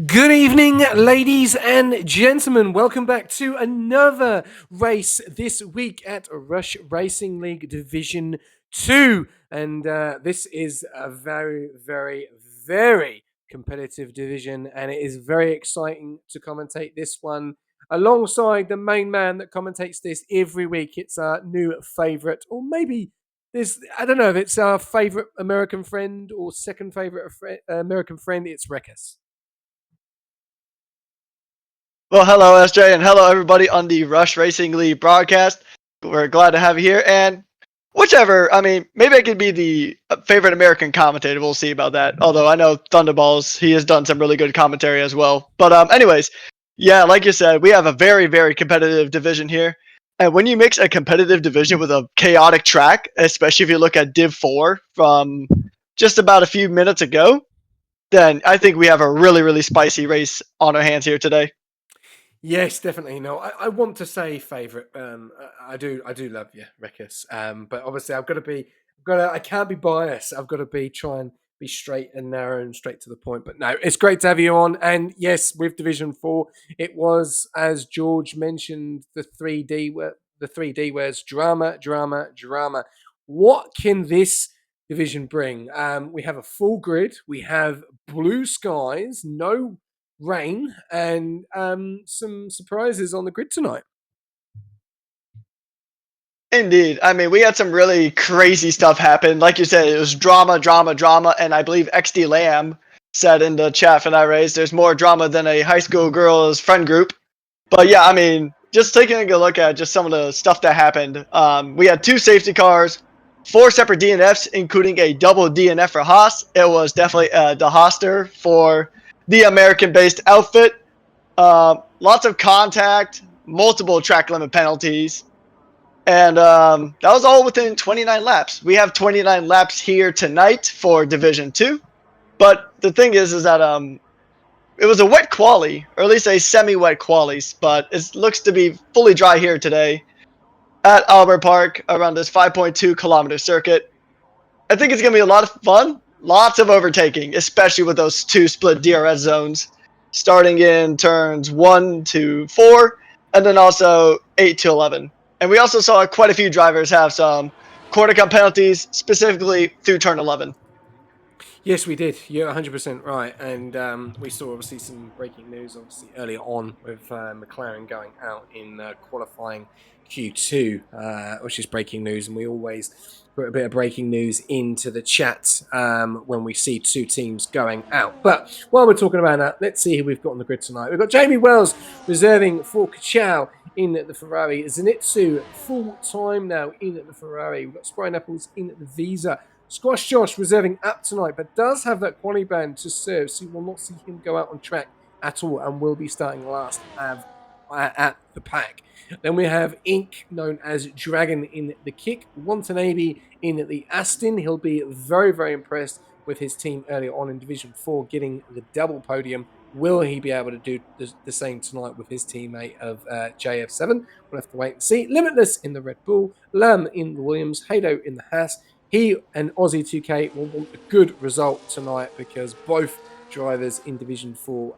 Good evening, ladies and gentlemen. Welcome back to another race this week at Rush Racing League Division 2. And this is a very, very, very competitive division, and it is very exciting to commentate this one alongside the main man that commentates this every week. It's our new favourite, or maybe this, I don't know if it's our favourite American friend or second favourite American friend. It's Rekus. Well, hello, SJ, and hello, everybody on the Rush Racing League broadcast. We're glad to have you here, and whichever, maybe I could be the favorite American commentator. We'll see about that. Although I know Thunderballs, he has done some really good commentary as well. But anyways, yeah, like you said, we have a very, very competitive division here. And when you mix a competitive division with a chaotic track, especially if you look at Div 4 from just about a few minutes ago, then I think we have a really, really spicy race on our hands here today. Yes, definitely. No, I want to say favourite. I do love you, Rekus. But obviously, I can't be biased. I've got to be try and be straight and narrow and straight to the point. But no, it's great to have you on. And yes, with Division 4, it was, as George mentioned, the 3D where's drama, drama, drama. What can this division bring? We have a full grid. We have blue skies, no rain, and some surprises on the grid tonight. Indeed. We had some really crazy stuff happen. Like you said, it was drama, drama, drama, and I believe XD Lamb said in the chat for that race, there's more drama than a high school girl's friend group. But yeah, just taking a look at just some of the stuff that happened. We had 2 safety cars, 4 separate DNFs, including a double DNF for Haas. It was definitely the Hoster for the American-based outfit. Lots of contact, multiple track limit penalties. And that was all within 29 laps. We have 29 laps here tonight for Division 2. But the thing is that it was a wet quali, or at least a semi-wet qualies, but it looks to be fully dry here today at Albert Park around this 5.2-kilometer circuit. I think it's going to be a lot of fun. Lots of overtaking, especially with those 2 split DRS zones, starting in turns 1 to 4, and then also 8 to 11. And we also saw quite a few drivers have some quarter cut penalties, specifically through turn 11. Yes, we did. You're 100% right. And we saw obviously some breaking news, obviously earlier on with McLaren going out in qualifying Q2, which is breaking news. And we always put a bit of breaking news into the chat when we see 2 teams going out. But while we're talking about that, let's see who we've got on the grid tonight. We've got Jamie Wells reserving for Kachow in the Ferrari. Zenitsu full time now in the Ferrari. We've got Spry Apples in the Visa. Squash Josh reserving up tonight, but does have that quali band to serve, so you will not see him go out on track at all and will be starting last at the pack. Then we have Ink, known as Dragon, in the Kick. Watanabe in the Aston. He'll be very, very impressed with his team earlier on in Division 4, getting the double podium. Will he be able to do the same tonight with his teammate of JF7? We'll have to wait and see. Limitless in the Red Bull. Lam in the Williams. Hado in the Haas. He and Aussie 2K will want a good result tonight because both drivers in Division 4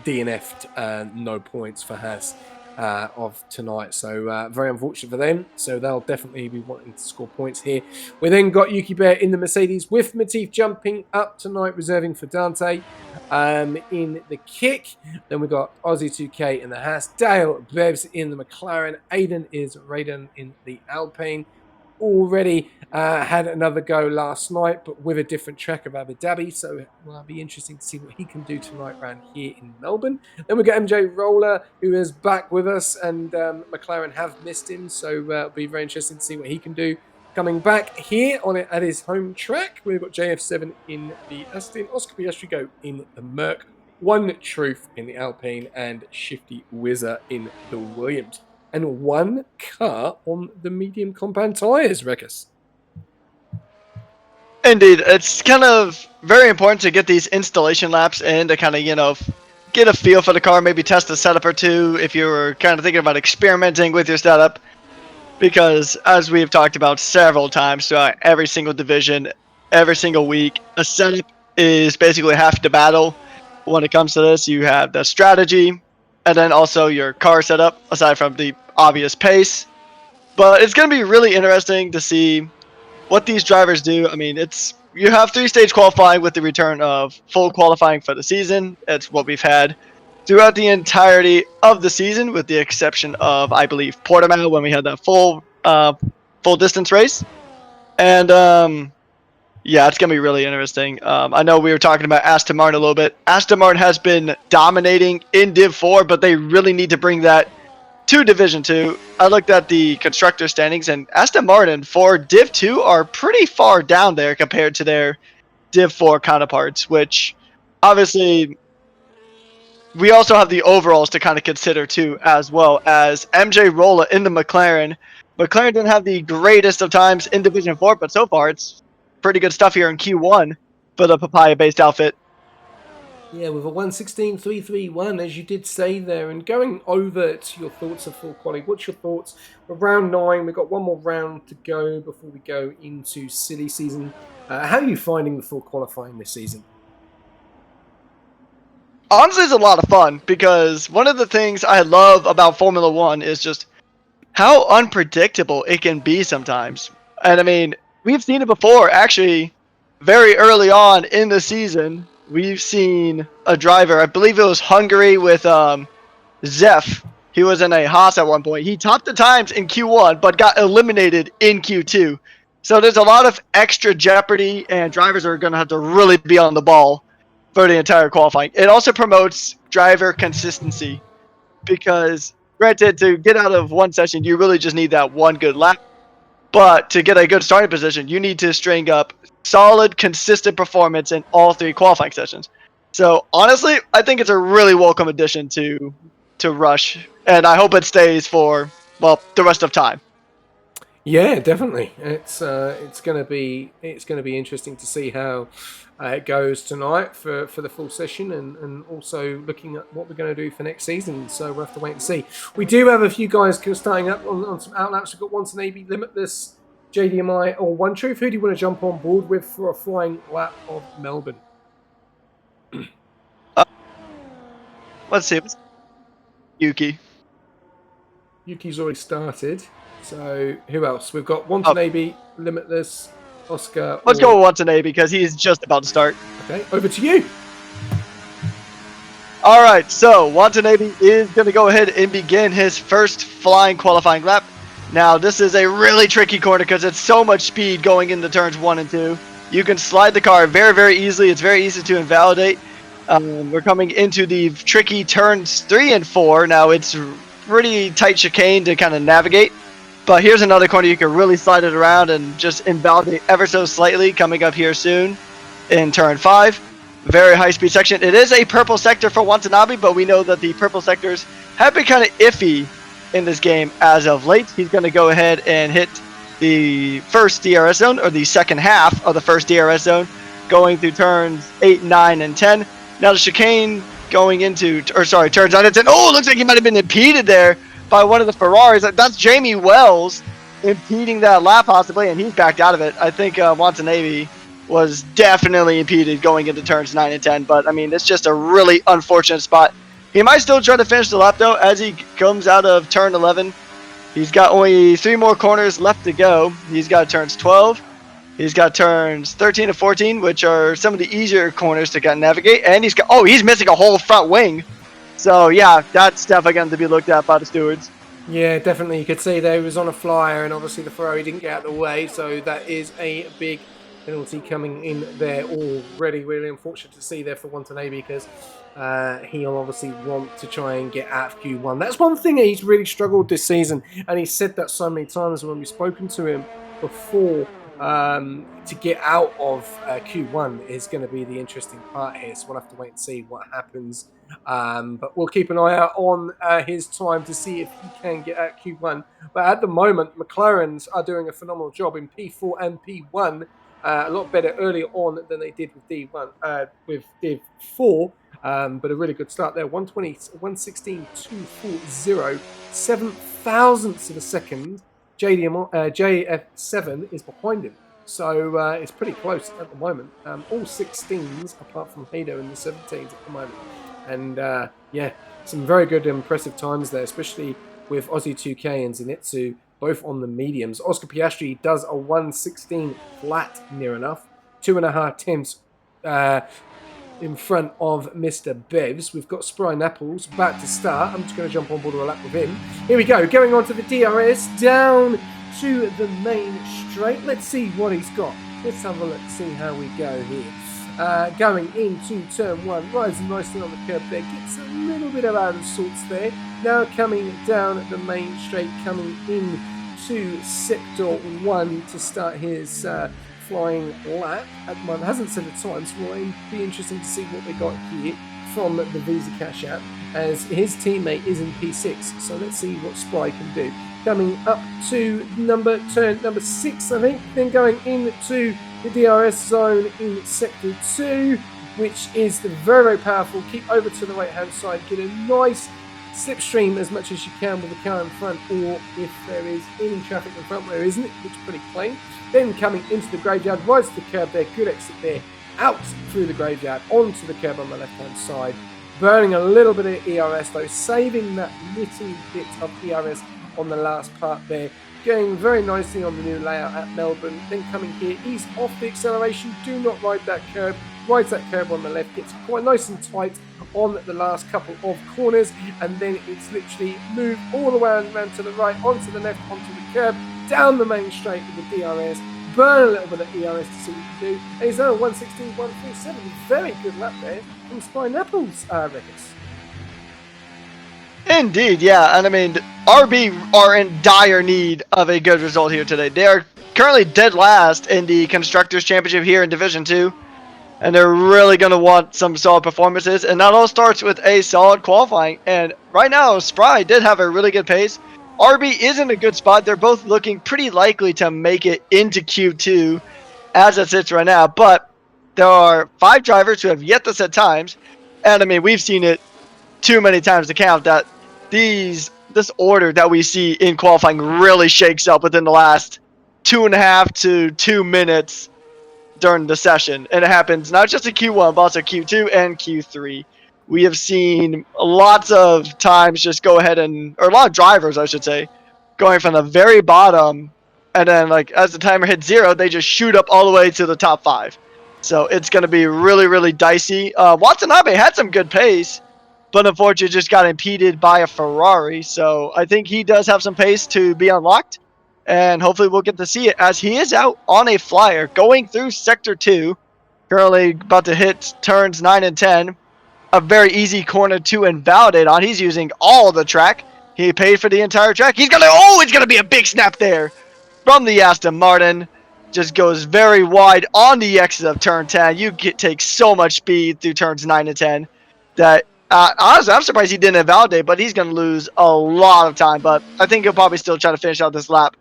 DNF'd, no points for Haas of tonight. So very unfortunate for them. So they'll definitely be wanting to score points here. We then got Yuki Bear in the Mercedes with Matif jumping up tonight, reserving for Dante in the Kick. Then we got Aussie 2K in the Haas. Dale Bevs in the McLaren. Aiden is Raiden in the Alpine. Already had another go last night, but with a different track of Abu Dhabi. So it'll be interesting to see what he can do tonight around here in Melbourne. Then we got MJ Roller, who is back with us, and McLaren have missed him. So it'll be very interesting to see what he can do coming back here on it at his home track. We've got JF7 in the Aston, Oscar Piastrigo in the Merc, One Truth in the Alpine, and Shifty Whizzer in the Williams. And 1 car on the medium compound tyres, Rekus. Indeed, it's kind of very important to get these installation laps in to kind of, get a feel for the car, maybe test a setup or 2 if you're kind of thinking about experimenting with your setup. Because as we've talked about several times throughout every single division, every single week, a setup is basically half the battle. when it comes to this. You have the strategy, and then also your car setup, aside from the obvious pace. But it's going to be really interesting to see what these drivers do. I mean, it's you have 3 stage qualifying with the return of full qualifying for the season. It's what we've had throughout the entirety of the season, with the exception of, I believe, Portimao, when we had that full distance race. And yeah, it's gonna be really interesting. I know we were talking about Aston Martin a little bit. Aston Martin has been dominating in Div 4, but they really need to bring that to Division 2. I looked at the constructor standings, and Aston Martin for Div 2 are pretty far down there compared to their Div 4 counterparts, which obviously we also have the overalls to kind of consider too, as well as MJ Rolla in the McLaren. McLaren didn't have the greatest of times in Division 4, but so far it's pretty good stuff here in Q1 for the Papaya based outfit. Yeah, with a 1:16.331, as you did say there, and going over to your thoughts of full quality. What's your thoughts? We're round 9. We've got one more round to go before we go into silly season. How are you finding the full qualifying this season? Honestly, it's a lot of fun because one of the things I love about Formula One is just how unpredictable it can be sometimes. And I mean, we've seen it before, actually, very early on in the season. We've seen a driver, I believe it was Hungary with Zef. He was in a Haas at one point. He topped the times in Q1, but got eliminated in Q2. So there's a lot of extra jeopardy, and drivers are going to have to really be on the ball for the entire qualifying. It also promotes driver consistency because, granted, to get out of one session, you really just need that one good lap. But to get a good starting position, you need to string up solid, consistent performance in all 3 qualifying sessions. So honestly, I think it's a really welcome addition to Rush, and I hope it stays for, well, the rest of time. Yeah, definitely. It's gonna be interesting to see how it goes tonight for the full session, and also looking at what we're going to do for next season. So we'll have to wait and see. We do have a few guys starting up on some outlaps. We've got Once Navy, Limitless, JDMI, or One Truth. Who do you want to jump on board with for a flying lap of Melbourne? Uh, let's see. Yuki. Yuki's already started. So who else? We've got One Oh, Navy, Limitless, Oscar, let's go or with Watanabe because he's just about to start. okay. Over to you. All right, so Watanabe is going to go ahead and begin his first flying qualifying lap. Now, this is a really tricky corner because it's so much speed going into turns 1 and 2. You can slide the car very, very easily. It's very easy to invalidate. We're coming into the tricky turns 3 and 4. Now, it's pretty tight chicane to kind of navigate. But here's another corner you can really slide it around and just invalidate ever so slightly coming up here soon in turn 5. Very high speed section. It is a purple sector for Watanabe, but we know that the purple sectors have been kind of iffy in this game as of late. He's going to go ahead and hit the first DRS zone, or the second half of the first DRS zone, going through turns 8, 9, and 10. Now the chicane going into, turns 9 and 10. Oh, it looks like he might have been impeded there by one of the Ferraris. That's Jamie Wells impeding that lap possibly, and he's backed out of it. I think Watanabe was definitely impeded going into turns 9 and 10, but I mean, it's just a really unfortunate spot. He might still try to finish the lap though as he comes out of turn 11. He's got only 3 more corners left to go. He's got turns 12. He's got turns 13 and 14, which are some of the easier corners to navigate. And he's missing a whole front wing. So yeah, that's definitely going to be looked at by the stewards. Yeah, definitely. You could see there he was on a flyer, and obviously the Ferrari didn't get out of the way, so that is a big penalty coming in there already. Really unfortunate to see there for Watanabe because he'll obviously want to try and get out of Q1. That's one thing that he's really struggled this season, and he's said that so many times when we've spoken to him before. To get out of Q1 is going to be the interesting part here, so we'll have to wait and see what happens. But we'll keep an eye out on his time to see if he can get out Q1. But at the moment, McLarens are doing a phenomenal job in P4 and P1. A lot better earlier on than they did with D1, with Div 4. But a really good start there. 120, 116.240, 7 thousandths of a second. JF7 is behind him. So it's pretty close at the moment. All 16s apart from Hado in the 17s at the moment. And yeah, some very good, impressive times there, especially with Aussie 2K and Zenitsu both on the mediums. Oscar Piastri does a 116 flat, near enough. 2.5 tenths in front of Mr. Bevs. We've got Spry Apples about to start. I'm just going to jump on board a lap with him. Here we go, going on to the DRS, down to the main straight. Let's see what he's got. Let's have a look, see how we go here. Going into turn one, rising nicely on the curb there, gets a little bit of out of sorts there. Now coming down the main straight, coming in to sector one to start his flying lap at the moment. Hasn't set a time, so it'll be interesting to see what they got here from the Visa Cash app, as his teammate is in P6. So let's see what Spry can do. Coming up to turn number 6, I think, then going into the DRS zone in sector 2, which is the very, very powerful. Keep over to the right hand side, get a nice slipstream as much as you can with the car in front, or if there is any traffic in front where isn't, it looks pretty plain. Then coming into the graveyard, right to the curb there, good exit there, out through the graveyard, onto the curb on the left hand side, burning a little bit of ERS though, saving that little bit of ERS on the last part there, going very nicely on the new layout at Melbourne. Then coming here, ease off the acceleration, do not ride that curb, rides that curb on the left, gets quite nice and tight on the last couple of corners, and then it's literally move all the way around to the right, onto the left, onto the curb, down the main straight with the DRS, burn a little bit of ERS to see what you can do. And he's on 116, 137. Very good lap there from Spine Apples, Ricketts. Indeed, yeah. And I mean, RB are in dire need of a good result here today. They are currently dead last in the Constructors' Championship here in Division 2. And they're really going to want some solid performances. And that all starts with a solid qualifying. And right now, Spry did have a really good pace. RB is in a good spot. They're both looking pretty likely to make it into Q2 as it sits right now. But there are 5 drivers who have yet to set times. And I mean, we've seen it too many times to count that this order that we see in qualifying really shakes up within the last 2.5 to 2 minutes during the session, and it happens not just in Q1 but also Q2 and Q3. We have seen lots of times just go ahead or a lot of drivers, I should say, going from the very bottom, and then like as the timer hits 0, they just shoot up all the way to the top 5. So it's going to be really, really dicey. Watanabe had some good pace, but unfortunately just got impeded by a Ferrari. So I think he does have some pace to be unlocked. And hopefully we'll get to see it as he is out on a flyer going through Sector 2. Currently about to hit turns 9 and 10. A very easy corner to invalidate on. He's using all the track. He paid for the entire track. It's going to be a big snap there from the Aston Martin. Just goes very wide on the exit of turn 10. You take so much speed through turns 9 and 10 that honestly, I'm surprised he didn't invalidate, but he's going to lose a lot of time. But I think he'll probably still try to finish out this lap.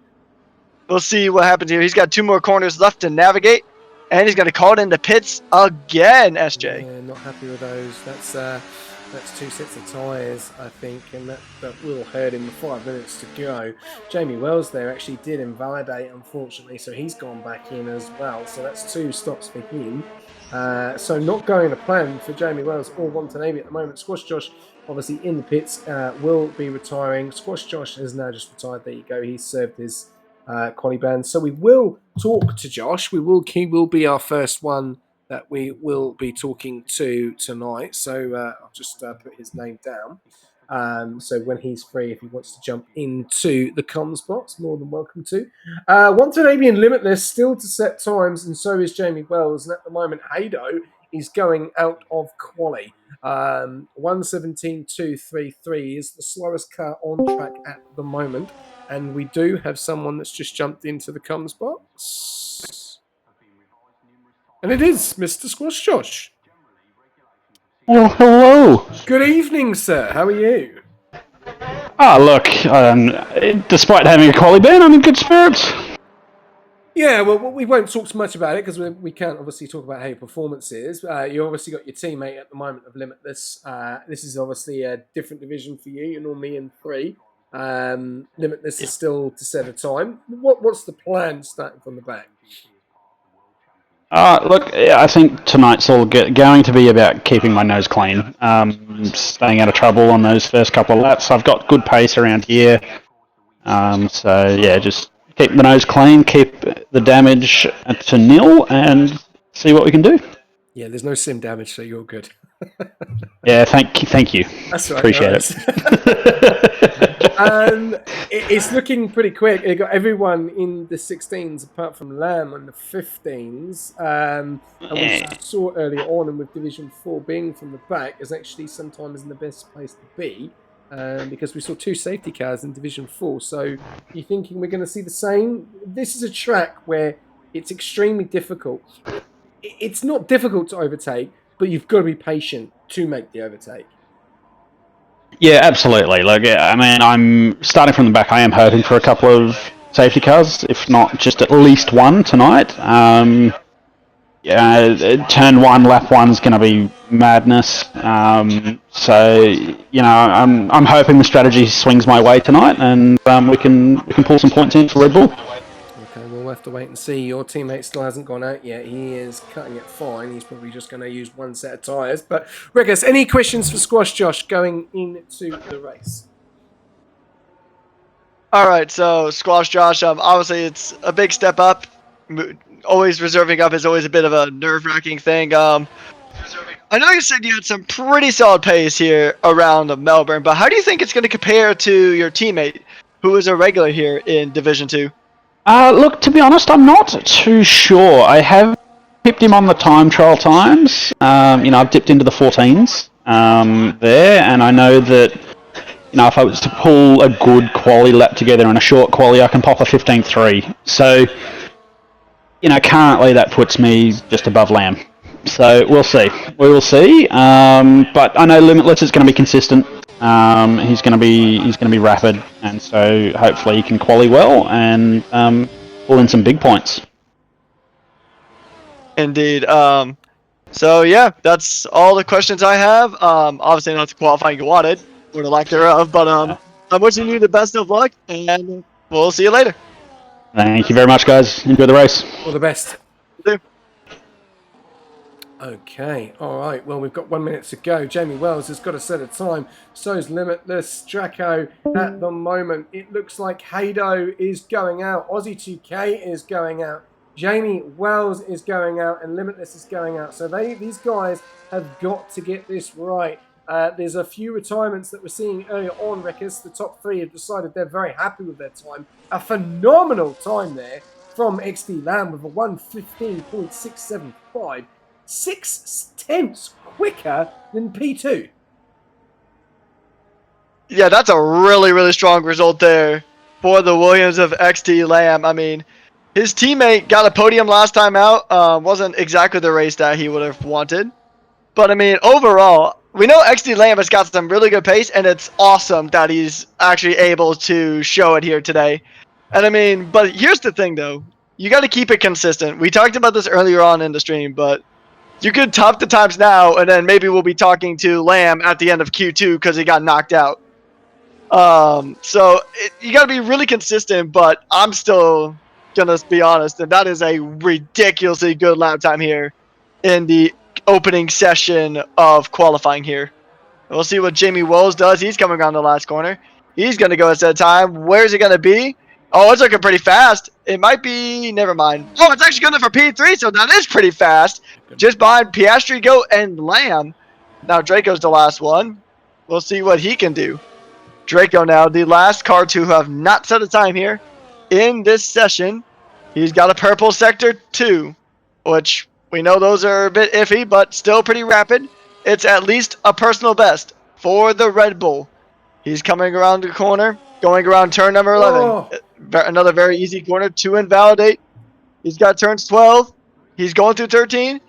We'll see what happens here. He's got 2 more corners left to navigate, and he's going to call it into pits again, SJ. Yeah, not happy with those. That's 2 sets of tyres, I think, and that will hurt him with 5 minutes to go. Jamie Wells there actually did invalidate, unfortunately, so he's gone back in as well. So that's 2 stops for him. So not going to plan for Jamie Wells or Watanabe at the moment. Squash Josh, obviously in the pits, will be retiring. Squash Josh has now just retired. There you go. He's served his quali ban. So we will talk to Josh. He will be our first one that we will be talking to tonight. So I'll just put his name down. So when he's free, if he wants to jump into the comms box, more than welcome to. Watanabe and Limitless still to set times, and so is Jamie Wells. And at the moment, Hado is going out of quali. 1:17.233 is the slowest car on track at the moment. And we do have someone that's just jumped into the comms box. And it is Mr. Squash Josh. Well, hello. Good evening, sir. How are you? Look, despite having a collie ban, I'm in good spirits. Yeah, well, we won't talk too much about it because we can't obviously talk about how your performance is. You obviously got your teammate at the moment of Limitless. This is obviously a different division for you. You're normally in 3. Limitless is still to set a time. What's the plan starting from the back? Look, I think tonight's all going to be about keeping my nose clean, staying out of trouble on those first couple of laps. I've got good pace around here, so yeah, just keep the nose clean, keep the damage to nil, and see what we can do. Yeah, there's no sim damage, so you're good. Yeah, thank you. That's all right. No Appreciate worries. it. It's looking pretty quick. They got everyone in the 16s apart from Lamb on the 15s. And we saw earlier on, and with Division 4 being from the back, is actually sometimes in the best place to be because we saw 2 safety cars in Division 4. So you're thinking we're going to see the same? This is a track where it's extremely difficult. It's not difficult to overtake, but you've got to be patient to make the overtake. Yeah, absolutely. I mean, I'm starting from the back. I am hoping for a couple of safety cars, if not just at least one tonight. Turn one, lap one's going to be madness. So I'm hoping the strategy swings my way tonight, and we can pull some points in for Red Bull. Okay, we'll have to wait and see. Your teammate still hasn't gone out yet. He is cutting it fine. He's probably just going to use one set of tyres. But, Regus, any questions for Squash Josh going into the race? All right, so Squash Josh, obviously it's a big step up. Always reserving up is always a bit of a nerve-wracking thing. I know you said you had some pretty solid pace here around Melbourne, but how do you think it's going to compare to your teammate, who is a regular here in Division 2? Look, to be honest, I'm not too sure. I have tipped him on the time trial times. I've dipped into the 14s there, and I know that if I was to pull a good quali lap together and a short quali, I can pop a 15.3. So, currently that puts me just above Lamb. So we'll see. We will see. But I know Limitless is going to be consistent. He's going to be rapid, and so hopefully he can quali well and pull in some big points. Indeed. So yeah, that's all the questions I have. Obviously not the qualifying you wanted, or the lack thereof, but I'm wishing you the best of luck, and we'll see you later. Thank you very much, guys. Enjoy the race. All the best. Thank you. Okay, all right. Well, we've got 1 minute to go. Jamie Wells has got a set of time. So's Limitless. Draco at the moment. It looks like Hado is going out. Aussie 2K is going out. Jamie Wells is going out, and Limitless is going out. So these guys have got to get this right. There's a few retirements that we're seeing earlier on, Reckers. The top 3 have decided they're very happy with their time. A phenomenal time there from XD Lamb with a 1:15.675. 6/10 quicker than P2. Yeah, that's a really, really strong result there for the Williams of XT Lamb. I mean, his teammate got a podium last time out. Wasn't exactly the race that he would have wanted. But, I mean, overall, we know XT Lamb has got some really good pace, and it's awesome that he's actually able to show it here today. And, I mean, but here's the thing, though. You got to keep it consistent. We talked about this earlier on in the stream, but you could top the times now, and then maybe we'll be talking to Lamb at the end of Q2 because he got knocked out. You got to be really consistent, but I'm still going to be honest, and that is a ridiculously good lap time here in the opening session of qualifying here. We'll see what Jamie Wells does. He's coming around the last corner. He's going to go a set of time. Where's it going to be? Oh, it's looking pretty fast. It might be... Never mind. Oh, it's actually going for P3, so that is pretty fast. Just behind Piastri, Goat, and Lamb. Now Draco's the last one. We'll see what he can do. Draco now, the last car to have not set a time here in this session. He's got a purple sector 2, which we know those are a bit iffy, but still pretty rapid. It's at least a personal best for the Red Bull. He's coming around the corner, going around turn number 11. Oh. Another very easy corner to invalidate. He's got turns 12. He's going through 13.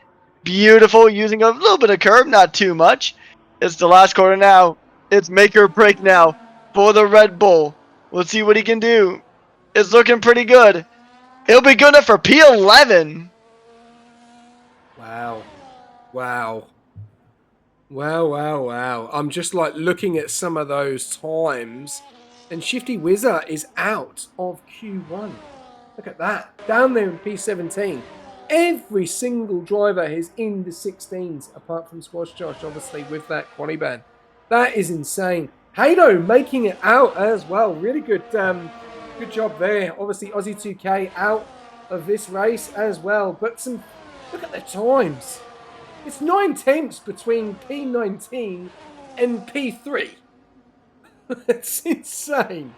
Beautiful, using a little bit of curb, not too much. It's the last corner now. It's make or break now for the Red Bull. Let's see what he can do. It's looking pretty good. It'll be good enough for P11. Wow. Wow. Wow, wow, wow. I'm just like looking at some of those times, and Shifty Wizard is out of Q1. Look at that. Down there in P17. Every single driver is in the 16s, apart from Squash Josh, obviously, with that quali ban. That is insane. Hado making it out as well. Really good good job there. Obviously, Aussie 2K out of this race as well. But look at the times. It's 9 tenths between P19 and P3. It's insane.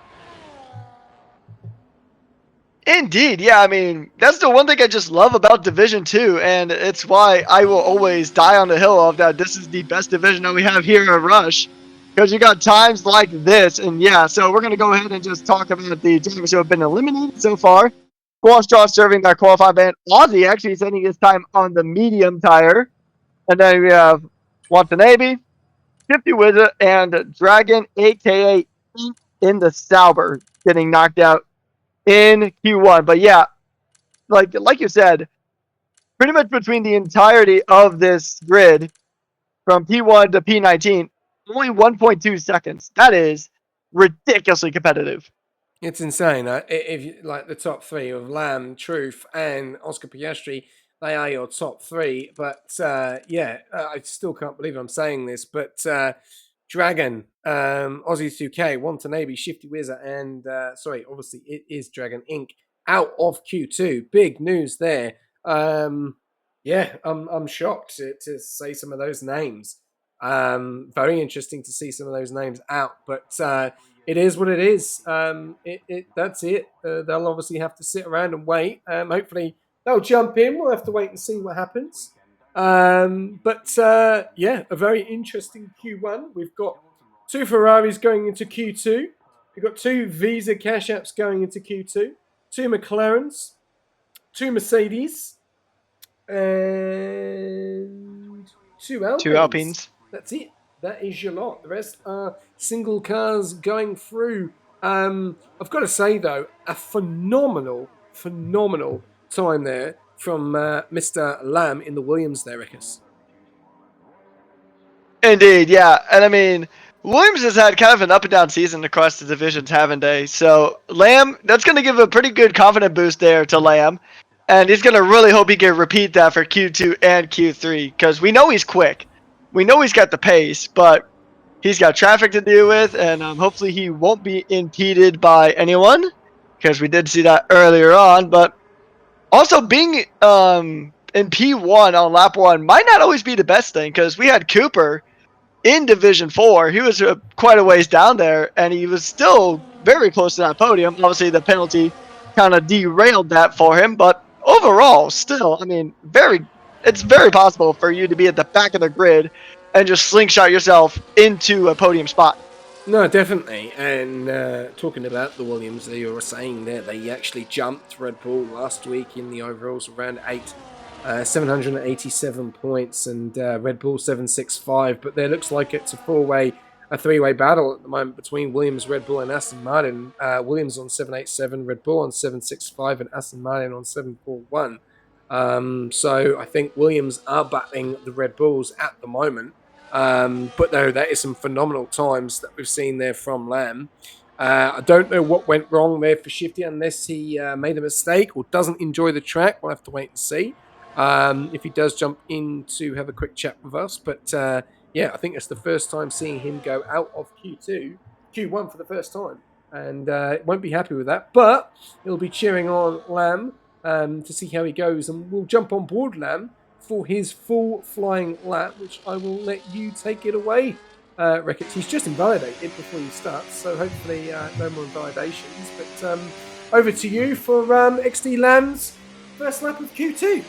Indeed, yeah. I mean, that's the one thing I just love about Division 2, and it's why I will always die on the hill of that. This is the best division that we have here at Rush, because you got times like this, and yeah. So we're gonna go ahead and just talk about the drivers who have been eliminated so far. Squash Josh serving that qualified ban. Ozzy actually spending his time on the medium tire, and then we have Watanabe, 50 Wizard, and Dragon, aka in the Sauber, getting knocked out in Q1. But yeah, like you said, pretty much between the entirety of this grid from P1 to P19, only 1.2 seconds. That is ridiculously competitive. It's insane. If you like the top three of Lamb, Truth, and Oscar Piastri, they are your top three. But I still can't believe I'm saying this. But Dragon, Aussie 2K, Watanabe, Shifty Wizard, and obviously it is Dragon Inc. out of Q2. Big news there. I'm shocked to say some of those names. Very interesting to see some of those names out, but it is what it is. That's it. They'll obviously have to sit around and wait. Hopefully they'll jump in. We'll have to wait and see what happens. A very interesting Q1. We've got 2 Ferraris going into Q2. We've got 2 Visa Cash Apps going into Q2. 2 McLarens, 2 Mercedes, and 2 Alpines. 2 Alpines. That's it. That is your lot. The rest are single cars going through. I've got to say, though, a phenomenal time there from Mr. Lamb in the Williams there, Rickers. Indeed, yeah. And I mean, Williams has had kind of an up and down season across the divisions, haven't they? So Lamb, that's going to give a pretty good confident boost there to Lamb. And he's going to really hope he can repeat that for Q2 and Q3, because we know he's quick. We know he's got the pace, but he's got traffic to deal with, and hopefully he won't be impeded by anyone, because we did see that earlier on. But also being in P1 on lap 1 might not always be the best thing, because we had Cooper in Division 4. He was quite a ways down there, and he was still very close to that podium. Obviously, the penalty kind of derailed that for him, but overall, still, I mean, it's very possible for you to be at the back of the grid and just slingshot yourself into a podium spot. No, definitely. And talking about the Williams, you were saying there, they actually jumped Red Bull last week in the overalls around 787 points, and Red Bull 765. But there looks like it's a three-way battle at the moment between Williams, Red Bull, and Aston Martin. Williams on 787, Red Bull on 765, and Aston Martin on 741. So I think Williams are battling the Red Bulls at the moment. But no, that is some phenomenal times that we've seen there from Lamb. I don't know what went wrong there for Shifty, unless he made a mistake or doesn't enjoy the track. We'll have to wait and see if he does jump in to have a quick chat with us. But I think it's the first time seeing him go out of Q1 for the first time. And won't be happy with that. But he'll be cheering on Lamb to see how he goes. And we'll jump on board Lamb for his full flying lap, which I will let you take it away, Ricketts. He's just invalidated before you start, so hopefully no more invalidations. But over to you for XD Lamb's first lap of Q2.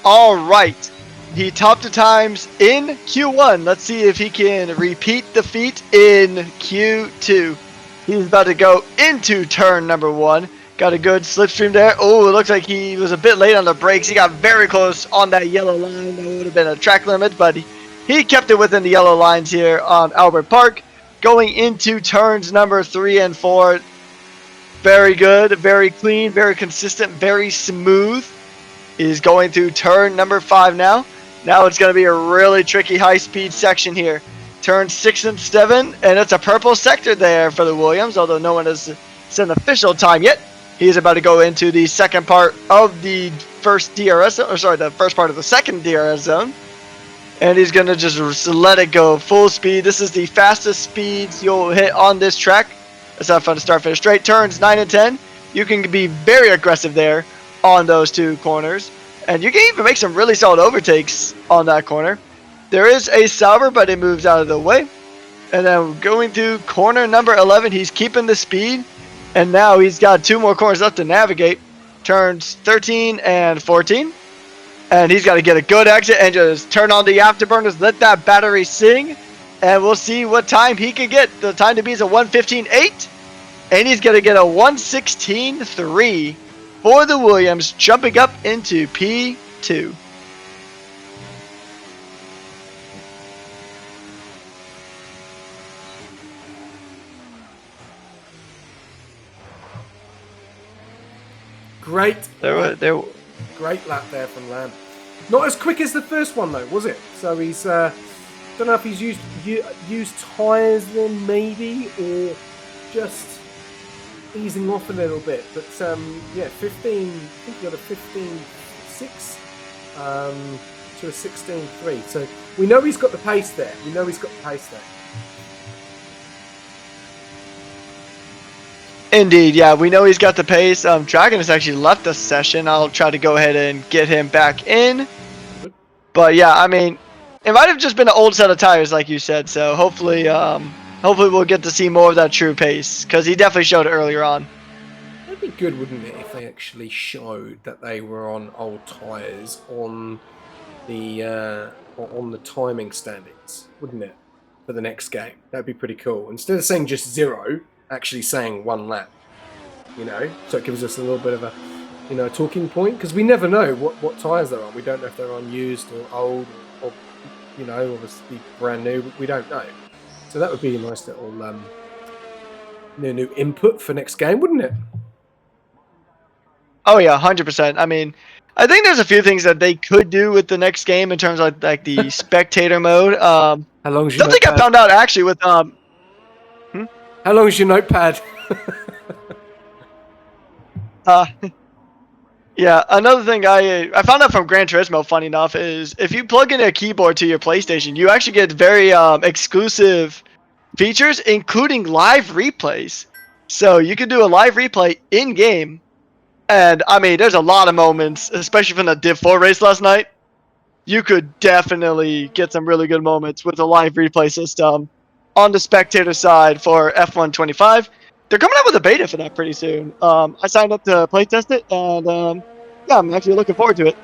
All right. He topped the times in Q1. Let's see if he can repeat the feat in Q2. He's about to go into turn number 1. Got a good slipstream there. Oh, it looks like he was a bit late on the brakes. He got very close on that yellow line. That would have been a track limit, but he kept it within the yellow lines here on Albert Park. Going into turns number 3 and 4. Very good, very clean, very consistent, very smooth. He's going through turn number 5 now. Now it's going to be a really tricky high-speed section here. Turn 6 and 7, and it's a purple sector there for the Williams, although no one has set an official time yet. He is about to go into the second part of the first DRS, the first part of the second DRS zone. And he's going to just let it go full speed. This is the fastest speeds you'll hit on this track. Let's have fun to start finish. Straight turns 9 and 10. You can be very aggressive there on those two corners. And you can even make some really solid overtakes on that corner. There is a salver, but it moves out of the way. And then going through corner number 11, he's keeping the speed. And now he's got 2 more corners left to navigate. Turns 13 and 14. And he's got to get a good exit and just turn on the afterburners, let that battery sing, and we'll see what time he can get. The time to be is a 1:15.8, and he's going to get a 1:16.3 for the Williams, jumping up into P2. Great. Great lap there from Lamb. Not as quick as the first one though, was it? So he's don't know if he's used tyres then maybe, or just easing off a little bit. But 15. I think he got a 15.6 to a 16.3. So we know he's got the pace there. Indeed, yeah, we know he's got the pace. Dragon has actually left the session. I'll try to go ahead and get him back in. But yeah, I mean, it might have just been an old set of tires, like you said. So hopefully we'll get to see more of that true pace, because he definitely showed it earlier on. That'd be good, wouldn't it, if they actually showed that they were on old tires on the timing standings, wouldn't it, for the next game? That'd be pretty cool. Instead of saying just 0. Actually saying 1 lap, so it gives us a little bit of a talking point, because we never know what tyres they're on. We don't know if they're on used or old or obviously brand new. We don't know, so that would be a nice little new input for next game, wouldn't it? Oh yeah, 100%. I mean, I think there's a few things that they could do with the next game in terms of like the spectator mode. How long's your something notepad? I found out actually with How long is your notepad? Yeah, another thing I found out from Gran Turismo, funny enough, is if you plug in a keyboard to your PlayStation, you actually get very exclusive features, including live replays. So you can do a live replay in-game, and I mean, there's a lot of moments, especially from the Div 4 race last night. You could definitely get some really good moments with a live replay system on the spectator side for F1 25. They're coming out with a beta for that pretty soon. I signed up to playtest it, and yeah, I'm actually looking forward to it.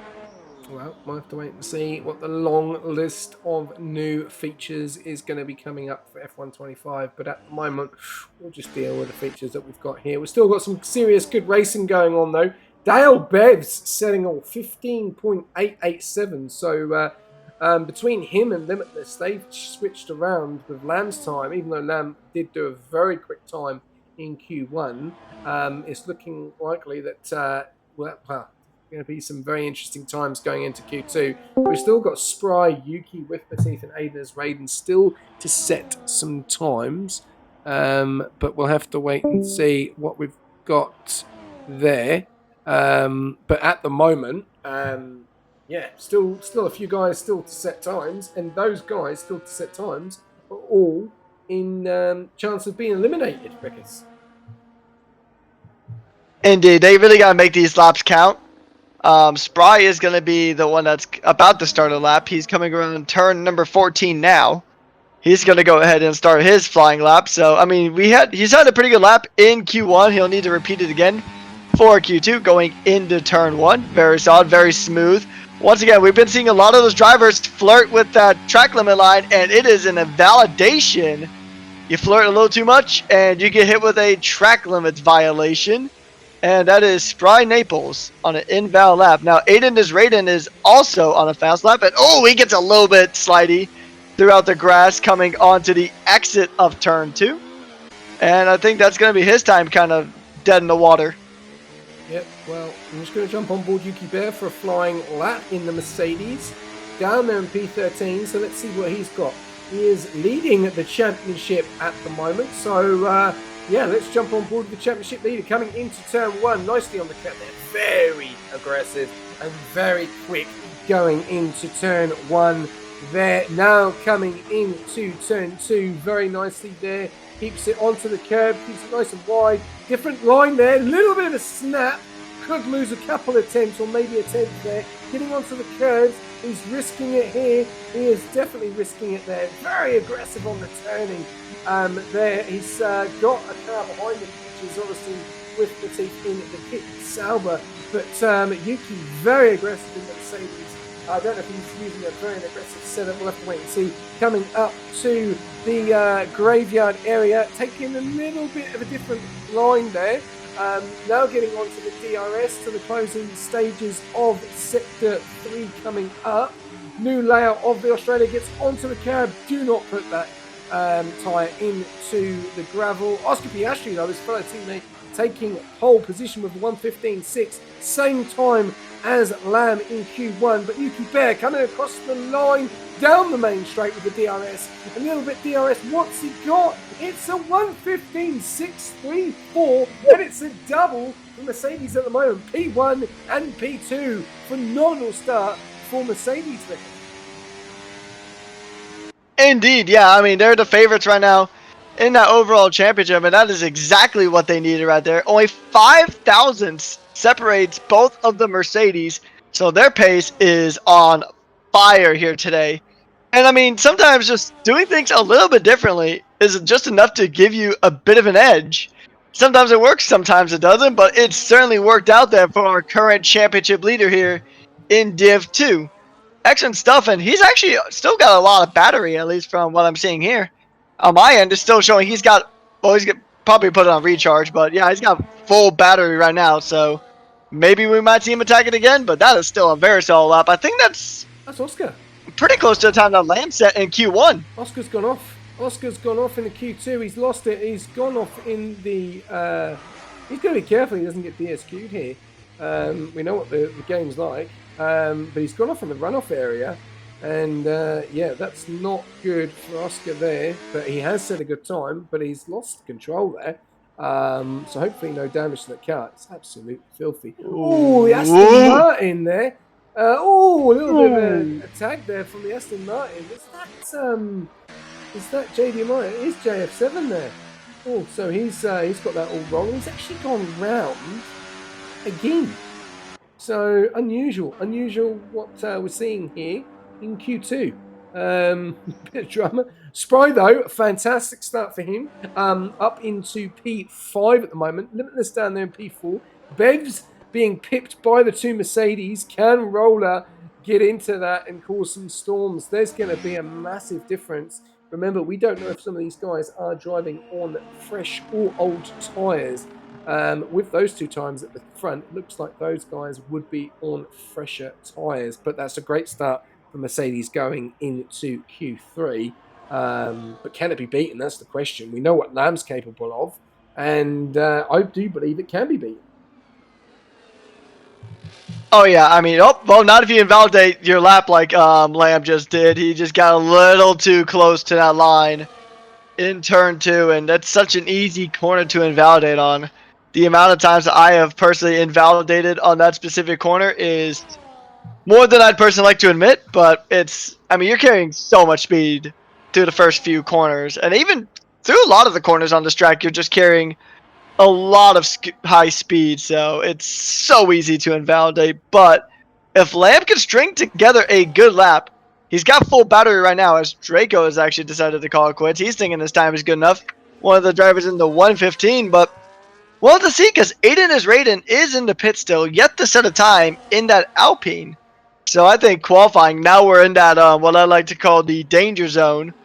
Well, we'll have to wait and see what the long list of new features is going to be coming up for F1 25. But at the moment, we'll just deal with the features that we've got here. We've still got some serious good racing going on, though. Dale Bev's setting all 15.887. So between him and Limitless, they've switched around with Lamb's time. Even though Lamb did do a very quick time in Q1, it's looking likely that going to be some very interesting times going into Q2. We've still got Spry, Yuki, with Batith, and Aiden as Raiden still to set some times, but we'll have to wait and see what we've got there. But at the moment, still a few guys still to set times, and those guys still to set times are all in chance of being eliminated, Rickers. Indeed, they really got to make these laps count. Spry is going to be the one that's about to start a lap. He's coming around turn number 14 now. He's going to go ahead and start his flying lap. So, I mean, he's had a pretty good lap in Q1. He'll need to repeat it again for Q2 going into turn 1. Very solid, very smooth. Once again, we've been seeing a lot of those drivers flirt with that track limit line, and it is an invalidation. You flirt a little too much, and you get hit with a track limits violation. And that is Spry Naples on an invalid lap. Now, Aiden Raiden is also on a fast lap. And, he gets a little bit slidey throughout the grass coming onto the exit of turn 2. And I think that's going to be his time kind of dead in the water. Yep, well, I'm just going to jump on board Yuki Bear for a flying lap in the Mercedes. Down there in P13, so let's see what he's got. He is leading the championship at the moment. So, yeah, let's jump on board with the championship leader coming into turn one. Nicely on the cut there. Very aggressive and very quick going into turn one there. Now coming into turn two. Very nicely there. Keeps it onto the curb. Keeps it nice and wide. Different line there. A little bit of a snap. Could lose a couple of attempts or maybe a tenth there. Getting onto the curbs. He's risking it here. He is definitely risking it there. Very aggressive on the turning. There, he's got a car behind him, which is obviously with the teeth in the pit Sauber. But Yuki very aggressive in the Mercedes. I don't know if he's using a very aggressive setup. We'll have to wait and see. Coming up to the graveyard area, taking a little bit of a different line there. Now getting onto the DRS to the closing stages of Sector 3 coming up. New layout of the Australia gets onto the curb. Do not put that tyre into the gravel. Oscar Piastri, though, his fellow teammate, taking pole position with 1:15.6, same time as Lamb in Q1. But Yuki Bear coming across the line down the main straight with the DRS. A little bit DRS. What's he got? It's a 1:15.634, and it's a double for Mercedes at the moment. P1 and P2. Phenomenal start for Mercedes there. Indeed, yeah. I mean, they're the favorites right now in that overall championship, and that is exactly what they needed right there. Only 5 thousandths separates both of the Mercedes, so their pace is on fire here today. And I mean, sometimes just doing things a little bit differently is just enough to give you a bit of an edge. Sometimes it works, sometimes it doesn't, but it's certainly worked out there for our current championship leader here in Div 2. Excellent stuff, and he's actually still got a lot of battery, at least from what I'm seeing here. On my end, it's still showing he's got, well, he's probably put it on recharge, but yeah, he's got full battery right now, so maybe we might see him attack it again, but that is still a very solid lap. I think that's Oscar. Pretty close to the time that Lamb set in Q1. Oscar's gone off. Oscar's gone off in the Q2. He's lost it. He's gone off in the... he's got to be careful he doesn't get DSQ'd here. We know what the game's like. But he's gone off in the runoff area. And yeah, that's not good for Oscar there. But he has set a good time, but he's lost control there. So hopefully no damage to the car. It's absolutely filthy. Oh, the Aston Martin there. A little bit of a tag there from the Aston Martin. Is that JD Martin? It is JF7 there. Oh, so he's got that all wrong. He's actually gone round again. So unusual what we're seeing here in Q2. Bit of drama. Spry though, fantastic start for him. Up into P5 at the moment. Limitless down there in P4. Bev's being pipped by the two Mercedes. Can Roller get into that and cause some storms? There's going to be a massive difference. Remember, we don't know if some of these guys are driving on fresh or old tyres. With those two times at the front, it looks like those guys would be on fresher tyres. But that's a great start for Mercedes going into Q3. But can it be beaten? That's the question. We know what Lamb's capable of. And I do believe it can be beaten. Oh yeah, I mean, well, not if you invalidate your lap like Lamb just did. He just got a little too close to that line in turn 2, and that's such an easy corner to invalidate on. The amount of times that I have personally invalidated on that specific corner is more than I'd personally like to admit, but I mean, you're carrying so much speed through the first few corners, and even through a lot of the corners on this track, you're just carrying a lot of high speed, so it's so easy to invalidate. But if Lamb can string together a good lap, he's got full battery right now, as Draco has actually decided to call it quits. He's thinking his time is good enough. One of the drivers in the 1:15, but we'll have to see, because Aiden Raiden is in the pit still, yet to set a time in that Alpine. So I think qualifying, now we're in that, what I like to call the danger zone.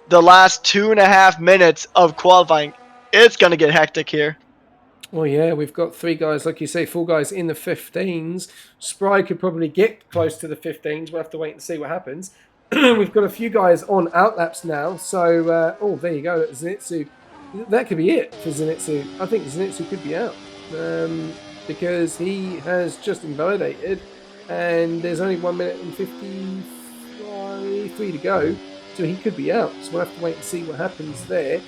The last 2.5 minutes of qualifying. It's going to get hectic here. Well, yeah, we've got 3 guys, like you say, 4 guys in the 15s. Spry could probably get close to the 15s. We'll have to wait and see what happens. We've got a few guys on outlaps now. So, there you go. Zenitsu. That could be it for Zenitsu. I think Zenitsu could be out because he has just invalidated and there's only 1 minute and 53 to go. So he could be out. So we'll have to wait and see what happens there.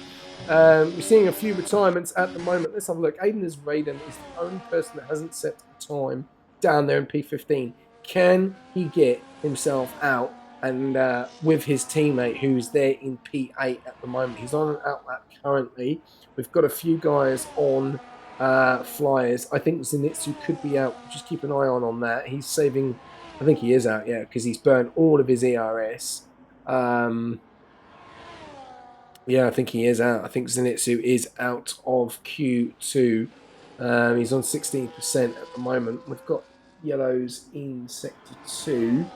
We're seeing a few retirements at the moment. Let's have a look. Aiden Raiden is the only person that hasn't set a time down there in P15. Can he get himself out and with his teammate who's there in P8 at the moment? He's on an outlap currently. We've got a few guys on flyers. I think Zenitsu could be out. Just keep an eye on that. He's saving. I think he is out, yeah, because he's burnt all of his ERS. Yeah, I think he is out. I think Zenitsu is out of Q2. He's on 16% at the moment. We've got yellows in Sector 2.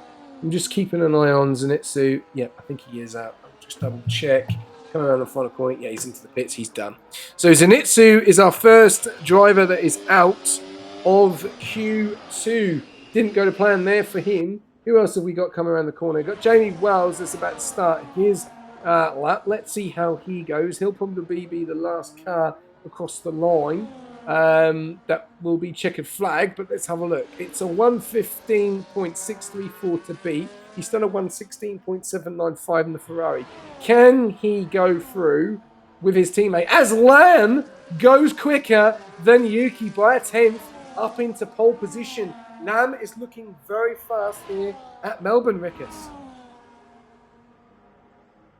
I'm just keeping an eye on Zenitsu. Yeah, I think he is out. I'll just double check. Coming around the final point. Yeah, he's into the pits. He's done. So Zenitsu is our first driver that is out of Q2. Didn't go to plan there for him. Who else have we got coming around the corner? We've got Jamie Wells that's about to start his lap. Let's see how he goes. He'll probably be the last car across the line. That will be checkered flag, but let's have a look. It's a 1:15.634 to beat. He's done a 1:16.795 in the Ferrari. Can he go through with his teammate as Lamb goes quicker than Yuki by a 10th up into pole position? Lamb is looking very fast here at Melbourne, Rickus.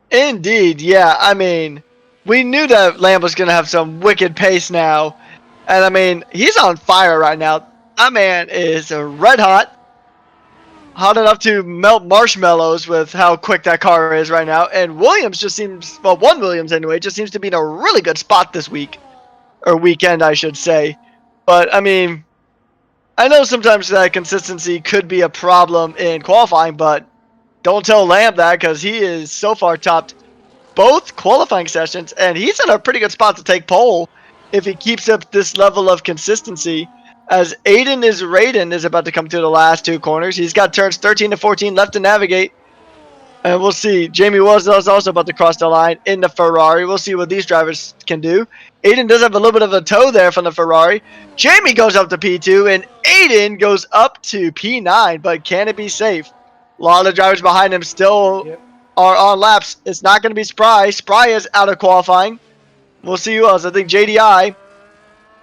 Indeed, yeah. I mean, we knew that Lamb was going to have some wicked pace now. And I mean, he's on fire right now. That man is red hot. Hot enough to melt marshmallows with how quick that car is right now. And Williams just seems, well, one Williams anyway, just seems to be in a really good spot this week. Or weekend, I should say. But, I mean, I know sometimes that consistency could be a problem in qualifying, but don't tell Lamb that because he is so far topped both qualifying sessions, and he's in a pretty good spot to take pole if he keeps up this level of consistency. As Raiden is about to come through the last two corners. He's got turns 13 to 14 left to navigate. And we'll see. Jamie was also about to cross the line in the Ferrari. We'll see what these drivers can do. Aiden does have a little bit of a toe there from the Ferrari. Jamie goes up to P2, and Aiden goes up to P9, but can it be safe? A lot of drivers behind him still are on laps. It's not going to be Spry. Spry is out of qualifying. We'll see who else. I think JDI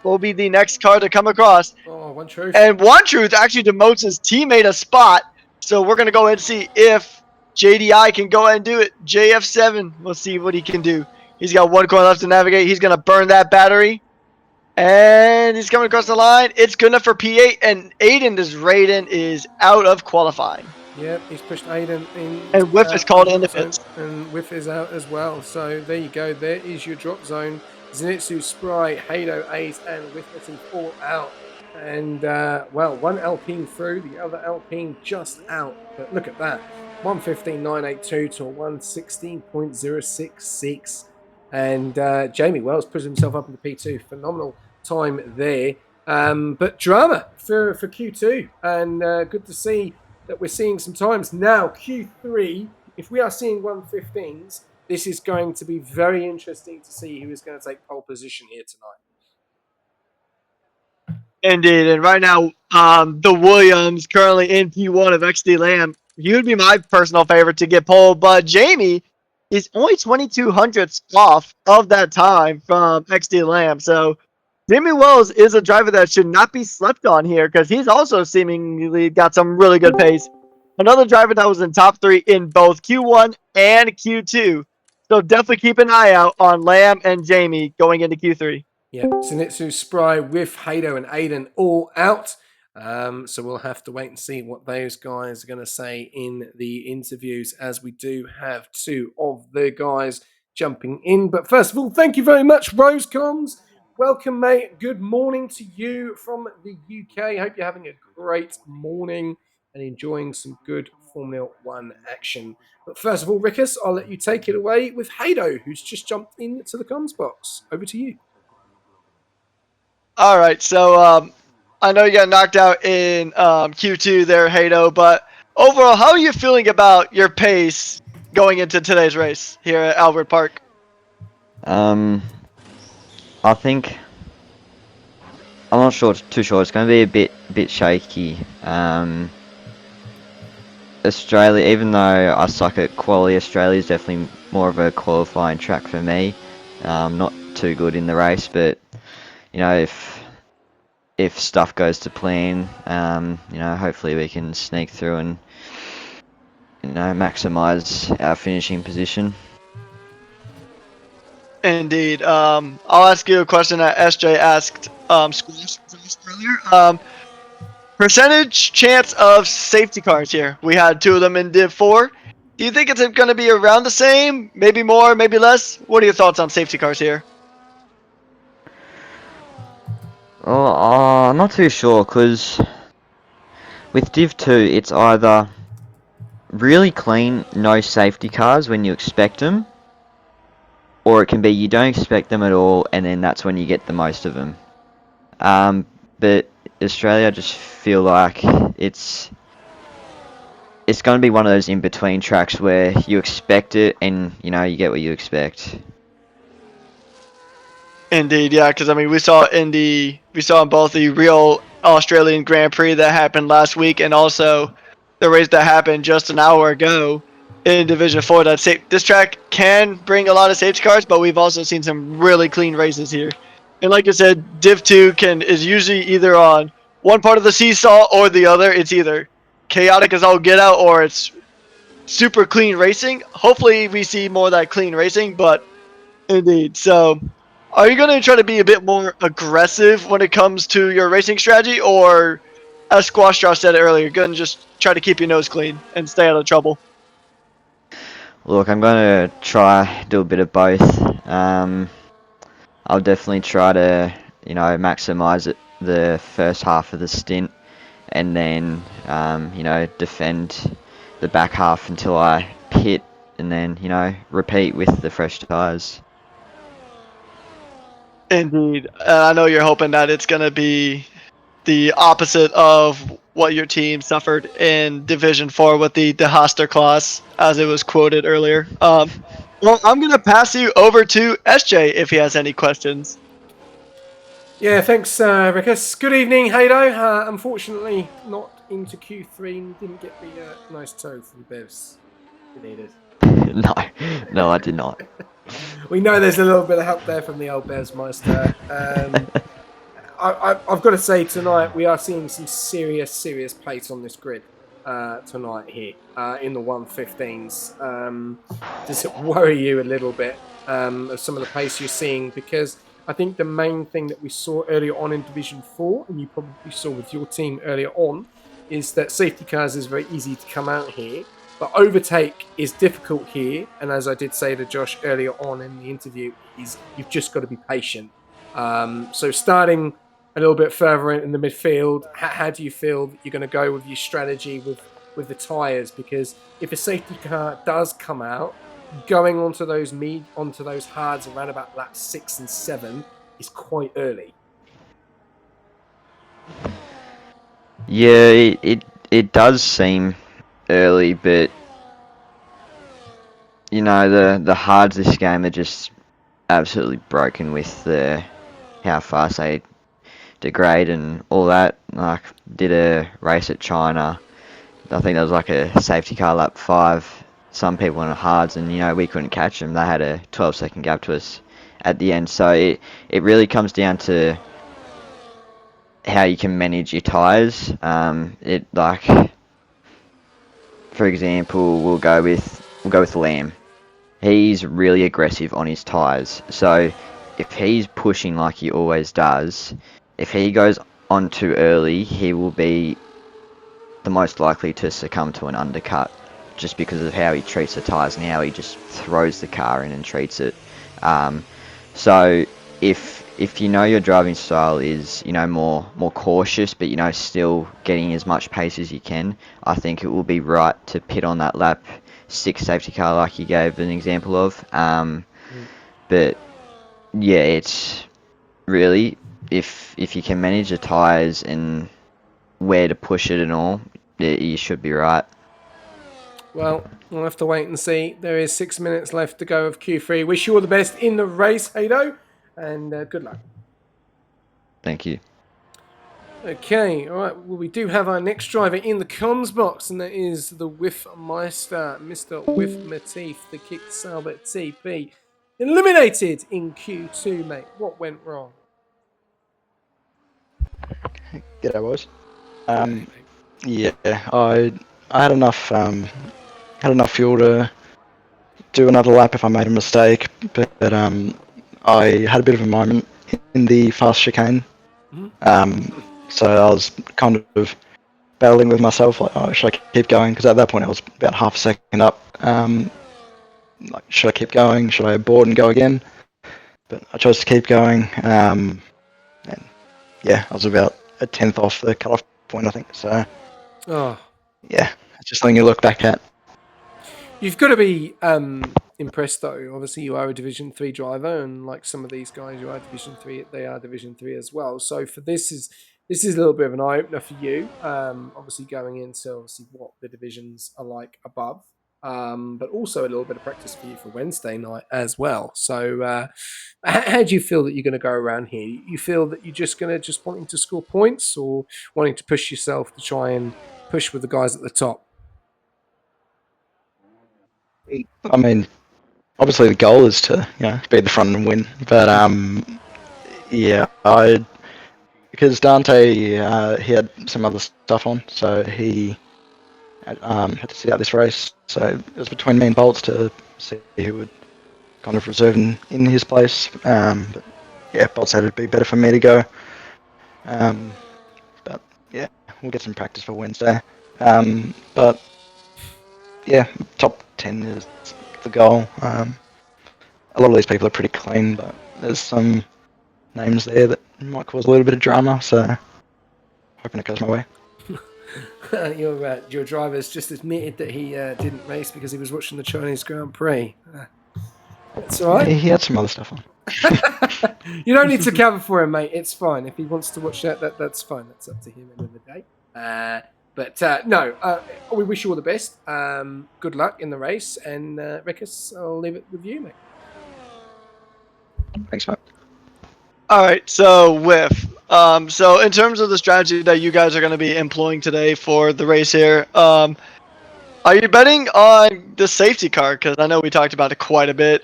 will be the next car to come across. Oh, One Truth. And One Truth actually demotes his teammate a spot. So we're going to go ahead and see if JDI can go ahead and do it. JF7, we'll see what he can do. He's got one corner left to navigate. He's going to burn that battery. And he's coming across the line. It's good enough for P8. And Raiden is out of qualifying. Yep, he's pushed Aiden in. And Whiff is called in the pits. And Whiff is out as well. So there you go. There is your drop zone. Zenitsu, Spry, Hado, Ace, and Whiff all out. And, well, one Alpine through, the other Alpine just out. But look at that. 1:15.982 to a 1:16.066. And Jamie Wells puts himself up into P2. Phenomenal time there. But drama for Q2. And good to see that we're seeing some times. Now, Q3, if we are seeing 1:15s, this is going to be very interesting to see who is going to take pole position here tonight. Indeed, and right now, the Williams currently in P1 of XD Lamb. He would be my personal favorite to get pole, but Jamie is only 22 hundredths off of that time from XD Lamb. So Jamie Wells is a driver that should not be slept on here because he's also seemingly got some really good pace. Another driver that was in top 3 in both Q1 and Q2. So definitely keep an eye out on Lamb and Jamie going into Q3. Yeah, Zenitsu, Spry, Whiff, Hado, and Aiden all out. So we'll have to wait and see what those guys are going to say in the interviews, as we do have two of the guys jumping in. But first of all, thank you very much, Rosecoms. Welcome, mate. Good morning to you from the UK. Hope you're having a great morning and enjoying some good Formula One action. But first of all, Rickus, I'll let you take it away with Hado, who's just jumped into the comms box. Over to you. All right, so I know you got knocked out in Q2 there, Hado, but overall, how are you feeling about your pace going into today's race here at Albert Park? I think I'm not too sure. It's going to be a bit shaky. Australia, even though I suck at quality, Australia is definitely more of a qualifying track for me. not too good in the race, but you know, if stuff goes to plan, you know, hopefully we can sneak through and, you know, maximise our finishing position. Indeed. I'll ask you a question that SJ asked Squash earlier. Percentage chance of safety cars here. We had 2 of them in Div 4. Do you think it's going to be around the same? Maybe more, maybe less? What are your thoughts on safety cars here? Well, I'm not too sure, because with Div 2, it's either really clean, no safety cars when you expect them, or it can be you don't expect them at all, and then that's when you get the most of them. But Australia, I just feel like it's going to be one of those in-between tracks where you expect it, and you know you get what you expect. Indeed, yeah, because I mean, we saw in both the real Australian Grand Prix that happened last week, and also the race that happened just an hour ago in Division 4. This track can bring a lot of safety cars, but we've also seen some really clean races here. And like I said, Div 2 is usually either on one part of the seesaw or the other. It's either chaotic as all get out, or it's super clean racing. Hopefully, we see more of that clean racing, but indeed. So, are you going to try to be a bit more aggressive when it comes to your racing strategy, or as Squash Josh said earlier, you're going to just try to keep your nose clean and stay out of trouble? Look, I'm going to try do a bit of both. I'll definitely try to, you know, maximise it the first half of the stint, and then, you know, defend the back half until I pit, and then, you know, repeat with the fresh tyres. Indeed. I know you're hoping that it's going to be the opposite of what your team suffered in Division 4 with the DeHaster class, as it was quoted earlier. Well, I'm going to pass you over to SJ if he has any questions. Yeah, thanks, Rickus. Good evening, Hado. Unfortunately, not into Q3 and didn't get the nice toe for the Bevs we needed. No, no, I did not. We know there's a little bit of help there from the old Bevs Meister. I've got to say, tonight we are seeing some serious pace on this grid tonight here in the 115s. Does it worry you a little bit of some of the pace you're seeing? Because I think the main thing that we saw earlier on in Division 4, and you probably saw with your team earlier on, is that safety cars is very easy to come out here. But overtake is difficult here. And as I did say to Josh earlier on in the interview, is you've just got to be patient. So starting a little bit further in the midfield, how do you feel that you're going to go with your strategy with the tyres? Because if a safety car does come out, going onto those hards around about lap 6 and 7 is quite early. Yeah, it does seem early, but you know the hards this game are just absolutely broken with how fast they degrade and all that. Like, did a race at China. I think there was like a safety car lap 5. Some people on hards, and you know we couldn't catch them. They had a 12-second gap to us at the end. So it really comes down to how you can manage your tyres. It like, for example, we'll go with Lamb. He's really aggressive on his tyres. So if he's pushing like he always does, if he goes on too early, he will be the most likely to succumb to an undercut, just because of how he treats the tyres and how he just throws the car in and treats it. So if you know your driving style is, you know, more cautious, but you know still getting as much pace as you can, I think it will be right to pit on that lap 6 safety car like you gave an example of. But yeah, it's really, if you can manage the tyres and where to push it and all, you should be right. Well, we'll have to wait and see. There is 6 minutes left to go of Q3. Wish you all the best in the race, Hado, and good luck. Thank you. Okay, all right. Well, we do have our next driver in the comms box, and that is the Whiff Meister, Mr. Whiff Matif, the Kick Salbert TP. eliminated in Q2, mate. What went wrong? G'day, boys. Mate. Yeah, I had enough fuel to do another lap if I made a mistake, but I had a bit of a moment in the fast chicane. So I was kind of battling with myself, like, oh, should I keep going? Because at that point I was about half a second up. Like, should I keep going? Should I abort and go again? But I chose to keep going. And yeah, I was about a tenth off the cutoff point, I think. So Oh, yeah, it's just something you look back at. you've got to be impressed, though. Obviously, you are a Division 3 driver, and like some of these guys, you are Division 3. They are Division 3 as well. So for this is a little bit of an eye opener for you. Obviously, going into obviously what the divisions are like above, but also a little bit of practice for you for Wednesday night as well. So, how do you feel that you're going to go around here? You feel that you're just going to wanting to score points, or wanting to push yourself to try and push with the guys at the top? I mean, obviously the goal is to be at the front and win, but yeah, because Dante he had some other stuff on, so he had to sit out this race. So it was between me and Bolts to see who would kind of reserve in his place. But yeah, Bolts said it'd be better for me to go. But yeah, we'll get some practice for Wednesday. But yeah, top 10 is the goal. A lot of these people are pretty clean, but there's some names there that might cause a little bit of drama, so hoping it goes my way. Your driver's just admitted that he didn't race because he was watching the Chinese Grand Prix. That's all right. He had some other stuff on. You don't need to cover for him, mate. It's fine. If he wants to watch that's fine. That's up to him at the end of the day. But no, we wish you all the best. Good luck in the race. And Rikus, I'll leave it with you, mate. Thanks, mate. All right, so so in terms of the strategy that you guys are going to be employing today for the race here, are you betting on the safety car? Because I know we talked about it quite a bit.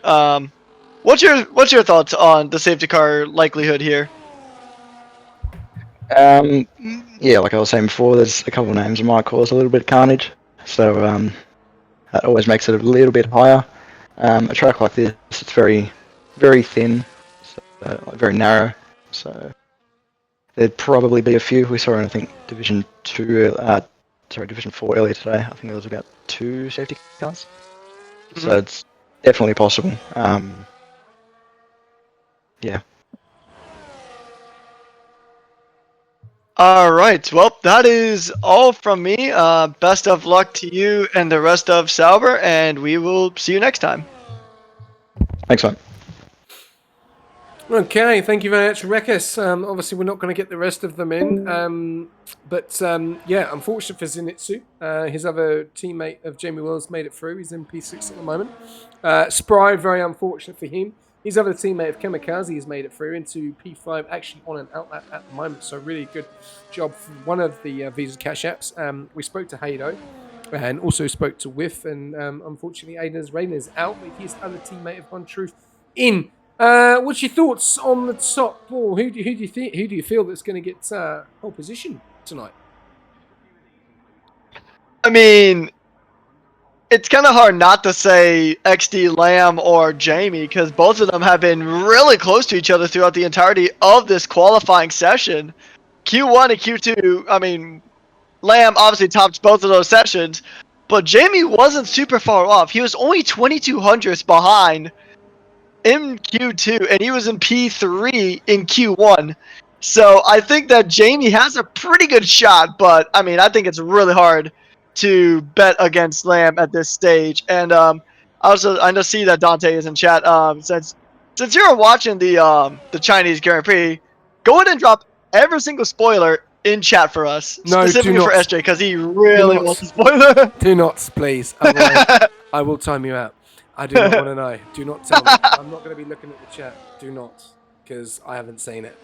What's your thoughts on the safety car likelihood here? Yeah, like I was saying before, there's a couple of names that might cause a little bit of carnage, so that always makes it a little bit higher. A track like this, it's very, very thin, so, like very narrow, so there'd probably be a few. We saw in, I think, Division 4 earlier today. I think there was about 2 safety cars, so it's definitely possible. Yeah. All right. Well, that is all from me. Best of luck to you and the rest of Sauber, and we will see you next time. Thanks, mate. Okay, thank you very much, Rekus. Obviously, we're not going to get the rest of them in. But yeah, unfortunate for Zenitsu. His other teammate of Jamie Wells made it through. He's in P6 at the moment. Spry, very unfortunate for him. His other teammate of Kamikaze has made it through into P5, actually on an outlet at the moment. So really good job for one of the Visa Cash apps. We spoke to Haydo and also spoke to Whiff. And unfortunately, Aiden's Raiden is out with his other teammate of One Truth in. What's your thoughts on the top four? Who do you feel that's going to get pole position tonight? I mean, it's kind of hard not to say XD Lamb or Jamie because both of them have been really close to each other throughout the entirety of this qualifying session. Q1 and Q2, I mean, Lamb obviously topped both of those sessions, but Jamie wasn't super far off. He was only 2,200ths behind in Q2, and he was in P3 in Q1. So I think that Jamie has a pretty good shot, but I mean, I think it's really hard to bet against Lamb at this stage. And also, I know see that Dante is in chat. Since you're watching the Chinese Grand Prix, go ahead and drop every single spoiler in chat for us, No, specifically do not. for SJ, because he really wants a spoiler. Do not, please. Otherwise, I will time you out. I do not want to know. Do not tell me. I'm not going to be looking at the chat. Do not, because I haven't seen it.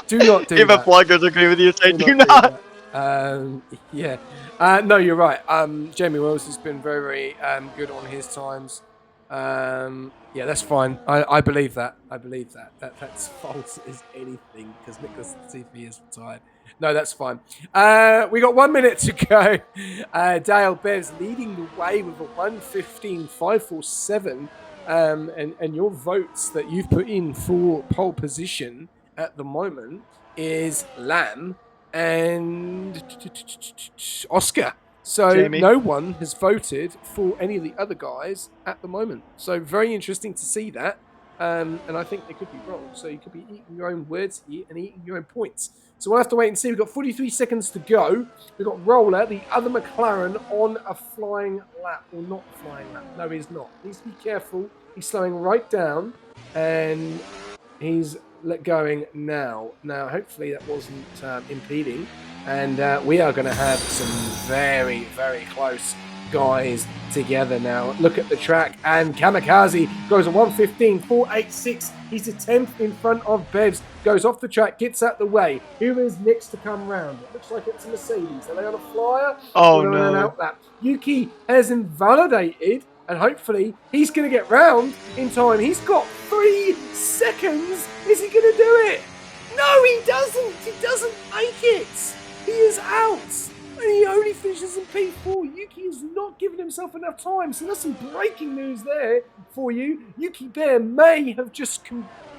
Do not do If that. a pluggers agree with you, say do do not. that. Yeah. No, you're right. Jamie Wells has been very, very good on his times. Yeah, that's fine. I believe that. I believe that. That's false as anything because Nicholas Latifi is retired. No, that's fine. We got 1 minute to go. Dale Bears leading the way with a 1:15.547. And your votes that you've put in for pole position at the moment is Lamb and Oscar. So Jamie. no one has voted for any of the other guys at the moment. So very interesting to see that. And I think they could be wrong. So you could be eating your own words here and eating your own points. So we'll have to wait and see. We've got 43 seconds to go. We've got Roller, the other McLaren, on a flying lap. Or not a flying lap. No, he's not. Needs to be careful. He's slowing right down. And he's going now. Now, hopefully that wasn't impeding. And we are going to have some very, very close guys together now. Look at the track, and Kamikaze goes a 1:15.486. He's a 10th in front of Bevs. Goes off the track, gets out the way. Who is next to come round? It looks like it's a Mercedes. Are they on a flyer? Oh or on an no. outlap? Yuki has invalidated, and hopefully he's going to get round in time. He's got 3 seconds. Is he going to do it? No, he doesn't. He doesn't make it. He is out. And he only finishes in P4. Yuki has not given himself enough time. So that's some breaking news there for you. Yuki Bear may have just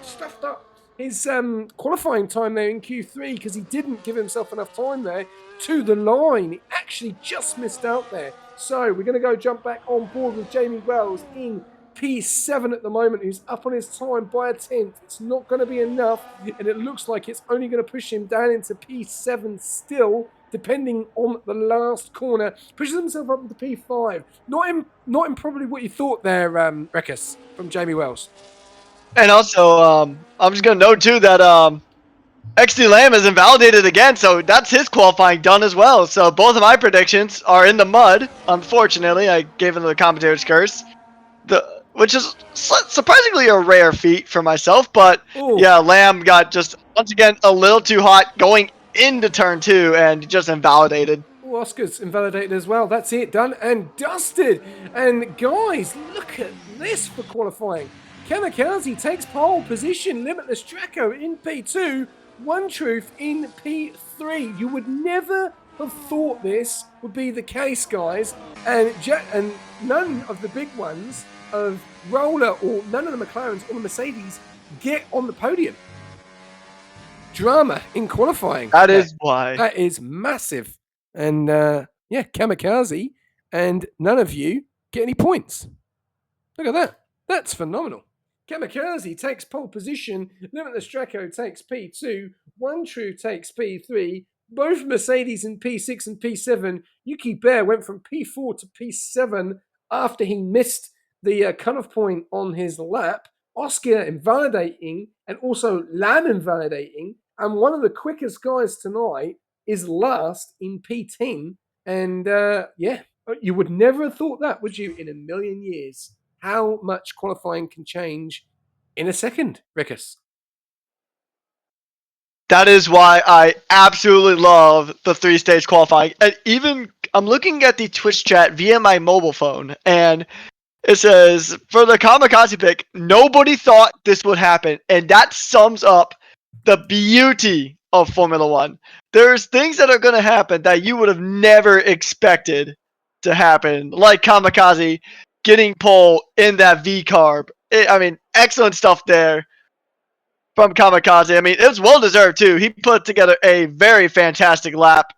stuffed up his qualifying time there in Q3 because he didn't give himself enough time there to the line. He actually just missed out there. So we're going to go jump back on board with Jamie Wells in P7 at the moment, who's up on his time by a 10th. It's not going to be enough, and it looks like it's only going to push him down into P7 still, depending on the last corner. Pushes himself up into P5. Not in probably what you thought there, Rekus, from Jamie Wells. And also, I'm just gonna note too that XD Lamb is invalidated again, so that's his qualifying done as well. So both of my predictions are in the mud. Unfortunately, I gave him the commentator's curse, which is surprisingly a rare feat for myself. But Ooh. yeah, Lamb got just once again a little too hot going into turn 2 and just invalidated. Ooh, Oscar's invalidated as well. That's it, done and dusted. And guys, look at this for qualifying. Kamikaze takes pole position. Limitless Draco in P2. One Truth in P3. You would never have thought this would be the case, guys. And none of the big ones of Roller or none of the McLarens or the Mercedes get on the podium. Drama in qualifying. That is why. That is massive. And yeah, Kamikaze and none of you get any points. Look at that. That's phenomenal. Kamikaze takes pole position. Limitless Draco takes P2. One True takes P3. Both Mercedes in P6 and P7. Yuki Bear went from P4 to P7 after he missed the cutoff point on his lap. Oscar invalidating and also Lamb invalidating. And one of the quickest guys tonight is last in P10. And yeah, you would never have thought that, would you, in a million years? How much qualifying can change in a second, Rickus? That is why I absolutely love the 3-stage qualifying. And even I'm looking at the Twitch chat via my mobile phone, and it says for the Kamikaze pick, nobody thought this would happen, and that sums up the beauty of Formula One. There's things that are going to happen that you would have never expected to happen, like Kamikaze getting pole in that V carb. I mean, excellent stuff there from Kamikaze. I mean, it was well deserved too. He put together a very fantastic lap,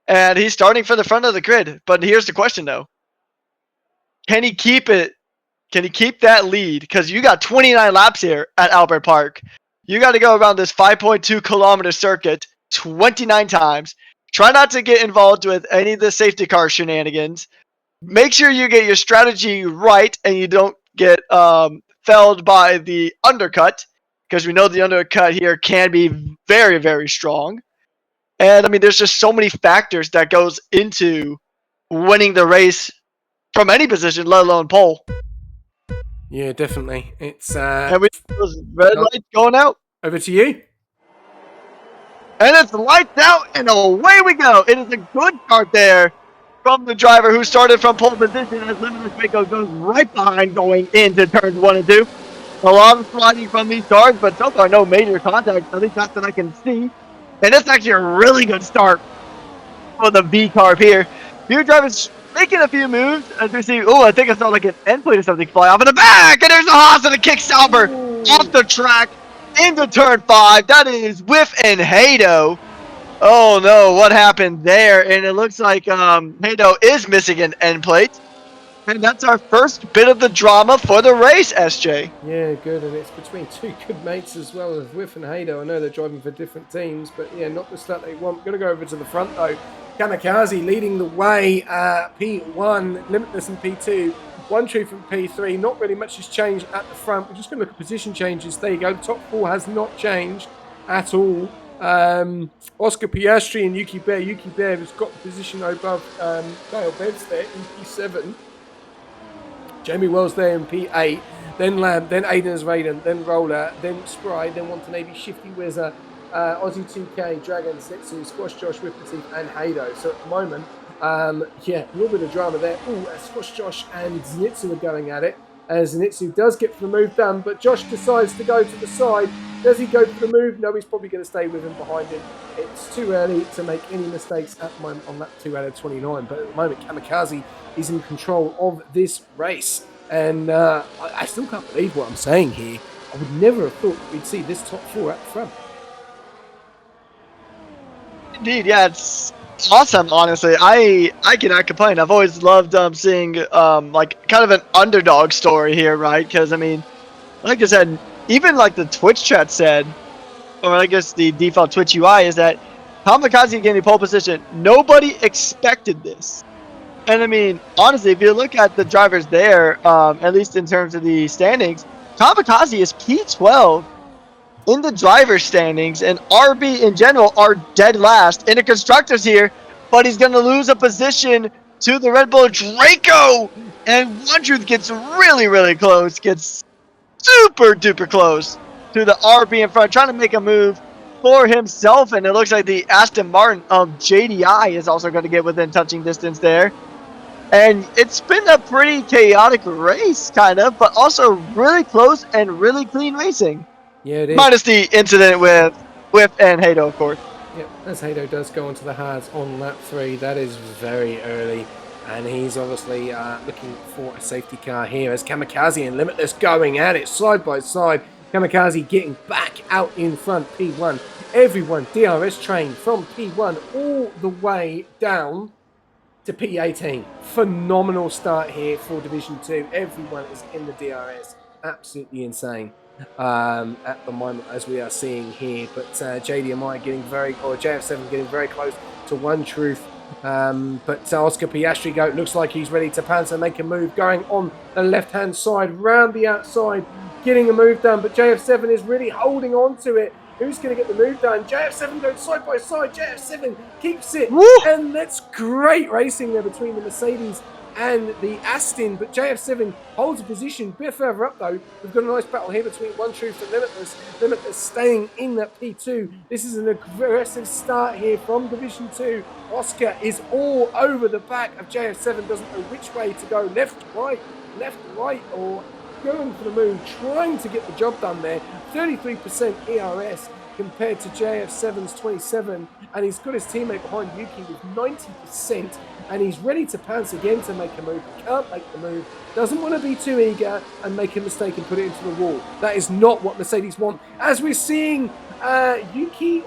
and he's starting for the front of the grid. But here's the question though: can he keep it? Can he keep that lead? Because you got 29 laps here at Albert Park. You got to go around this 5.2 kilometer circuit 29 times. Try not to get involved with any of the safety car shenanigans. Make sure you get your strategy right and you don't get felled by the undercut, because we know the undercut here can be very, very strong. And I mean, there's just so many factors that goes into winning the race from any position, let alone pole. Yeah, definitely. It's And we those red lights going out. over to you. And it's lights out and away we go. It is a good start there from the driver who started from pole position as Limitless Mako goes right behind going into turns 1 and 2. A lot of sliding from these cars, but so far no major contact, at least not that I can see. And it's actually a really good start for the V carb here. Few drivers making a few moves as we see. Oh, I think I saw like an end plate or something fly off in the back, and there's a Haas and a kick Sauber off the track into turn 5. That is Whiff and Hado. Oh no, what happened there? And it looks like Hado is missing an end plate. And that's our first bit of the drama for the race, SJ. Yeah, good, and it's between two good mates as well as Whiff and Hado. I know they're driving for different teams, but yeah, not the start they want. Going to go over to the front though. Kamikaze leading the way, P1, Limitless in P2, One Truth in P3. Not really much has changed at the front. We're just going to look at position changes. There you go. The top 4 has not changed at all. Oscar Piastri and Yuki Bear. Yuki Bear has got the position above Dale Bevs there in P7. Jamie Wells there in P8, then Lamb, then Aiden's Raiden, then Roller, then Spry, then Watanabe, Shifty Wizard, Aussie 2K, Dragon, Zetsu, Squash Josh, Whipperteeth, and Hado. So at the moment, yeah, a little bit of drama there. Squash Josh and Zenitsu are going at it. As Zenitsu does get the move done, but Josh decides to go to the side. Does he go for the move? No, he's probably going to stay with him behind him. It's too early to make any mistakes at the moment on lap 2 out of 29. But at the moment, Kamikaze is in control of this race. And I still can't believe what I'm saying here. I would never have thought we'd see this top 4 at the front. Indeed, yeah, it's awesome, honestly. I cannot complain. I've always loved seeing like kind of an underdog story here, right? Because I mean, like I said, even like the Twitch chat said, or I guess the default Twitch UI is that Kamikaze getting pole position. Nobody expected this. And I mean, honestly, if you look at the drivers there, at least in terms of the standings, Kamikaze is P12 in the driver's standings, and RB in general are dead last in the constructors here, but he's going to lose a position to the Red Bull Draco, and One Truth gets really, really close, gets super duper close to the RB in front, trying to make a move for himself, and it looks like the Aston Martin of JDI is also going to get within touching distance there. And it's been a pretty chaotic race, kind of, but also really close and really clean racing. Yeah, it is. Minus the incident with Whip and Hado, of course. Yep, as Hado does go onto the hards on lap 3, that is very early. And he's obviously looking for a safety car here as Kamikaze and Limitless going at it side by side. Kamikaze getting back out in front, P1. Everyone DRS trained from P1 all the way down to P18. Phenomenal start here for Division 2. Everyone is in the DRS. Absolutely insane at the moment, as we are seeing here. But JDMI getting JF7 getting very close to One Truth. But Oscar Piastri looks like he's ready to pounce and make a move, going on the left-hand side, round the outside, getting a move done. But JF7 is really holding on to it. Who's going to get the move done? JF7 goes side by side. JF7 keeps it. Woo! And that's great racing there between the Mercedes and the Aston. But JF7 holds a position. A bit further up, though. We've got a nice battle here between One Truth and Limitless. Limitless staying in that P2. This is an aggressive start here from Division 2. Oscar is all over the back of JF7. Doesn't know which way to go. Left, right, or going for the move, trying to get the job done there. 33% ERS compared to JF7's 27, and he's got his teammate behind Yuki with 90%, and he's ready to pounce again to make a move. He can't make the move, doesn't want to be too eager and make a mistake and put it into the wall. That is not what Mercedes want. As we're seeing Yuki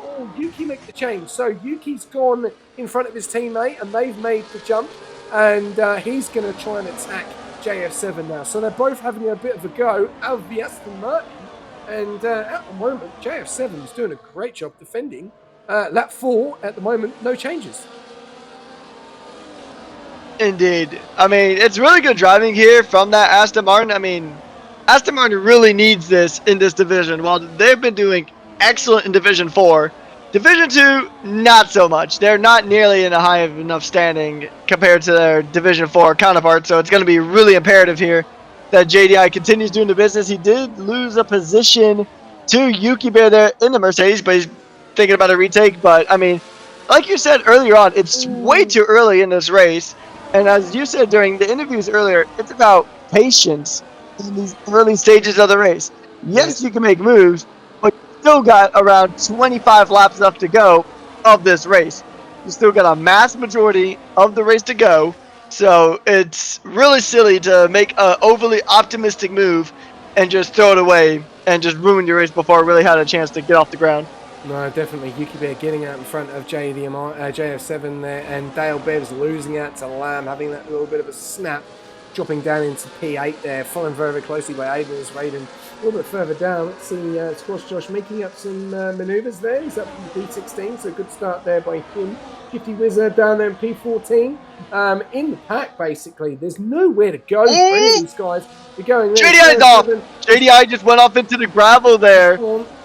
make the change. So Yuki's gone in front of his teammate, and they've made the jump, and he's going to try and attack JF7 now. So they're both having a bit of a go out of the Aston Martin. And at the moment, JF7 is doing a great job defending. Lap 4, at the moment, no changes. Indeed. I mean, it's really good driving here from that Aston Martin. I mean, Aston Martin really needs this in this division. While they've been doing excellent in Division 4, Division 2, not so much. They're not nearly in a high enough standing compared to their Division 4 counterparts, so it's going to be really imperative here that JDI continues doing the business. He did lose a position to Yuki Bear there in the Mercedes, but he's thinking about a retake. But, I mean, like you said earlier on, it's way too early in this race. And as you said during the interviews earlier, it's about patience in these early stages of the race. Yes, Yes. you can make moves, but you still got around 25 laps left to go of this race. You still got a mass majority of the race to go. So it's really silly to make an overly optimistic move and just throw it away and just ruin your race before it really had a chance to get off the ground. No, definitely. Yuki Bear getting out in front of JF7 there, and Dale Bebbs losing out to Lamb, having that little bit of a snap, dropping down into P8 there, following very, very closely by Aiden as Raiden. A little bit further down, let's see Squash Josh making up some manoeuvres there. He's up from P16, so a good start there by him. 50 Wizard down there in P14. In the pack, basically, there's nowhere to go for any of these guys. They're going there. JDI's off. JDI just went off into the gravel there.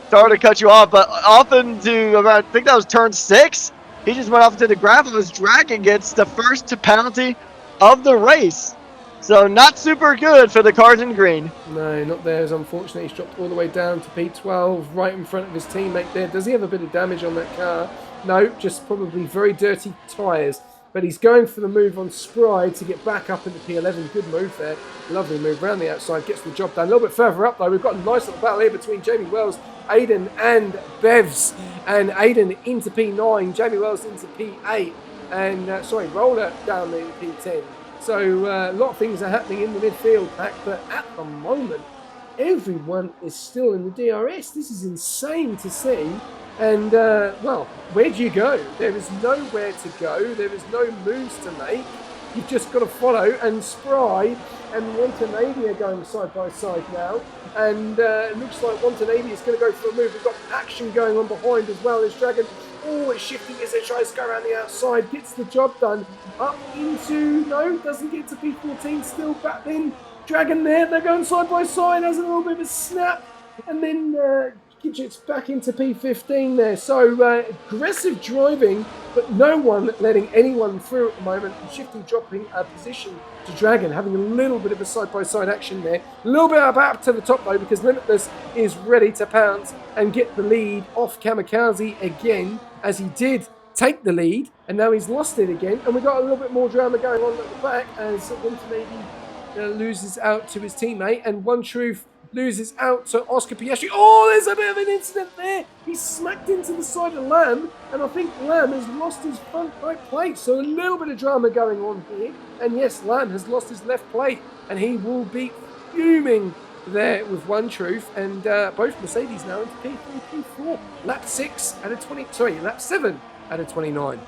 Sorry to cut you off, but off into around, I think that was turn 6. He just went off into the gravel as Dragon gets the first penalty of the race. So not super good for the cars in green. No, not there. As unfortunately, he's dropped all the way down to P12, right in front of his teammate there. Does he have a bit of damage on that car? No, just probably very dirty tyres. But he's going for the move on Spry to get back up into P11. Good move there. Lovely move around the outside. Gets the job done. A little bit further up, though. We've got a nice little battle here between Jamie Wells, Aiden, and Bevs. And Aiden into P9. Jamie Wells into P8. And, Roller down there in P10. So a lot of things are happening in the midfield pack. But at the moment, everyone is still in the DRS. This is insane to see. And, well, where do you go? There is nowhere to go. There is no moves to make. You've just got to follow. And Spry and Watanabe are going side by side now. And it looks like Watanabe is going to go for a move. We've got action going on behind as well as Dragon. Oh, it's shifting as it tries to go around the outside. Gets the job done. Up into... No, doesn't get to P14 still. Back then, Dragon there. They're going side by side. Has a little bit of a snap. And then... Gidget's back into P15 there. So aggressive driving, but no one letting anyone through at the moment. And shifting, dropping a position to Dragon, having a little bit of a side-by-side action there. A little bit up to the top though, because Limitless is ready to pounce and get the lead off Kamikaze again, as he did take the lead, and now he's lost it again. And we've got a little bit more drama going on at the back as Winterlady loses out to his teammate, and One Truth loses out to Oscar Piastri. Oh, there's a bit of an incident there. He's smacked into the side of Lamb, and I think Lamb has lost his front right plate. So a little bit of drama going on here. And yes, Lamb has lost his left plate, and he will be fuming there with One Truth. And both Mercedes now into P3, P4. Lap 6 out of 20. Sorry, lap 7 out of 29.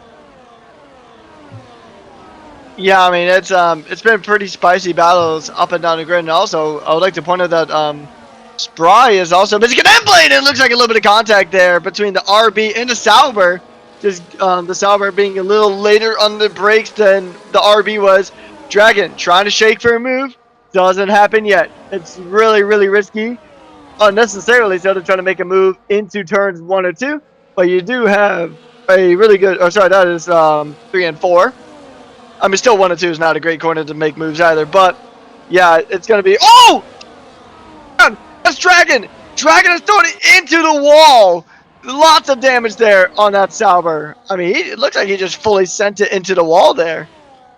Yeah, I mean it's been pretty spicy battles up and down the grid, and also I would like to point out that Spry is also missing an end blade, and it looks like a little bit of contact there between the RB and the Sauber. Just the Sauber being a little later on the brakes than the RB was. Dragon trying to shake for a move, doesn't happen yet. It's really, really risky, unnecessarily so, to try to make a move into turns 1 or 2. But you do have a really good. Oh, sorry, that is 3 and 4. I mean, still 1 and 2 is not a great corner to make moves either, but yeah, it's going to be... Oh! That's Dragon! Dragon is throwing it into the wall! Lots of damage there on that Sauber. I mean, it looks like he just fully sent it into the wall there.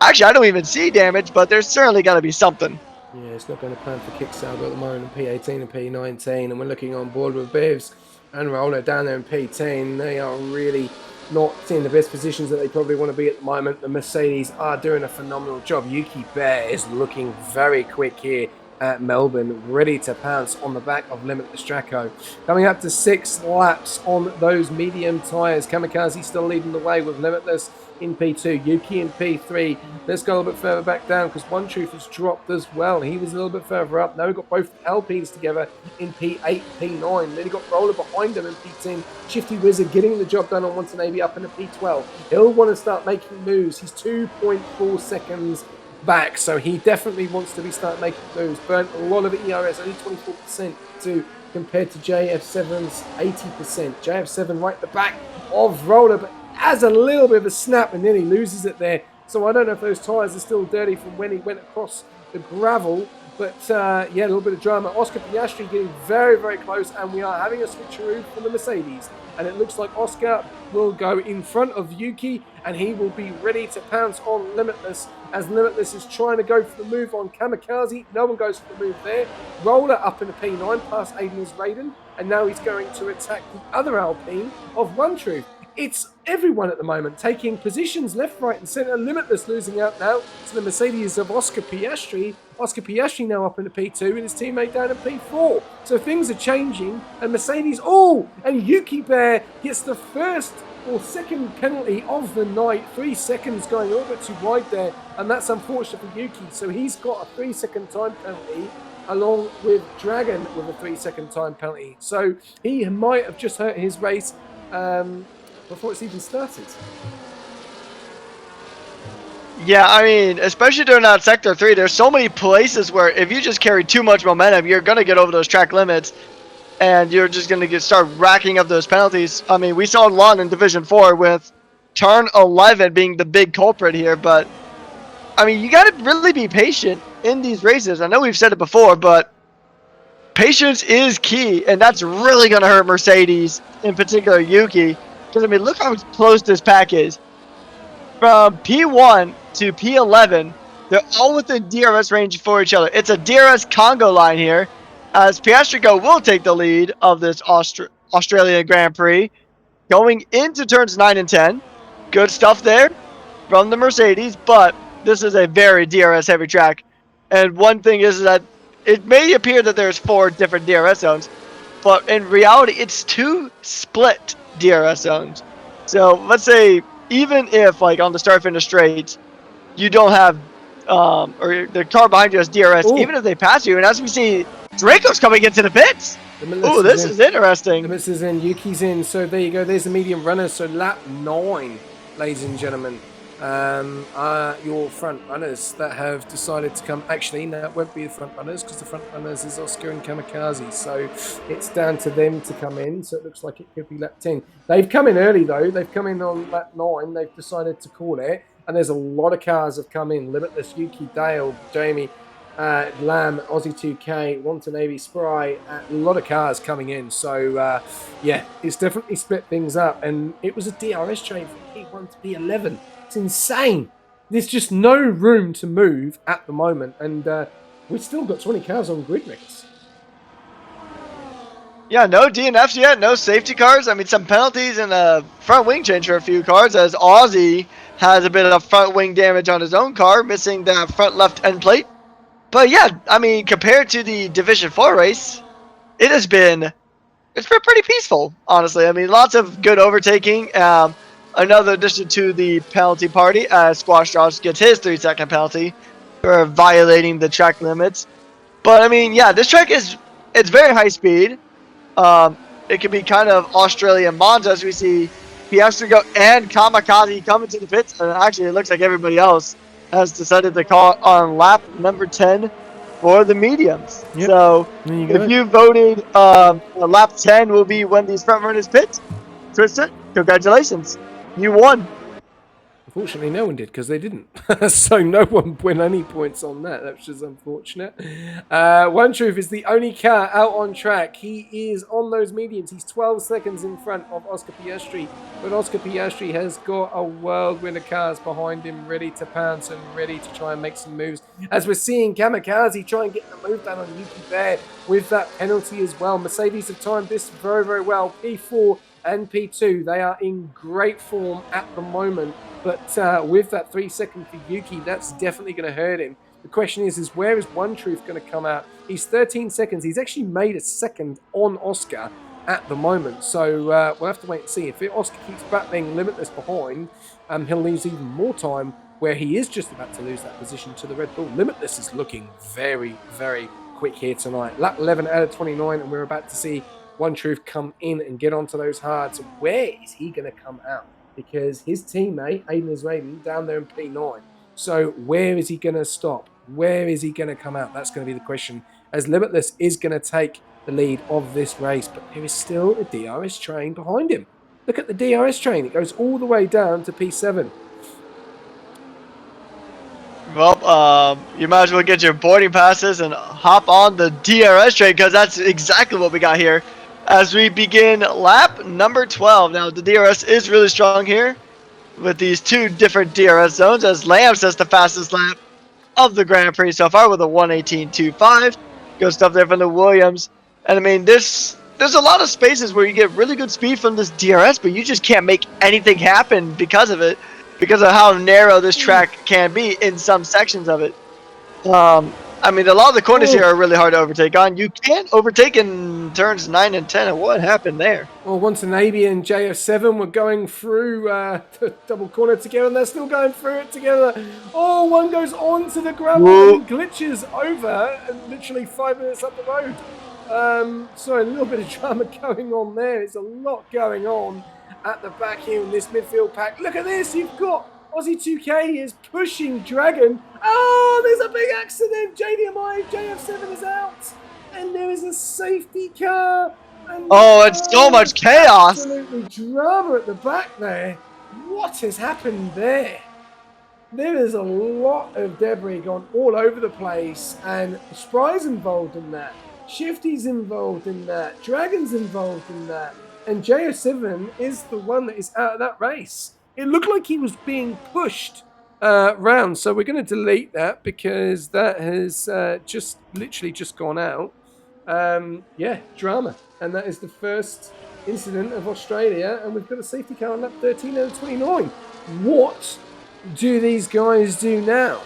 Actually, I don't even see damage, but there's certainly got to be something. Yeah, it's not going to plan for kick Sauber at the moment in P18 and P19, and we're looking on board with Bivs and Roller down there in P10. They are really not in the best positions that they probably want to be at the moment. The Mercedes are doing a phenomenal job. Yuki Bear is looking very quick here at Melbourne, ready to pounce on the back of Limitless Draco. Coming up to 6 laps on those medium tyres. Kamikaze still leading the way with Limitless in P2, Yuki in P3. Let's go a little bit further back down because One Truth has dropped as well. He was a little bit further up. Now we've got both LPs together in P8, P9. Then you've got Roller behind them in P10. Shifty Wizard getting the job done on Watanabe up in the P12. He'll want to start making moves. He's 2.4 seconds back, so he definitely wants to start making moves. Burnt a lot of ERS, only 24% compared to JF7's 80%. JF7 right at the back of Roller, but has a little bit of a snap and then he loses it there. So I don't know if those tyres are still dirty from when he went across the gravel. But yeah, a little bit of drama. Oscar Piastri getting very, very close, and we are having a switcheroo for the Mercedes. And it looks like Oscar will go in front of Yuki, and he will be ready to pounce on Limitless as Limitless is trying to go for the move on Kamikaze. No one goes for the move there. Roller up in the P9 past Aiden is Raiden, and now he's going to attack the other Alpine of One Truth. It's everyone at the moment taking positions left, right, and centre. Limitless losing out now to the Mercedes of Oscar Piastri. Oscar Piastri now up in the P2 with his teammate down in P4. So things are changing, and Mercedes, and Yuki Bear gets the first or second penalty of the night. 3 seconds going a little bit too wide there, and that's unfortunate for Yuki. So he's got a 3-second time penalty, along with Dragon with a 3-second time penalty. So he might have just hurt his race before it's even started. Yeah, I mean, especially during that Sector 3, there's so many places where if you just carry too much momentum, you're going to get over those track limits, and you're just going to start racking up those penalties. I mean, we saw a lot in Division 4 with turn 11 being the big culprit here, but, I mean, you got to really be patient in these races. I know we've said it before, but patience is key, and that's really going to hurt Mercedes, in particular Yuki. Because, I mean, look how close this pack is. From P1 to P11, they're all within DRS range for each other. It's a DRS Congo line here, as Piastrico will take the lead of this Australia Grand Prix. Going into turns 9 and 10. Good stuff there from the Mercedes, but this is a very DRS-heavy track. And one thing is that it may appear that there's 4 different DRS zones, but in reality, it's 2 split DRS zones. So let's say even if, like, on the start-finish straight, you don't have, or the car behind you has DRS, even if they pass you, and as we see, Draco's coming into the pits. Ooh, this is interesting. This is in, Yuki's in, so there you go, there's the medium runner, so lap 9, ladies and gentlemen. Your front runners that have decided to come. Actually, no, it won't be the front runners because the front runners is Oscar and Kamikaze. So it's down to them to come in. So it looks like it could be lap 10. They've come in early though. They've come in on lap 9. They've decided to call it. And there's a lot of cars have come in. Limitless, Yuki, Dale, Jamie, Lamb, Aussie 2K, Watanabe, Spry, a lot of cars coming in. So, yeah, it's definitely split things up. And it was a DRS train from P1 to P11. It's insane. There's just no room to move at the moment. And we've still got 20 cars on grid mix. Yeah, no DNFs yet, no safety cars. I mean, some penalties and a front wing change for a few cars, as Aussie has a bit of front wing damage on his own car, missing the front left end plate. But yeah, I mean, compared to the Division 4 race, it's been pretty peaceful, honestly. I mean, lots of good overtaking. Another addition to the penalty party, Squash Josh gets his 3-second penalty for violating the track limits. But I mean, yeah, this track it's very high speed. It can be kind of Australian Monza, as we see Piastrico and Kamikaze coming to the pits, and actually it looks like everybody else has decided to call on lap number 10 for the mediums. Yep. So if you voted lap 10 will be when these front runners pit, Tristan, congratulations, you won. Unfortunately, no one did because they didn't. So no one won any points on that. That's just unfortunate. One Truth is the only car out on track. He is on those mediums. He's 12 seconds in front of Oscar Piastri. But Oscar Piastri has got a whirlwind of cars behind him ready to pounce and ready to try and make some moves. As we're seeing Kamikaze try and get the move done on Yuki Bear with that penalty as well. Mercedes have timed this very, very well. P4 and P2, they are in great form at the moment. But with that 3-second for Yuki, that's definitely going to hurt him. The question is where is One Truth going to come out? He's 13 seconds. He's actually made a second on Oscar at the moment. So we'll have to wait and see. If Oscar keeps battling Limitless behind, he'll lose even more time where he is just about to lose that position to the Red Bull. Limitless is looking very, very quick here tonight. Lap 11 out of 29, and we're about to see One Truth come in and get onto those hards. So where is he going to come out? Because his teammate, Aiden is Raiden, down there in P9. So where is he going to stop? Where is he going to come out? That's going to be the question, as Limitless is going to take the lead of this race. But there is still a DRS train behind him. Look at the DRS train. It goes all the way down to P7. Well, you might as well get your boarding passes and hop on the DRS train, because that's exactly what we got here. As we begin lap number 12. Now, the DRS is really strong here. with these two different DRS zones as Lamb sets the fastest lap of the Grand Prix so far with a 1:18.25. Good stuff there from the Williams. And I mean, there's a lot of spaces where you get really good speed from this DRS, but you just can't make anything happen because of it, because of how narrow this track can be in some sections of it. I mean, a lot of the corners here are really hard to overtake on. You can overtake in turns 9 and 10, and what happened there? Well, Watanabe and JF7 were going through the double corner together, and they're still going through it together. Oh, one goes onto the gravel Whoa. and glitches over, and literally 5 minutes up the road. So a little bit of drama going on there. There's a lot going on at the back here in this midfield pack. Look at this. You've got Aussie 2K is pushing Dragon. Oh, there's a big accident. JDMI, JF7 is out. And there is a safety car. And Oh, it's so much chaos. Absolutely drama at the back there. What has happened there? There is a lot of debris gone all over the place, and Spry's involved in that. Shifty's involved in that. Dragon's involved in that. And JO7 is the one that is out of that race. It looked like he was being pushed round, so we're going to delete that because that has literally just gone out. Yeah, drama. And that is the first incident of Australia, and we've got a safety car on lap 13 out of 29. What do these guys do now?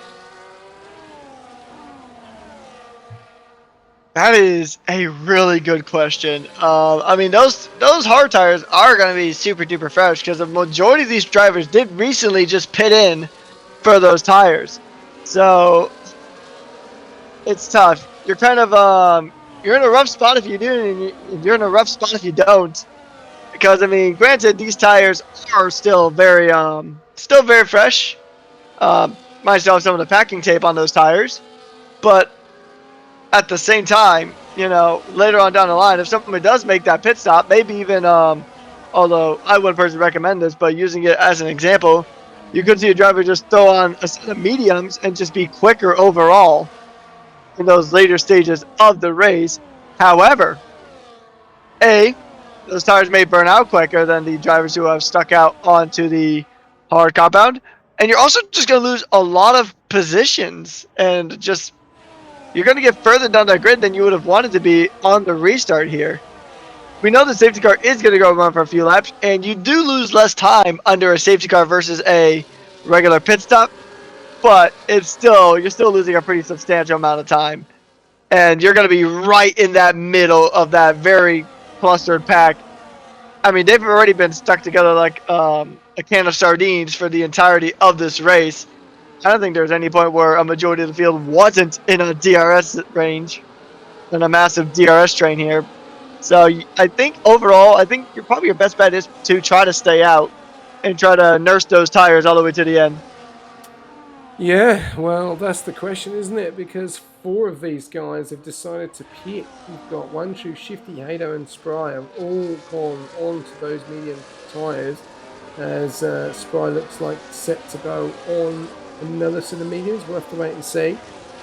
That is a really good question. I mean, those hard tires are going to be super duper fresh because the majority of these drivers did recently just pit in for those tires. So it's tough. You're kind of you're in a rough spot if you do, and you're in a rough spot if you don't. Because I mean, granted, these tires are still very fresh. Might still have some of the packing tape on those tires, but at the same time, you know, later on down the line, if somebody does make that pit stop, maybe even, although I wouldn't personally recommend this, but using it as an example, you could see a driver just throw on a set of mediums and just be quicker overall in those later stages of the race. However, those tires may burn out quicker than the drivers who have stuck out onto the hard compound, and you're also just going to lose a lot of positions and just you're going to get further down that grid than you would have wanted to be on the restart here. We know the safety car is going to go run for a few laps, and you do lose less time under a safety car versus a regular pit stop, but you're still losing a pretty substantial amount of time. And you're going to be right in that middle of that very clustered pack. I mean, they've already been stuck together like a can of sardines for the entirety of this race. I don't think there's any point where a majority of the field wasn't in a DRS range, in a massive DRS train here. So I think overall, your best bet is to try to stay out and try to nurse those tires all the way to the end. Yeah, well, that's the question, isn't it? Because 4 of these guys have decided to pit. You've got One True, Shifty, Hato, and Spry have all gone onto those medium tyres as Spry looks like set to go on another set of mediums. We'll have to wait and see.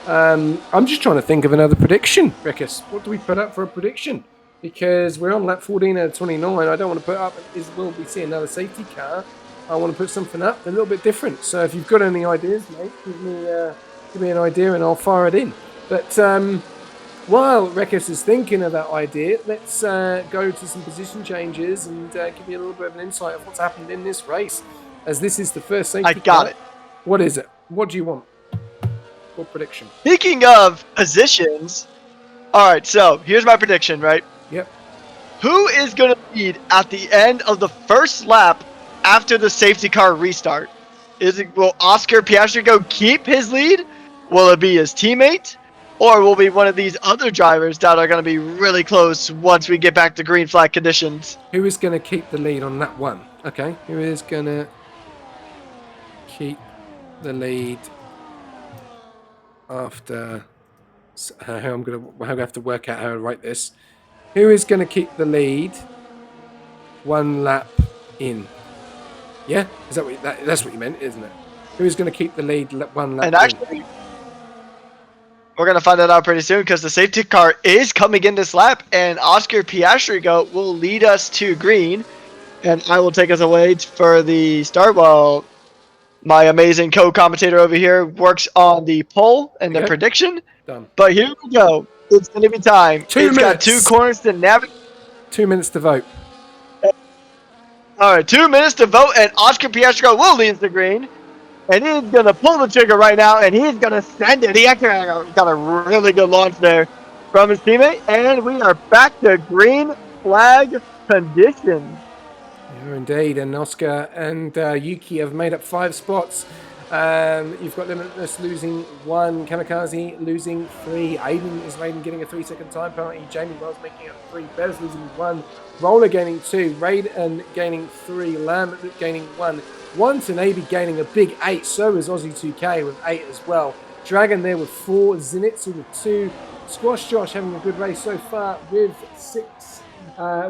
I'm just trying to think of another prediction, Rickus. What do we put up for a prediction? Because we're on lap 14 out of 29. I don't want to put up, will we see another safety car? I want to put something up a little bit different. So if you've got any ideas, mate, give me an idea and I'll fire it in. But while Rickus is thinking of that idea, let's go to some position changes and give you a little bit of an insight of what's happened in this race, as this is the first safety car. I got it. What is it? What do you want? What prediction? Speaking of positions, all right, so here's my prediction, right? Yep. Who is going to lead at the end of the first lap after the safety car restart? Will Oscar Piastri go keep his lead? Will it be his teammate? Or will it be one of these other drivers that are going to be really close once we get back to green flag conditions? Who is going to keep the lead on that one? Okay, who is going to keep the lead after... I'm going to have to work out how to write this. Who is going to keep the lead 1 lap in? Yeah, is that that's what you meant, isn't it? Who is going to keep the lead 1 lap and actually, in? We're going to find that out pretty soon because the safety car is coming in this lap, and Oscar Piastri will lead us to green. And I will take us away for the start while my amazing co-commentator over here works on the poll and the Okay. prediction. Done. But here we go. It's going to be time. 2 It's got minutes. 2 corners to navigate. 2 minutes to vote. All right, 2 minutes to vote, and Oscar Piastro will lead the green. And he's going to pull the trigger right now, and he's going to send it. He actually got a really good launch there from his teammate. And we are back to green flag conditions. Yeah, indeed. And Oscar and Yuki have made up 5 spots. You've got Limitless losing 1, Kamikaze losing 3, Aiden is getting a 3-second time penalty, Jamie Wells making up 3, Bez losing 1, Roller gaining 2, Raiden gaining 3, Lamb gaining 1, Tanabe gaining a big 8, so is Aussie2K with 8 as well. Dragon there with 4, Zenitsu with 2, Squash Josh having a good race so far with 6.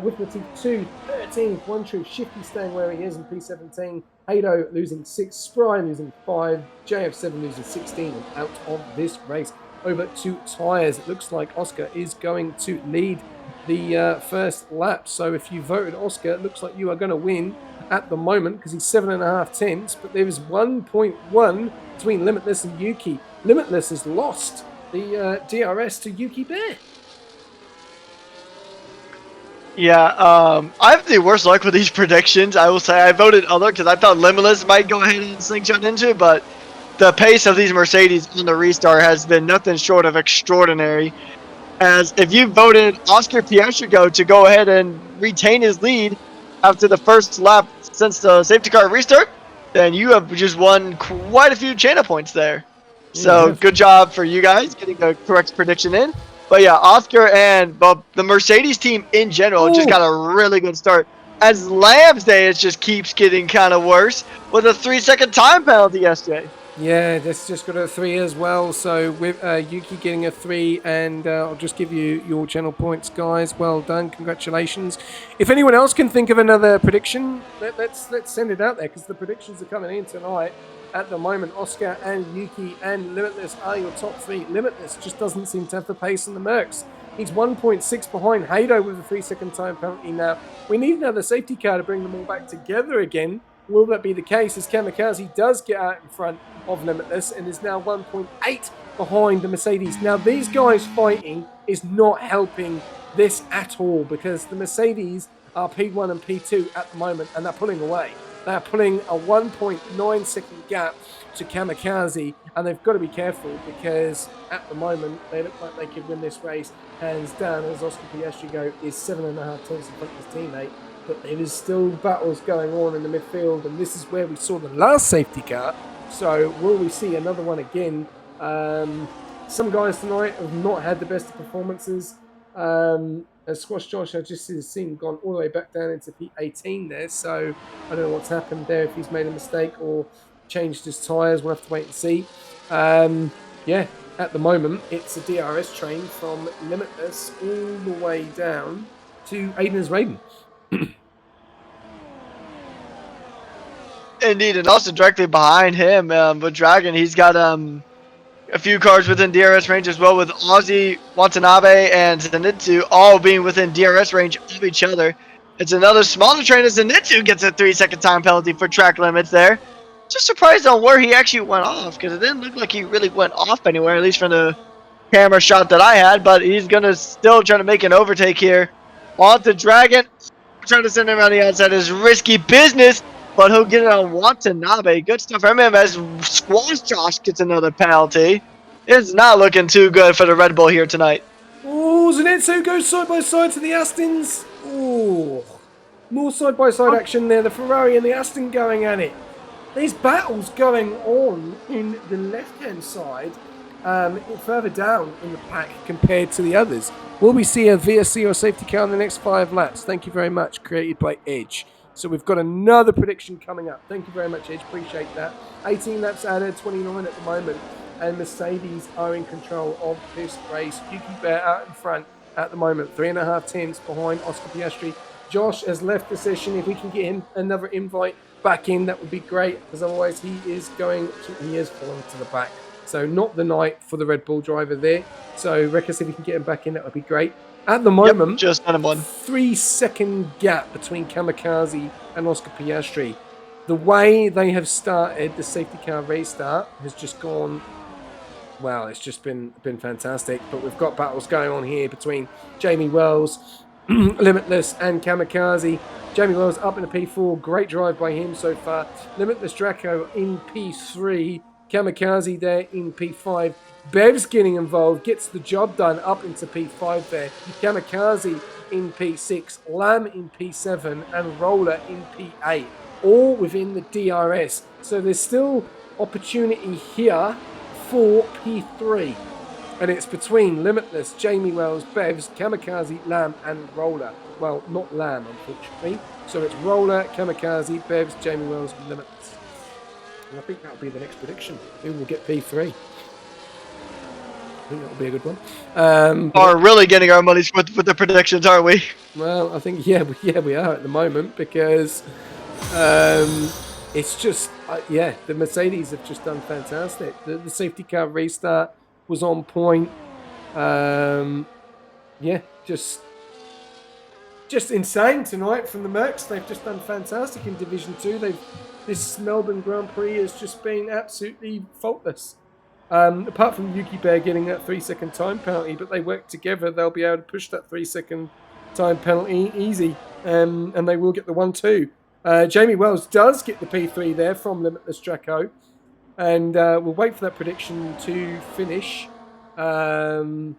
With Matif 2, 13, One True, Shifty staying where he is in P17, Hado losing 6, Spry losing 5, JF7 losing 16, and out of this race. Over to tyres. It looks like Oscar is going to lead the first lap. So if you voted Oscar, it looks like you are going to win at the moment because he's 7.5 tenths, but there is 1.1 between Limitless and Yuki. Limitless has lost the DRS to Yuki Bear. Yeah, I have the worst luck with these predictions. I will say I voted other because I thought Limitless might go ahead and slingshot into it, but the pace of these Mercedes on the restart has been nothing short of extraordinary. As if you voted Oscar Piastri to go ahead and retain his lead after the first lap since the safety car restart, then you have just won quite a few channel points there. So good job for you guys getting the correct prediction in. But yeah, Oscar and the Mercedes team in general just got a really good start. As Lamb's day, it just keeps getting kind of worse with a 3-second time penalty yesterday. Yeah, this just got a 3 as well. So with Yuki getting a 3, and I'll just give you your channel points, guys. Well done, congratulations. If anyone else can think of another prediction, let's send it out there because the predictions are coming in tonight. At the moment, Oscar and Yuki and Limitless are your top 3. Limitless just doesn't seem to have the pace in the Mercs. He's 1.6 behind Hado with a 3-second time penalty now. We need another safety car to bring them all back together again. Will that be the case as Kamikaze does get out in front of Limitless and is now 1.8 behind the Mercedes? Now, these guys fighting is not helping this at all because the Mercedes are P1 and P2 at the moment and they're pulling away. They're pulling a 1.9 second gap to Kamikaze, and they've got to be careful because at the moment they look like they could win this race hands down as Oscar Piastri is 7.5 tenths in front of his teammate. But there is still battles going on in the midfield, and this is where we saw the last safety car. So will we see another one again? Some guys tonight have not had the best of performances. As Squash Josh, I just seen gone all the way back down into P18 there. So I don't know what's happened there, if he's made a mistake or changed his tyres. We'll have to wait and see. Yeah, at the moment, it's a DRS train from Limitless all the way down to Aiden's Raiden. Indeed, and also directly behind him, with Dragon, he's got a few cars within DRS range as well, with Aussie, Watanabe, and Zenitsu all being within DRS range of each other. It's another smaller train as Zenitsu gets a 3-second time penalty for track limits there. Just surprised on where he actually went off because it didn't look like he really went off anywhere, at least from the camera shot that I had, but he's going to still try to make an overtake here. On to Dragon. Trying to send him around the outside is risky business, but he'll get it on Watanabe. Good stuff from him as Squash Josh gets another penalty. It's not looking too good for the Red Bull here tonight. Oh, Zenitsu goes side by side to the Astons. Oh, more side by side action there. The Ferrari and the Aston going at it. These battles going on in the left-hand side, further down in the pack compared to the others. Will we see a VSC or safety car in the next 5 laps? Thank you very much, created by Edge. So we've got another prediction coming up. Thank you very much, Edge. Appreciate that. 18 laps added, 29 at the moment. And Mercedes are in control of this race. Yuki Bear out in front at the moment. 3.5 tenths behind Oscar Piastri. Josh has left the session. If we can get him another invite back in, that would be great. Because otherwise he is falling to the back. So not the night for the Red Bull driver there. So Rekka said if we can get him back in, that would be great. At the moment, just -1. 3-second gap between Kamikaze and Oscar Piastri. The way they have started the safety car restart has just gone. Well, it's just been fantastic. But we've got battles going on here between Jamie Wells, Limitless, and Kamikaze. Jamie Wells up in a P4. Great drive by him so far. Limitless Draco in P3. Kamikaze there in P5. Bev's getting involved, gets the job done up into P5 there. Kamikaze in P6, Lamb in P7, and Roller in P8. All within the DRS. So there's still opportunity here for P3. And it's between Limitless, Jamie Wells, Bevs, Kamikaze, Lamb, and Roller. Well, not Lamb, unfortunately. So it's Roller, Kamikaze, Bevs, Jamie Wells, and Limitless. And I think that'll be the next prediction. Who will get P3? I think that'll be a good one. Are really getting our money's worth with the predictions, aren't we? Well, I think we are at the moment because it's just the Mercedes have just done fantastic. The safety car restart was on point. Just insane tonight from the Mercs. They've just done fantastic in Division 2. This Melbourne Grand Prix has just been absolutely faultless. Apart from Yuki Bear getting that 3-second time penalty, but they work together, they'll be able to push that 3-second time penalty easy, and they will get the 1-2. Jamie Wells does get the P3 there from Limitless Draco, and we'll wait for that prediction to finish, and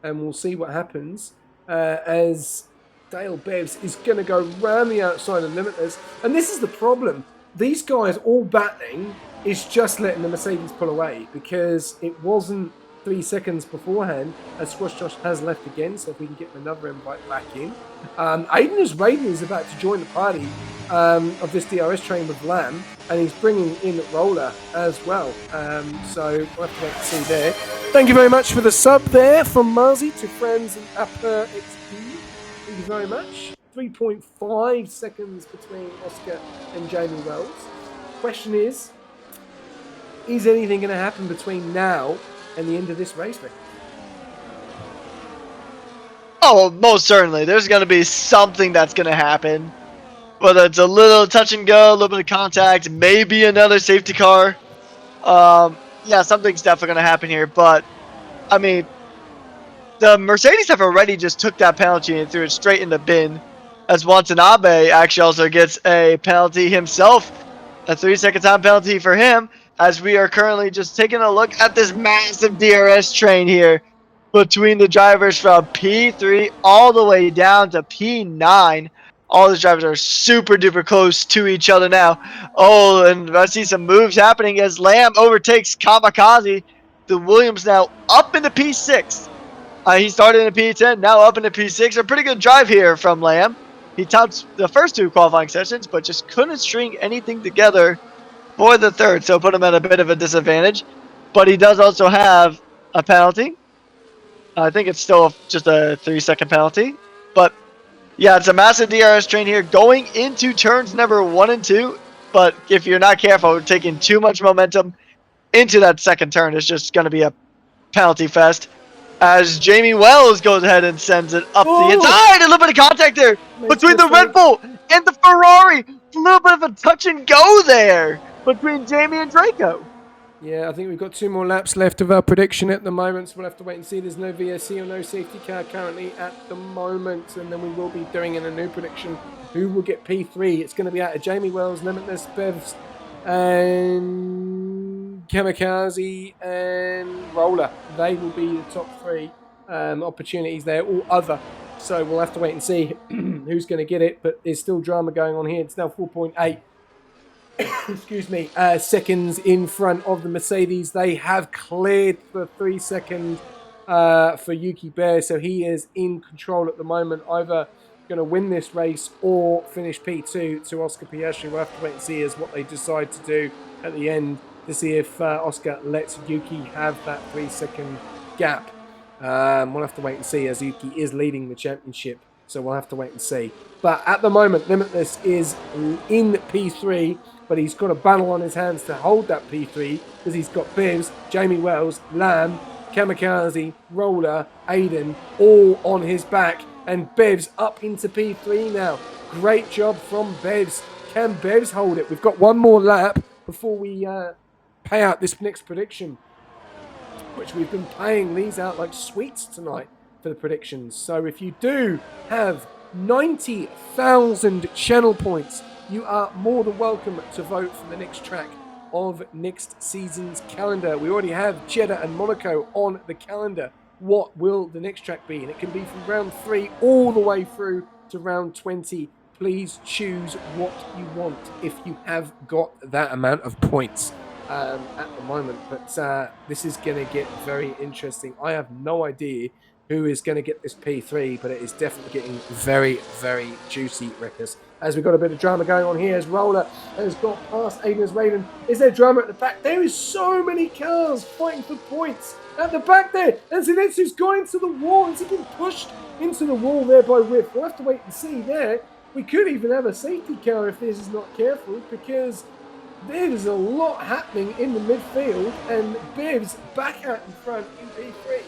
we'll see what happens as Dale Bevs is going to go round the outside of Limitless, and this is the problem. These guys all battling is just letting the Mercedes pull away because it wasn't 3 seconds beforehand, as Squash Josh has left again, so if we can get another invite back in. Raiden is about to join the party of this DRS train with Lamb, and he's bringing in Roller as well. So we'll have to wait and see there. Thank you very much for the sub there from Marzi to Friends and Upper XP. Thank you very much. 3.5 seconds between Oscar and Jamie Wells. Question is anything going to happen between now and the end of this race, Rick? Oh, most certainly. There's going to be something that's going to happen. Whether it's a little touch and go, a little bit of contact, maybe another safety car. Something's definitely going to happen here. But, I mean, the Mercedes have already just took that penalty and threw it straight in the bin. As Watanabe actually also gets a penalty himself. A 3-second time penalty for him. As we are currently just taking a look at this massive DRS train here between the drivers from P3 all the way down to P9. All the drivers are super duper close to each other now. Oh, and I see some moves happening as Lamb overtakes Kamikaze. The Williams now up into P6. He started in P10, now up into P6. A pretty good drive here from Lamb. He topped the first 2 qualifying sessions, but just couldn't string anything together for the third, so put him at a bit of a disadvantage. But he does also have a penalty. I think it's still just a 3-second penalty. But, yeah, it's a massive DRS train here going into turns number 1 and 2. But if you're not careful, taking too much momentum into that second turn is just going to be a penalty fest. As Jamie Wells goes ahead and sends it up the inside. A little bit of contact there between the Red Bull and the Ferrari. A little bit of a touch and go there between Jamie and Draco. Yeah, I think we've got 2 more laps left of our prediction at the moment, so we'll have to wait and see. There's no VSC or no safety car currently at the moment, and then we will be doing in a new prediction who will get P3. It's going to be out of Jamie Wells, Limitless, Bevs, and Kamikaze and Roller. They will be the top 3 opportunities there, all other. So we'll have to wait and see who's going to get it, but there's still drama going on here. It's now 4.8 seconds in front of the Mercedes. They have cleared the 3-second for Yuki Bear, so he is in control at the moment, either going to win this race or finish P2 to Oscar Piastri. We'll have to wait and see as what they decide to do at the end to see if Oscar lets Yuki have that 3-second gap. We'll have to wait and see as Yuki is leading the championship, so we'll have to wait and see. But at the moment, Limitless is in P3, but he's got a battle on his hands to hold that P3 because he's got Bivs, Jamie Wells, Lamb, Kamikaze, Roller, Aiden, all on his back. And Bevs up into P3 now. Great job from Bevs. Can Bevs hold it? We've got one more lap before we pay out this next prediction, which we've been paying these out like sweets tonight for the predictions. So if you do have 90,000 channel points, you are more than welcome to vote for the next track of next season's calendar. We already have Jeddah and Monaco on the calendar. What will the next track be? And it can be from round 3 all the way through to round 20. Please choose what you want if you have got that amount of points at the moment. But this is going to get very interesting. I have no idea who is going to get this P3, but it is definitely getting very, very juicy, Rickers. As we've got a bit of drama going on here, as Roller has got past Aiden's Raiden. Is there drama at the back? There is so many cars fighting for points at the back there. And Zenitsu's going into the wall. Has he been pushed into the wall there by Riff? We'll have to wait and see there. We could even have a safety car if this is not careful, because there's a lot happening in the midfield, and Biv's back out in front in P3.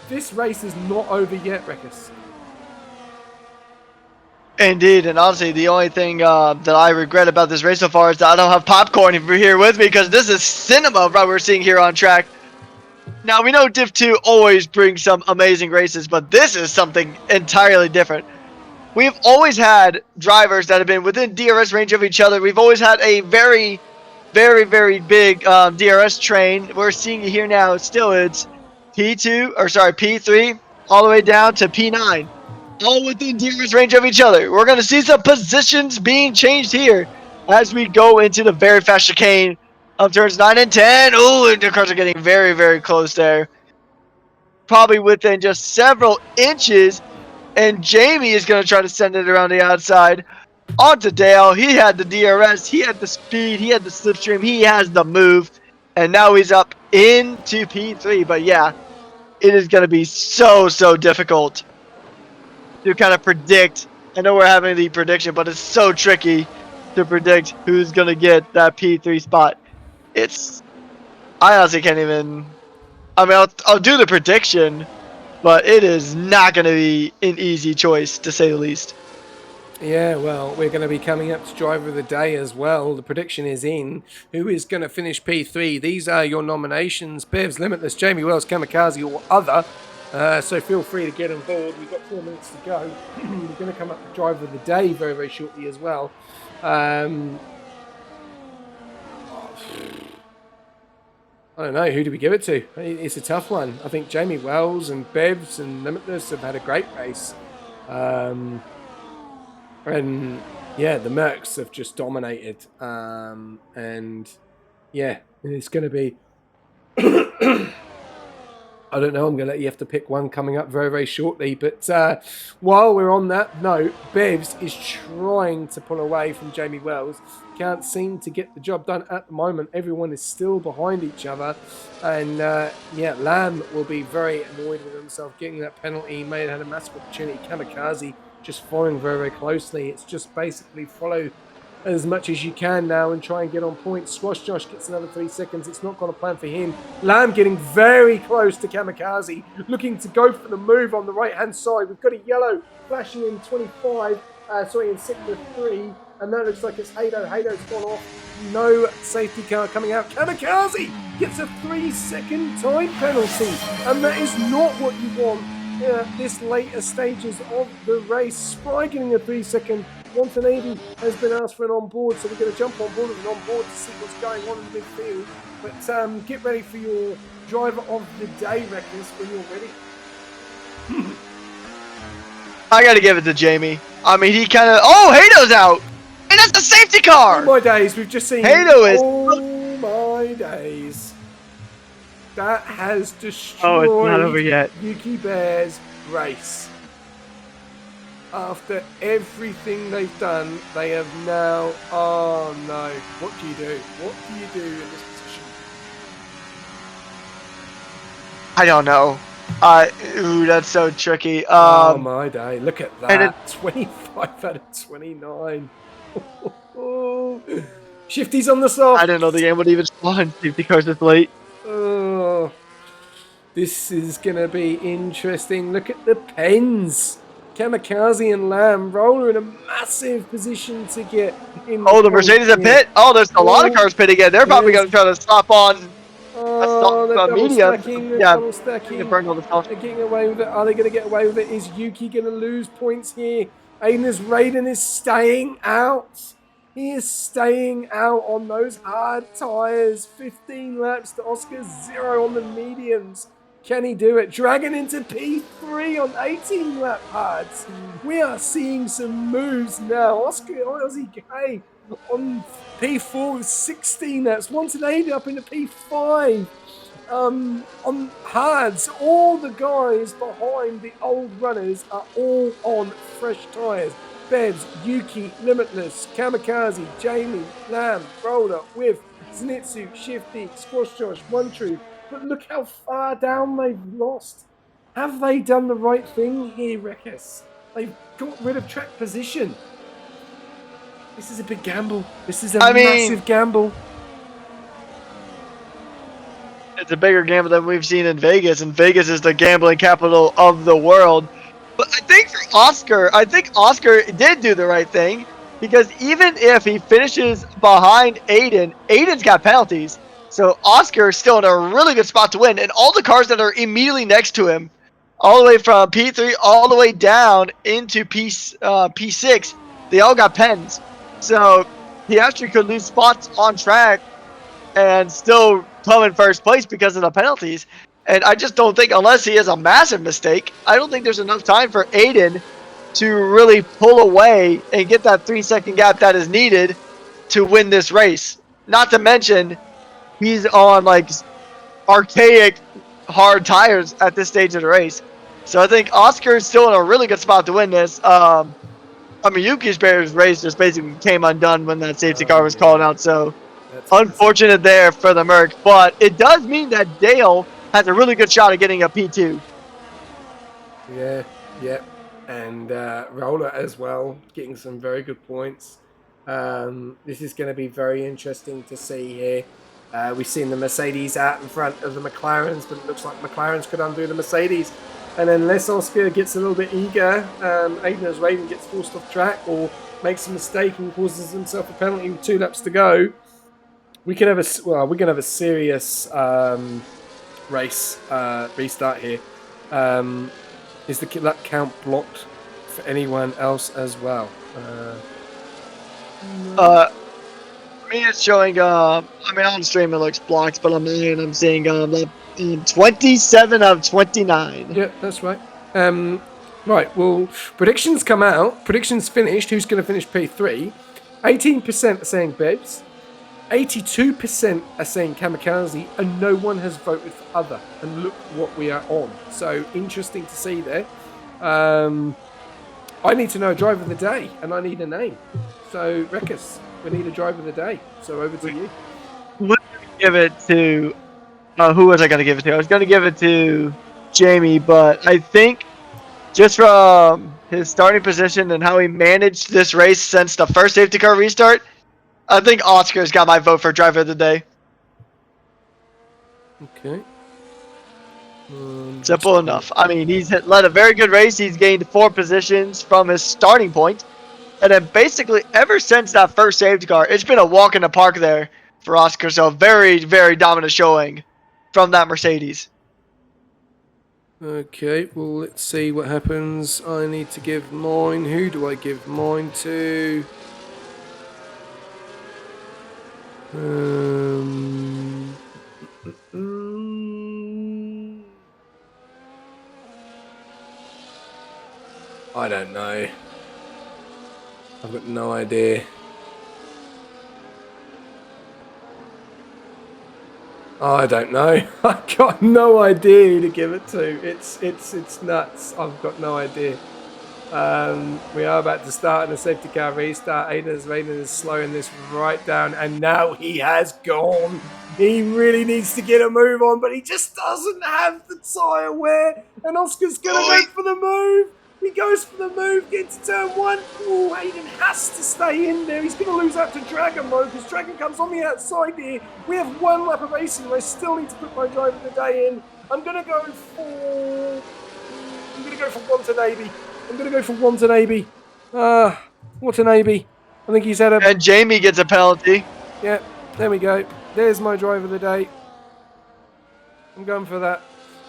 This race is not over yet, Rekus. Indeed, and honestly, the only thing that I regret about this race so far is that I don't have popcorn here with me, because this is cinema what we're seeing here on track. Now, we know Div 2 always brings some amazing races, but this is something entirely different. We've always had drivers that have been within DRS range of each other. We've always had a very, very, very big DRS train. We're seeing it here now. Still, it's P3 all the way down to P9. All within DRS range of each other. We're going to see some positions being changed here as we go into the very fast chicane of turns 9 and 10. Ooh, and the cars are getting very, very close there. Probably within just several inches. And Jamie is going to try to send it around the outside. Onto Dale. He had the DRS. He had the speed. He had the slipstream. He has the move. And now he's up into P3. But yeah, it is going to be so, so difficult to kind of predict. I know we're having the prediction, but it's so tricky to predict who's going to get that P3 spot. I honestly can't even. I mean, I'll do the prediction, but it is not going to be an easy choice, to say the least. Yeah, well, we're going to be coming up to Driver of the Day as well. The prediction is in. Who is going to finish P3? These are your nominations. Bevs, Limitless, Jamie Wells, Kamikaze, or other. So feel free to get involved. We've got 4 minutes to go. We're going to come up to Driver of the Day very, very shortly as well. I don't know. Who do we give it to? It's a tough one. I think Jamie Wells and Bevs and Limitless have had a great race. And yeah, the Mercs have just dominated. And yeah, it's going to be... I don't know. I'm going to let you have to pick one coming up very, very shortly. But while we're on that note, Bevs is trying to pull away from Jamie Wells. Can't seem to get the job done at the moment. Everyone is still behind each other. And yeah, Lamb will be very annoyed with himself getting that penalty. He may have had a massive opportunity. Kamikaze just following very, very closely. It's just basically follow as much as you can now and try and get on point. Squash Josh gets another 3 seconds. It's not got a plan for him. Lamb getting very close to Kamikaze, looking to go for the move on the right-hand side. We've got a yellow flashing in 25, in sector 3, and that looks like it's Hado. Hado's gone off. No safety car coming out. Kamikaze gets a 3-second time penalty, and that is not what you want this later stages of the race. Spry getting a 3-second. Montanedi has been asked for an on-board, so we're going to jump on board with an on-board to see what's going on in the midfield. But get ready for your driver of the day, Reckons, when you're ready. I got to give it to Jamie. I mean, he kind of... Oh, Hado's out! And that's the safety car! Oh my days, we've just seen... Hado is... Oh my days. That has destroyed it's not over yet. Yuki Bear's race. After everything they've done, they have now... Oh, no. What do you do? What do you do in this position? I don't know. Ooh, that's so tricky. Oh, my day. Look at that. And 25 out of 29. Shifty's on the soft. I didn't know the game would even spawn safety cars this late. Oh. This is going to be interesting. Look at the pens. Kamikaze and Lamb Roller in a massive position to get in the Oh, the points Mercedes at here. pit. Oh, there's a lot of Oh, cars pitting in. They're probably there's going to try to stop on oh, they're double medium. stacking. They're Yeah, double they stacking. burned all the stuff. They're getting away with it. Are they going to get away with it? Is Yuki going to lose points here? Aiden's Raiden is staying out. He is staying out on those hard tyres. 15 laps to Oscar, 0 on the mediums. Can he do it? Dragon into P3 on 18 lap hards. We are seeing some moves now. Oscar Aussie K on P4 with 16 laps. Wanted Aiden up into P5 on hards. All the guys behind the old runners are all on fresh tyres. Bevs, Yuki, Limitless, Kamikaze, Jamie, Lamb, Roller, Whiff, Zenitsu, Shifty, Squash Josh, One Truth. But look how far down they've lost. Have they done the right thing here, Rekus? They've got rid of track position. This is a big gamble. This is a massive gamble. It's a bigger gamble than we've seen in Vegas, and Vegas is the gambling capital of the world. But I think Oscar did do the right thing, because even if he finishes behind Aiden, Aiden's got penalties. So Oscar is still in a really good spot to win, and all the cars that are immediately next to him, all the way from P3 all the way down into P6, they all got pens. So he actually could lose spots on track and still come in first place because of the penalties. And I just don't think, unless he has a massive mistake, I don't think there's enough time for Aiden to really pull away and get that 3-second gap that is needed to win this race. Not to mention, he's on like archaic hard tires at this stage of the race. So I think Oscar is still in a really good spot to win this. Yuki's race just basically came undone when that safety car was called out. So unfortunate there for the Merc, but it does mean that Dale has a really good shot at getting a P2. Yeah. And Roller as well, getting some very good points. This is going to be very interesting to see here. We've seen the Mercedes out in front of the McLarens, but it looks like McLarens could undo the Mercedes. And unless Oscar gets a little bit eager, Aiden's Raven gets forced off track or makes a mistake and causes himself a penalty with 2 laps to go, we can have a serious race restart here. Is the lap count blocked for anyone else as well? For me, it's showing. On stream it looks blocked, but I'm seeing 27 of 29. Yeah, that's right. Right. Well, predictions come out. Predictions finished. Who's going to finish P3? 18% are saying Bebs. 82% are saying Kamikaze, and no one has voted for other. And look what we are on. So interesting to see there. I need to know a driver of the day, and I need a name. So Rekus, we need a driver of the day. So over to you. We're gonna give it to. Who was I going to give it to? I was going to give it to Jamie, but I think just from his starting position and how he managed this race since the first safety car restart, I think Oscar's got my vote for driver of the day. Okay. Simple enough. He's led a very good race. He's gained 4 positions from his starting point. And then basically ever since that first safety car, it's been a walk in the park there for Oscar. So very, very dominant showing from that Mercedes. Okay, well, let's see what happens. I need to give mine. Who do I give mine to? I don't know. I've got no idea. I don't know. I've got no idea who to give it to. It's nuts. I've got no idea. We are about to start in a safety car restart. Aiden's Raiden is slowing this right down, and now he has gone. He really needs to get a move on, but he just doesn't have the tyre wear. And Oscar's going to go for the move. He goes for the move, gets to turn 1. Oh, Aiden has to stay in there. He's going to lose out to Dragon, though, because Dragon comes on the outside here. We have 1 lap of racing, and I still need to put my driver of the day in. I'm gonna go for. I'm gonna go for Watanabe. I'm gonna go for Watanabe. Watanabe. I think he's had a. And Jamie gets a penalty. Yeah, there we go. There's my drive of the day. I'm going for that,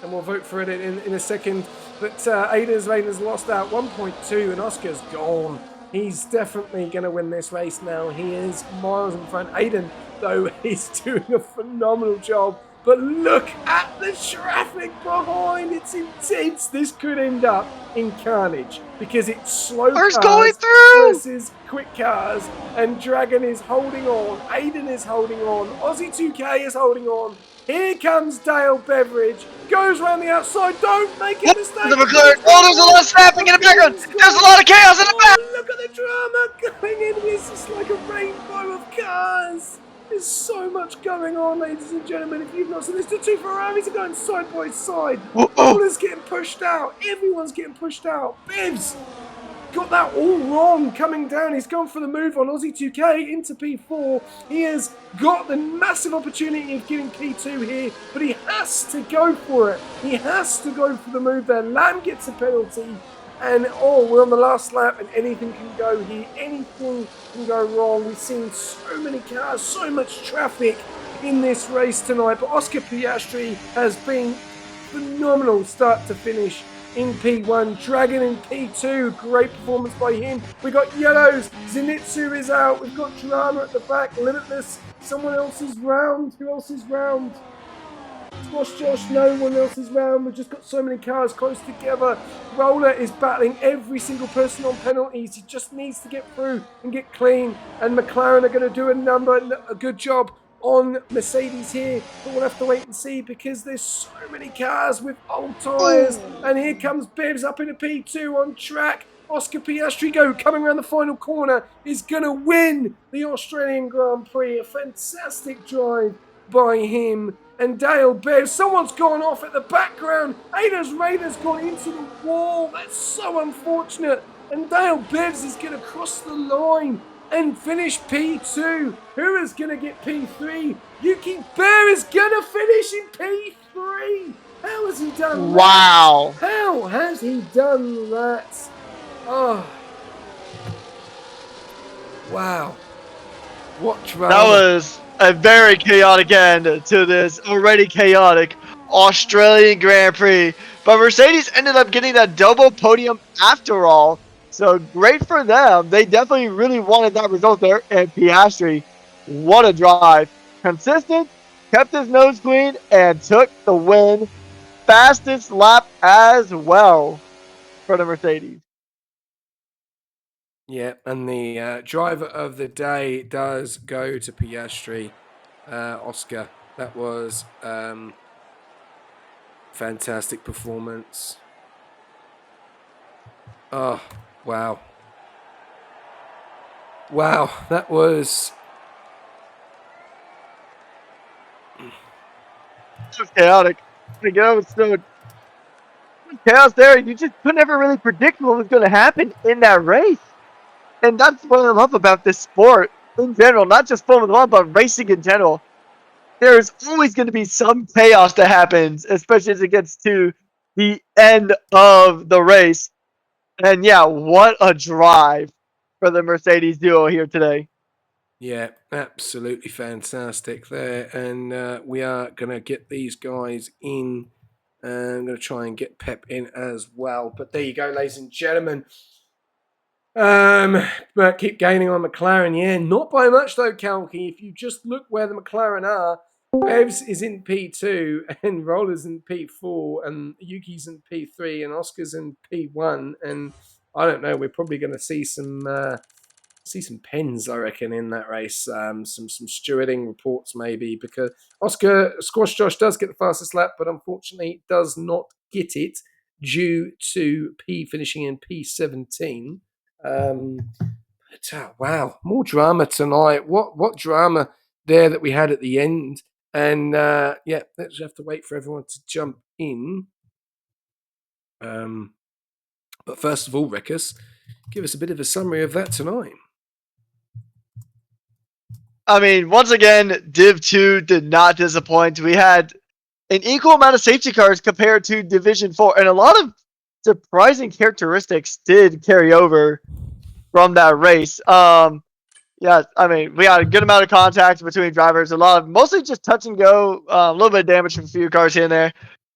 and we'll vote for it in a second. But Aiden's lost out 1.2, and Oscar's gone. He's definitely going to win this race now. He is miles in front. Aiden, though, is doing a phenomenal job. But look at the traffic behind. It's intense. This could end up in carnage because it's slow Cars cars going through! versus quick cars. And Dragon is holding on. Aiden is holding on. Aussie 2K is holding on. Here comes Dale Beveridge. Goes around the outside. Don't make a mistake. The McLaren. Oh, there's a lot of snapping in the background. There's a lot of chaos in the back. Oh, look at the drama going in. It's just like a rainbow of cars. There's so much going on, ladies and gentlemen. If you've not seen this, the two Ferraris are going side by side. Roller's getting pushed out. Everyone's getting pushed out. Bibs got that all wrong coming down. He's gone for the move on Aussie 2K into P4. He has got the massive opportunity of getting P2 here, but he has to go for it. He has to go for the move there. Lamb gets a penalty. And we're on the last lap, and anything can go here. Anything can go wrong. We've seen so many cars, so much traffic in this race tonight. But Oscar Piastri has been phenomenal start to finish in P1. Dragon in P2. Great performance by him. We got yellows. Zenitsu is out. We've got drama at the back. Limitless. Someone else's round. Who else is round? Squash Josh, no one else is round. We've just got so many cars close together. Roller is battling every single person on penalties. He just needs to get through and get clean. And McLaren are going to do a good job on Mercedes here. But we'll have to wait and see because there's so many cars with old tyres. And here comes Bibbs up in a P2 on track. Oscar Piastri coming around the final corner is going to win the Australian Grand Prix. A fantastic drive by him. And Dale Bev, someone's gone off at the background. Ada's Raiders gone into the wall. That's so unfortunate. And Dale Bevs is going to cross the line and finish P2. Who is going to get P3? Yuki Bear is going to finish in P3. How has he done that? Wow. How has he done that? Oh. Wow. What drama. That was a very chaotic end to this already chaotic Australian Grand Prix. But Mercedes ended up getting that double podium after all. So great for them. They definitely really wanted that result there. And Piastri, what a drive. Consistent, kept his nose clean, and took the win. Fastest lap as well for the Mercedes. Yeah, and the driver of the day does go to Piastri. Oscar, that was fantastic performance. Oh, wow. Wow, that was... It was chaotic. It was so chaos there. You just could never really predict what was going to happen in that race. And that's what I love about this sport in general, not just Formula 1, but racing in general. There's always going to be some chaos that happens, especially as it gets to the end of the race. And yeah, what a drive for the Mercedes duo here today. Yeah, absolutely fantastic there. And we are going to get these guys in. I'm going to try and get Pep in as well. But there you go, ladies and gentlemen. But keep gaining on McLaren. Yeah, not by much though, Kalki. If you just look where the McLaren are, Bevs is in P2 and Roller's in P4 and Yuki's in P3 and Oscar's in P1. And I don't know, we're probably going to see some pens, I reckon, in that race. Some stewarding reports maybe because Oscar Squash Josh does get the fastest lap, but unfortunately does not get it due to P finishing in P17. Wow, more drama tonight. What drama there that we had at the end. And yeah, let's have to wait for everyone to jump in. But first of all, Rekus, give us a bit of a summary of that tonight. I mean, once again, Div 2 did not disappoint. We had an equal amount of safety cars compared to Division 4. And a lot of surprising characteristics did carry over from that race. Yeah, I mean, we had a good amount of contact between drivers, a lot of mostly just touch and go, a little bit of damage from a few cars here and there.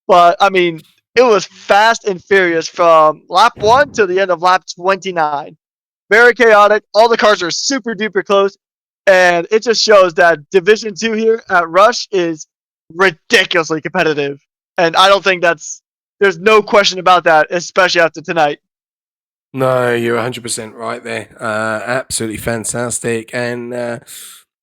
But, I mean, it was fast and furious from lap 1 to the end of lap 29. Very chaotic. All the cars are super duper close. And it just shows that Division 2 here at Rush is ridiculously competitive. And I don't think there's no question about that, especially after tonight. No, you're 100% right there. Absolutely fantastic. And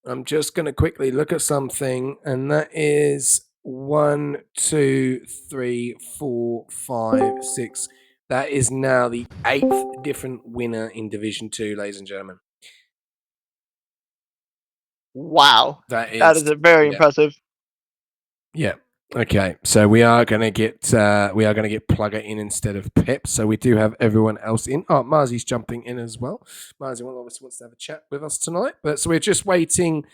I'm just going to quickly look at something, and that is 1, 2, 3, 4, 5, 6. That is now the 8th different winner in Division 2, ladies and gentlemen. Wow. That That is very impressive. Yeah. Okay, so we are going to get Plugger in instead of Pep. So we do have everyone else in. Oh, Marzi's jumping in as well. Marzi obviously wants to have a chat with us tonight, but so we're just waiting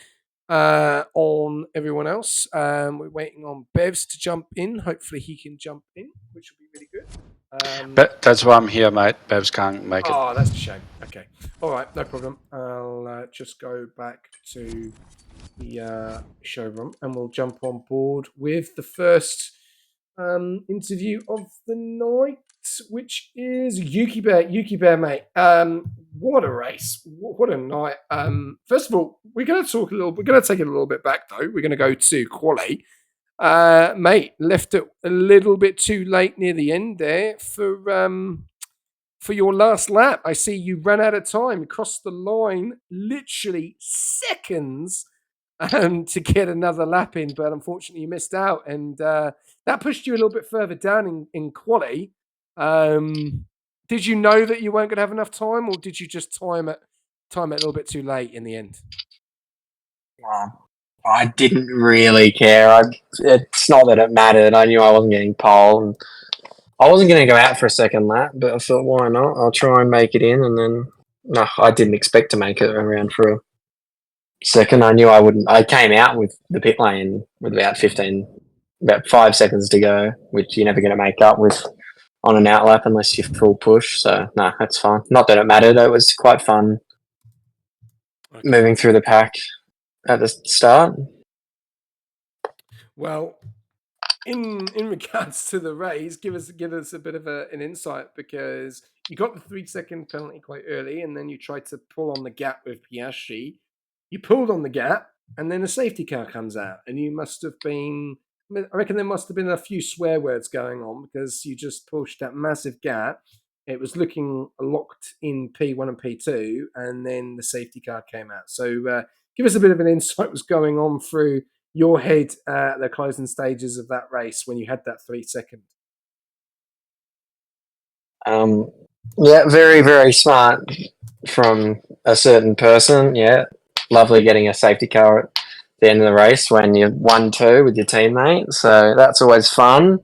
on everyone else. We're waiting on Bevs to jump in. Hopefully he can jump in, which will be really good. But that's why I'm here, mate. Bevs can't make it. Oh, that's a shame. Okay, all right, no problem. I'll just go back to the showroom, and we'll jump on board with the first interview of the night, which is Yuki Bear. Yuki Bear, mate. What a race! What a night! First of all, we're going to talk a little. We're going to take it a little bit back, though. We're going to go to quali. Mate, left it a little bit too late near the end there for your last lap. I see you ran out of time, crossed the line literally seconds to get another lap in, but unfortunately you missed out, and that pushed you a little bit further down in quali. Did you know that you weren't going to have enough time, or did you just time it a little bit too late in the end? I didn't really care. It's not that it mattered. I knew I wasn't getting pole, and I wasn't going to go out for a second lap, but I thought, why not? I'll try and make it in, and then no, I didn't expect to make it around for a second. I knew I wouldn't. I came out with the pit lane with about 5 seconds to go, which you're never going to make up with on an out lap unless you full push. So no, that's fine. Not that it mattered. It was quite fun moving through the pack at the start. Well, in regards to the race, give us a bit of an insight, because you got the 3-second penalty quite early, and then you tried to pull on the gap with Piastri. You pulled on the gap, and then a safety car comes out, and you must have been. I reckon there must have been a few swear words going on, because you just pushed that massive gap. It was looking locked in P1 and P2, and then the safety car came out. So give us a bit of an insight what's going on through your head at the closing stages of that race when you had that 3 second. Yeah, very, very smart from a certain person. Yeah, lovely getting a safety car at the end of the race when you're 1-2 with your teammate. So that's always fun.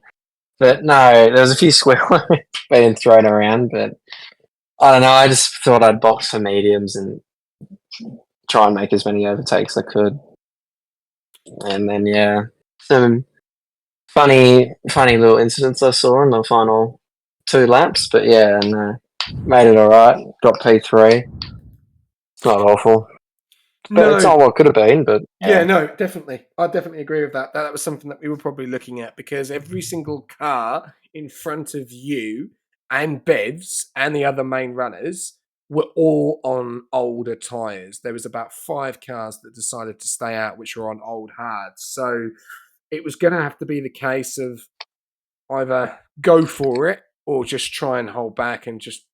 But no, there was a few swear words being thrown around, but I don't know. I just thought I'd box for mediums and try and make as many overtakes as I could. And then, yeah, some funny little incidents I saw in the final 2 laps. But yeah, and made it all right. Got P3. It's not awful. But it's not what it could have been, but yeah, no, definitely. I definitely agree with that. That was something that we were probably looking at, because every single car in front of you and Bevs and the other main runners were all on older tyres. There was about 5 cars that decided to stay out, which were on old hards. So it was going to have to be the case of either go for it or just try and hold back and just,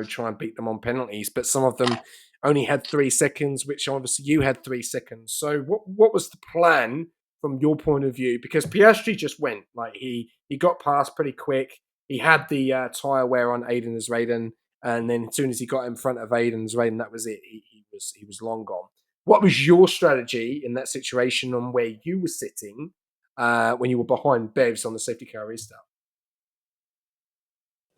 try and beat them on penalties. But some of them only had 3 seconds, which obviously you had 3 seconds. So what was the plan from your point of view? Because Piastri just went, like he got past pretty quick. He had the tyre wear on Aiden's Raiden, and then as soon as he got in front of Aiden's Raiden, that was it. He was long gone. What was your strategy in that situation on where you were sitting when you were behind Bevs on the safety car restart?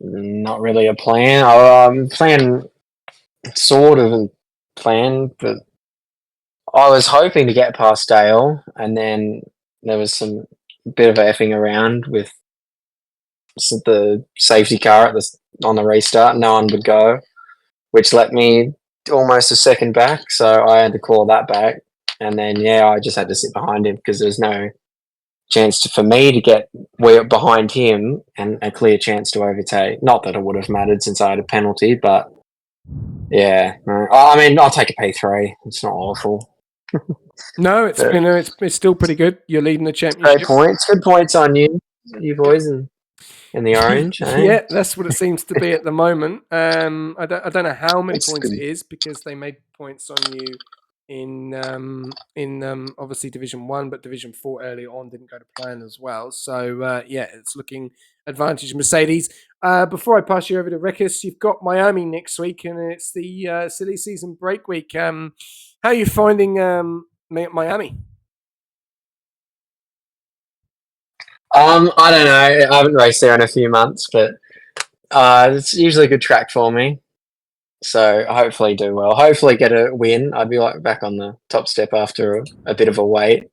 not really a plan. Plan sort of a plan, but I was hoping to get past Dale, and then there was some bit of effing around with the safety car on the restart. No one would go, which let me almost a second back. So I had to claw that back. And then, I just had to sit behind him because there's no chance for me to get behind him and a clear chance to overtake. Not that it would have mattered since I had a penalty, but yeah. No. I mean, I'll take a P3. It's not awful. No, it's still pretty good. You're leading the championship. Great points. Good points on you boys, and in the orange. Yeah, that's what it seems to be at the moment. I don't know how many points it is because they made points on you in obviously Division 1, but Division 4 early on didn't go to plan as well. So it's looking advantage Mercedes. Before I pass you over to Rekus, you've got Miami next week, and it's the silly season break week. How are you finding Miami? I don't know. I haven't raced there in a few months, but it's usually a good track for me. So hopefully do well. Hopefully get a win. I'd be back on the top step after a bit of a wait.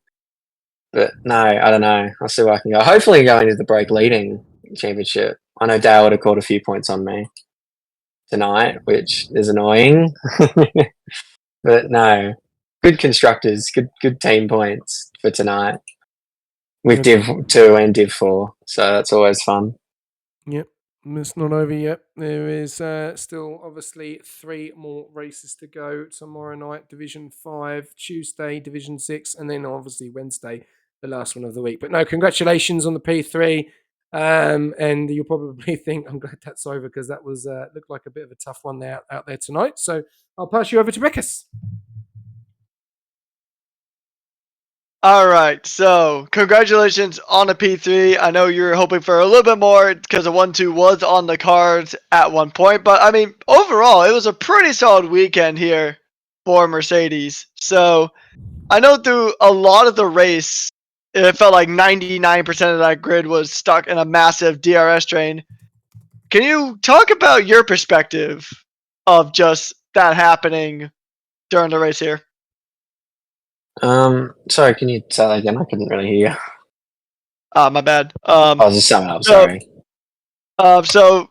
But no, I don't know. I'll see where I can go. Hopefully go into the break leading championship. I know Dale would have caught a few points on me tonight, which is annoying. But no, good constructors, good team points for tonight. With Div 2 and Div 4, so that's always fun. Yep, it's not over yet. There is still obviously 3 more races to go tomorrow night. Division 5, Tuesday, Division 6, and then obviously Wednesday, the last one of the week. But no, congratulations on the P3. And you'll probably think, I'm glad that's over because that was looked like a bit of a tough one out there tonight. So I'll pass you over to Rekus. All right, so congratulations on a P3. I know you were hoping for a little bit more because the 1-2 was on the cards at one point, but I mean, overall, it was a pretty solid weekend here for Mercedes. So I know through a lot of the race, it felt like 99% of that grid was stuck in a massive DRS train. Can you talk about your perspective of just that happening during the race here? Sorry, can you say that again? I couldn't really hear you. My bad. Just sum it up, sorry. So,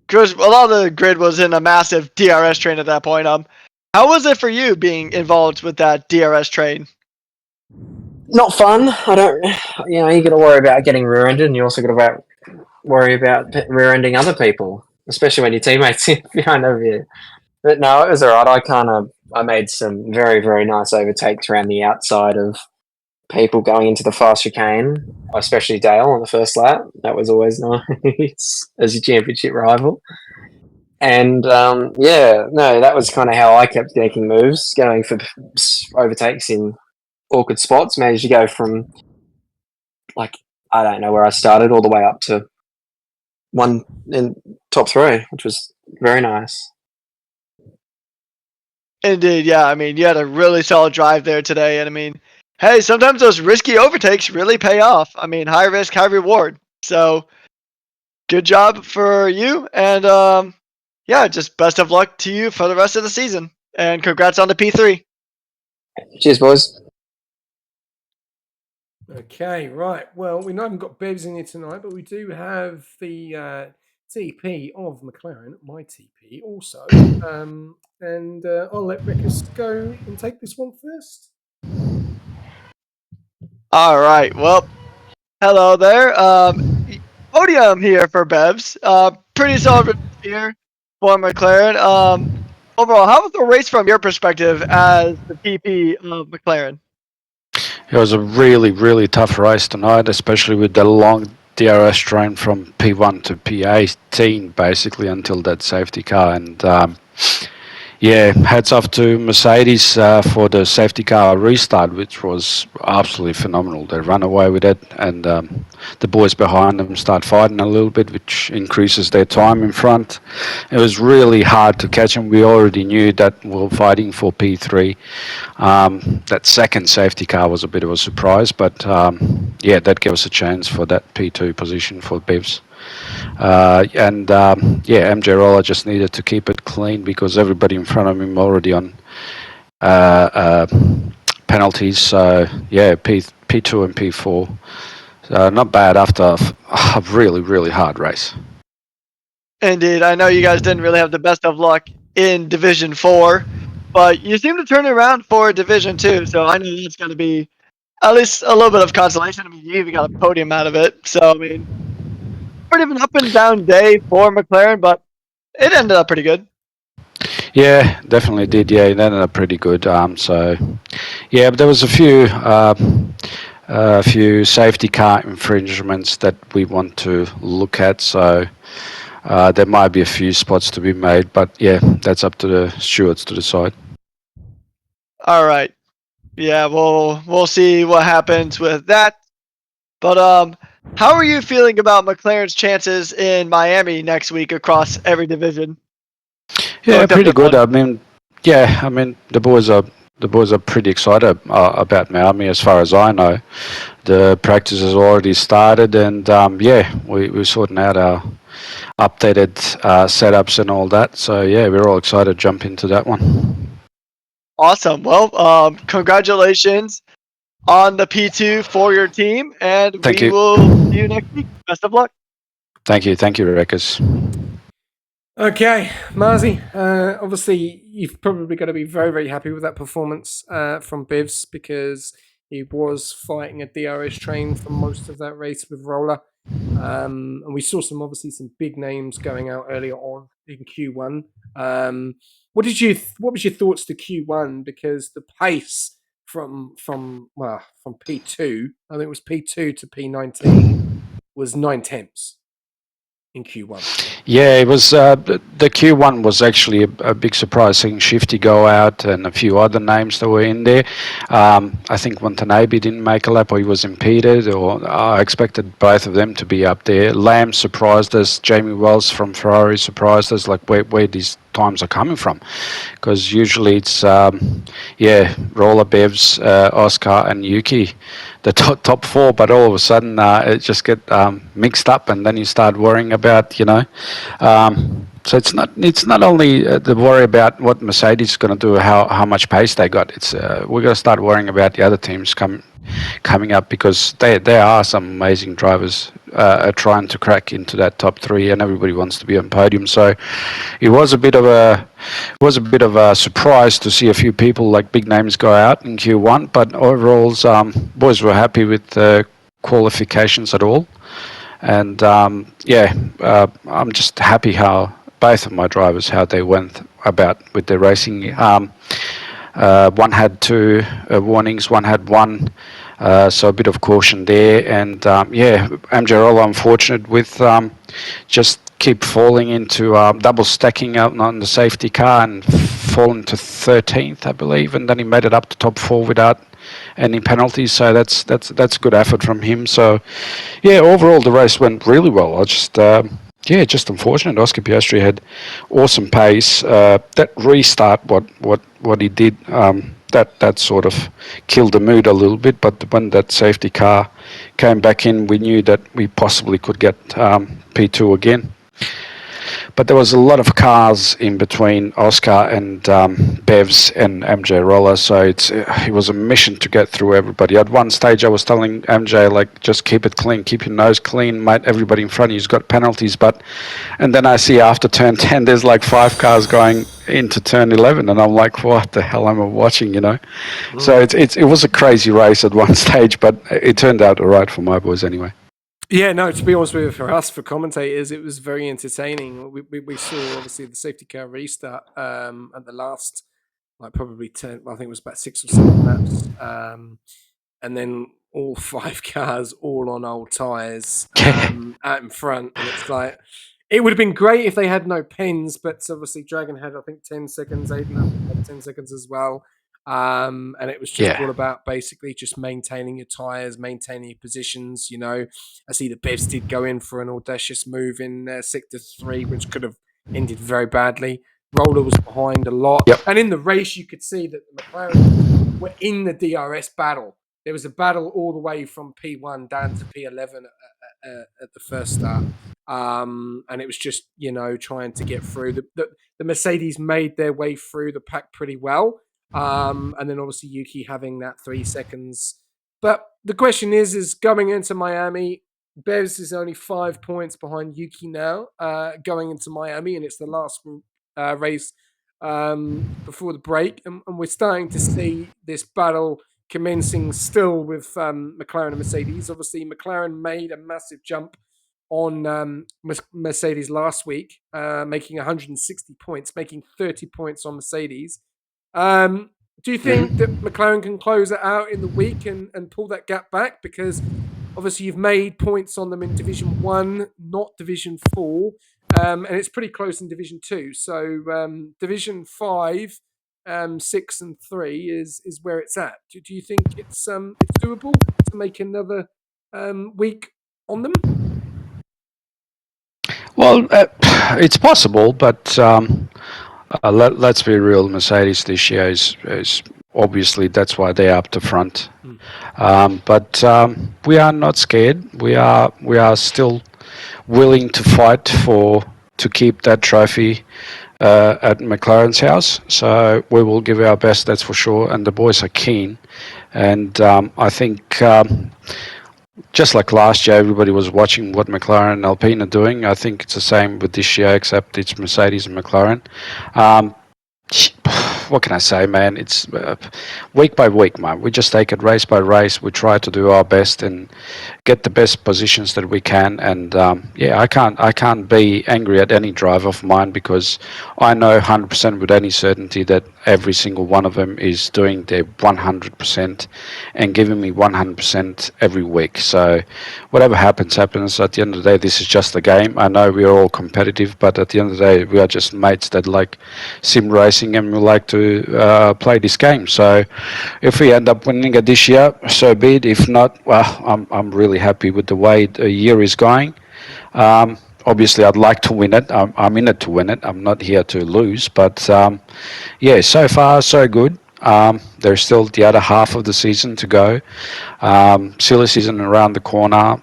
because a lot of the grid was in a massive DRS train at that point. How was it for you being involved with that DRS train? Not fun. I don't. You got to worry about getting rear-ended, and you also got to worry about rear-ending other people, especially when your teammates are behind over you. But no, it was alright. I made some very, very nice overtakes around the outside of people going into the fast chicane, especially Dale on the first lap. That was always nice as your championship rival. And that was kind of how I kept making moves, going for overtakes in awkward spots. Managed to go from, I don't know where I started, all the way up to one in top 3, which was very nice. Indeed, yeah. I mean, you had a really solid drive there today, and I mean, hey, sometimes those risky overtakes really pay off. I mean, high risk, high reward. So, good job for you, and just best of luck to you for the rest of the season, and congrats on the P3. Cheers, boys. Okay, right. Well, we haven't got Bevs in here tonight, but we do have the TP of McLaren, my TP, also. And I'll let Rekus go and take this one first. All right. Well, hello there. Podium here for Bevs. Pretty solid here for McLaren. Overall, how was the race from your perspective as the TP of McLaren? It was a really, really tough race tonight, especially with the long DRS train from P1 to P18, basically, until that safety car. And hats off to Mercedes for the safety car restart, which was absolutely phenomenal. They ran away with it, and the boys behind them start fighting a little bit, which increases their time in front. It was really hard to catch them. We already knew that we were fighting for P3. That second safety car was a bit of a surprise, but that gave us a chance for that P2 position for Bevs. MJ Roller just needed to keep it clean because everybody in front of him already on penalties. So P2 and P4 Not bad after a really, really hard race. Indeed, I know you guys didn't really have the best of luck in Division 4, but you seem to turn it around for Division 2, so I know that's going to be at least a little bit of consolation. I mean, you even got a podium out of it, so I mean, pretty of an up and down day for McLaren, but it ended up pretty good. Yeah, definitely did. Yeah, it ended up pretty good. So, yeah, but there was a few safety car infringements that we want to look at. So there might be a few spots to be made, but yeah, that's up to the stewards to decide. All right, yeah, we'll see what happens with that. But how are you feeling about McLaren's chances in Miami next week across every division? Yeah, Except pretty this good. one. I mean, the boys are pretty excited about Miami. As far as I know, the practice has already started, and yeah, we're sorting out our updated setups and all that. So yeah, we're all excited to jump into that one. Awesome. Well, congratulations on the P2 for your team, and Thank we you. will see you next week. Best of luck. Thank you, Rekas. Okay, Marzi, obviously you've probably got to be very, very happy with that performance from Bivs, because he was fighting a DRS train for most of that race with Roller. And we saw some big names going out earlier on in Q1. What was your thoughts to Q1? Because the pace from P2, I think it was P2 to P19, was 9 tenths in Q1. Yeah, it was the Q1 was actually a big surprise, seeing Shifty go out and a few other names that were in there. I think Watanabe didn't make a lap, or he was impeded, or I expected both of them to be up there. Lamb surprised us. Jamie Wells from Ferrari surprised us, like where these times are coming from, because usually it's Roller, Bevs, Oscar and Yuki, the top four, but all of a sudden it just get mixed up, and then you start worrying about so it's not only the worry about what Mercedes is going to do, how much pace they got. It's we're going to start worrying about the other teams coming up, because there are some amazing drivers trying to crack into that top three, and everybody wants to be on podium. So it was a bit of a surprise to see a few people like big names go out in Q1. But overall, boys were happy with the qualifications at all, and I'm just happy how both of my drivers, how they went about with their racing. One had two warnings, one had one, so a bit of caution there. And MJ Rolla unfortunate with just keep falling into double stacking out on the safety car and falling to 13th, I believe, and then he made it up to top four without any penalties. So that's good effort from him. So yeah, overall the race went really well. I just just unfortunate. Oscar Piastri had awesome pace. That restart, what he did, that sort of killed the mood a little bit. But when that safety car came back in, we knew that we possibly could get P2 again. But there was a lot of cars in between Oscar and Bevs and MJ Roller, so it was a mission to get through everybody. At one stage, I was telling MJ, like, just keep it clean, keep your nose clean, mate. Everybody in front of you's got penalties. And then I see after turn 10, there's like 5 cars going into turn 11, and I'm like, what the hell am I watching? So it was a crazy race at one stage, but it turned out all right for my boys anyway. Yeah, no, to be honest with you, for us, for commentators, it was very entertaining. We saw, obviously, the safety car restart at the last, like, probably 10, I think it was about 6 or 7 laps. And then all 5 cars, all on old tyres out in front. And it's like, it would have been great if they had no pins, but obviously Dragon had, I think, 10 seconds. Aiden, I think, had 10 seconds as well. And it was just all about basically just maintaining your tyres, maintaining your positions. I see the Bevs did go in for an audacious move in Sector 3, which could have ended very badly. Roller was behind a lot. Yep. And in the race, you could see that the McLaren were in the DRS battle. There was a battle all the way from P1 down to P11 at the first start. And it was just, trying to get through. The Mercedes made their way through the pack pretty well. And then obviously Yuki having that 3 seconds But the question is going into Miami, Bears is only 5 points behind Yuki now, going into Miami, and it's the last race before the break, and we're starting to see this battle commencing still with McLaren and Mercedes. Obviously, McLaren made a massive jump on Mercedes last week, making 160 points, making 30 points on Mercedes. Do you think that McLaren can close it out in the week and pull that gap back? Because obviously you've made points on them in Division 1, not Division 4, and it's pretty close in Division 2. So Division 5, 6 and 3 is where it's at. Do you think it's doable to make another week on them? Well, it's possible, but let's be real. Mercedes this year is obviously that's why they're up the front. But we are not scared. We are still willing to fight to keep that trophy at McLaren's house. So we will give our best, that's for sure. And the boys are keen. And I think just like last year, everybody was watching what McLaren and Alpine are doing. I think it's the same with this year, except it's Mercedes and McLaren. What can I say, man? It's week by week, man. We just take it race by race. We try to do our best and get the best positions that we can. And I can't be angry at any driver of mine because I know 100% with any certainty that every single one of them is doing their 100% and giving me 100% every week. So whatever happens. At the end of the day, this is just a game. I know we are all competitive, but at the end of the day, we are just mates that like sim racing and we like to play this game. So if we end up winning it this year, so be it. If not, well, I'm really happy with the way the year is going. Obviously, I'd like to win it. I'm in it to win it. I'm not here to lose. But so far so good. There's still the other half of the season to go. Silly season around the corner.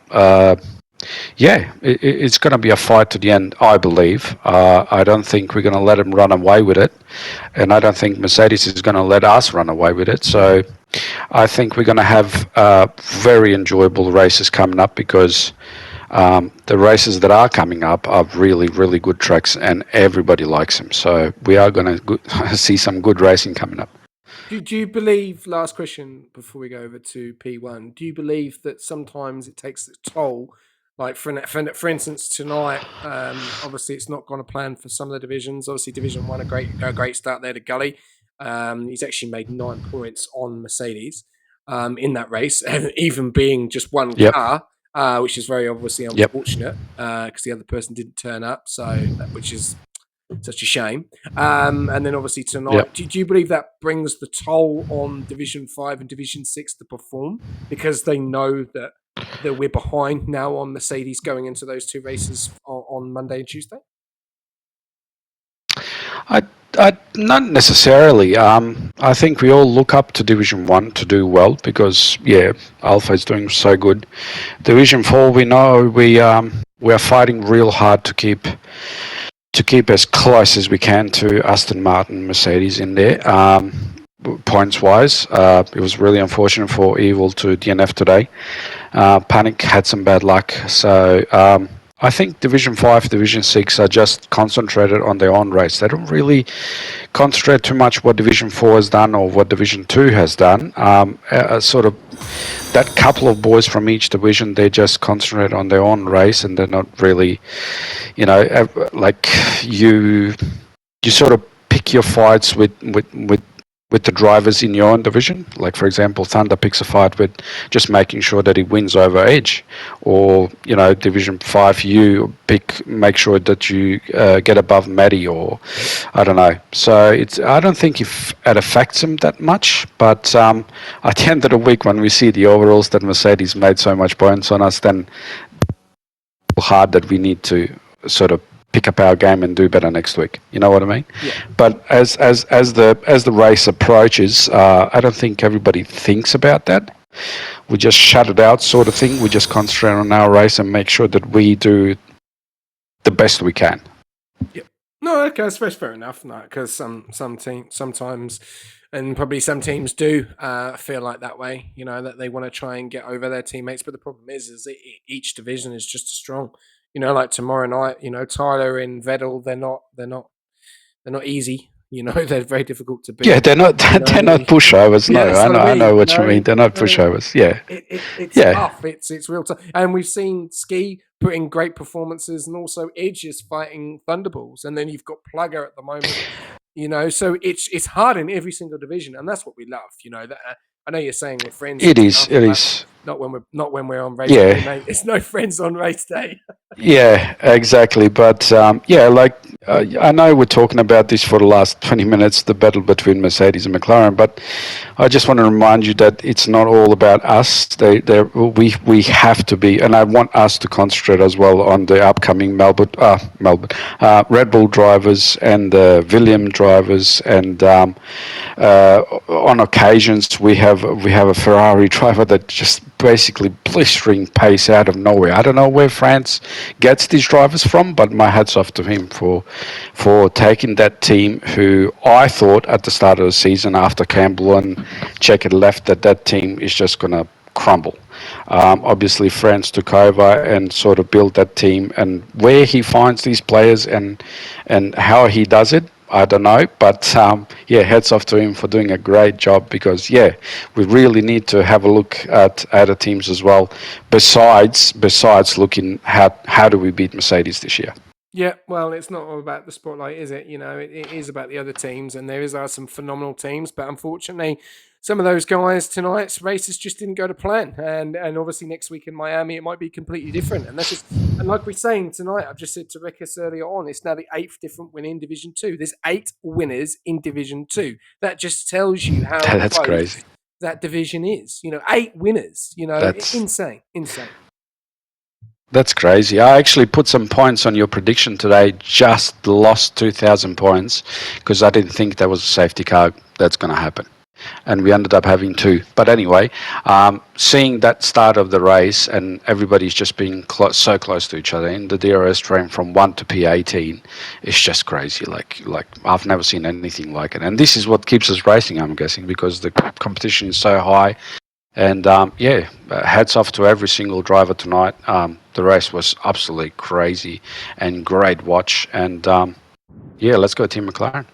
It's going to be a fight to the end, I believe. I don't think we're going to let them run away with it. And I don't think Mercedes is going to let us run away with it. So I think we're going to have very enjoyable races coming up because the races that are coming up are really, really good tracks and everybody likes them. So we are going to see some good racing coming up. Do you believe, last question before we go over to P1, do you believe that sometimes it takes its toll? Like, for instance, tonight, obviously it's not gone to plan for some of the divisions. Obviously, Division 1, a great start there to Gully. He's actually made 9 points on Mercedes in that race, even being just one car, which is very obviously unfortunate because the other person didn't turn up, which is such a shame. And then obviously tonight, do you believe that brings the toll on Division 5 and Division 6 to perform because they know that we're behind now on Mercedes going into those two races on Monday and Tuesday? Not necessarily. I think we all look up to Division 1 to do well because, Alpha is doing so good. Division 4, we know we are fighting real hard to keep as close as we can to Aston Martin, Mercedes in there. Points wise, it was really unfortunate for Evil to DNF today. Panic had some bad luck, so I think Division 5, Division 6 are just concentrated on their own race. They don't really concentrate too much what Division 4 has done or what Division 2 has done. Sort of that couple of boys from each division, they just concentrate on their own race and they're not really, like you sort of pick your fights with the drivers in your own division. Like, for example, Thunder picks a fight with just making sure that he wins over Edge. Or, Division 5, you make sure that you get above Maddie, or I don't know. So I don't think it affects him that much. But at the end of the week, when we see the overalls that Mercedes made so much points on us, then hard that we need to sort of pick up our game and do better next week. You know what I mean? Yeah. But as the race approaches, I don't think everybody thinks about that. We just shut it out, sort of thing. We just concentrate on our race and make sure that we do the best we can. Yep. No, okay, I suppose fair enough. No, because sometimes, and probably some teams do feel like that way. You know that they want to try and get over their teammates, but the problem is that each division is just as strong. You know, like tomorrow night, you know, Tyler and Vettel, they're not easy. You know, they're very difficult to Yeah, beat. they're not You know, they're not pushovers. yeah, No, that's what I I mean. know You what you mean. know, They're not so pushovers. Yeah, it's yeah. tough. It's real tough, and we've seen Ski put in great performances, and also Edge is fighting Thunderballs, and then you've got Plugger at the moment. You know, so it's hard in every single division, and that's what we love. You know that I know you're saying we're friends and It is. stuff, It but is. not when we're on race day, Yeah. mate. It's no friends on race day. Yeah, exactly. But yeah, like I know we're talking about this for the last 20 minutes, the battle between Mercedes and McLaren, but I just want to remind you that it's not all about us. We have to be, and I want us to concentrate as well on the upcoming Red Bull drivers and the William drivers, and on occasions we have a Ferrari driver that just basically blistering pace out of nowhere. I don't know where France gets these drivers from, but my hats off to him for taking that team who I thought at the start of the season after Campbell and Checker left that team is just going to crumble. Obviously, France took over and sort of built that team, and where he finds these players and how he does it, I don't know, but yeah, hats off to him for doing a great job because yeah, we really need to have a look at other teams as well. Besides looking how do we beat Mercedes this year? Yeah, well, it's not all about the spotlight, is it? You know, it is about the other teams, and are some phenomenal teams, but unfortunately, some of those guys tonight's races just didn't go to plan, and obviously next week in Miami it might be completely different, and that's just and like we're saying tonight, I've just said to Rickis earlier on, it's now the 8th different win in Division Two. There's 8 winners in Division Two. That just tells you how That's close crazy. that division is. You know, 8 winners. You know, That's insane, insane. That's crazy. I actually put some points on your prediction today. Just lost 2,000 points because I didn't think there was a safety car that's going to happen. And we ended up having 2. But anyway, seeing that start of the race and everybody's just being so close to each other in the DRS train from 1 to P18 is just crazy. Like I've never seen anything like it. And this is what keeps us racing, I'm guessing, because the competition is so high. And yeah, hats off to every single driver tonight. The race was absolutely crazy and great watch. And yeah, let's go Team McLaren.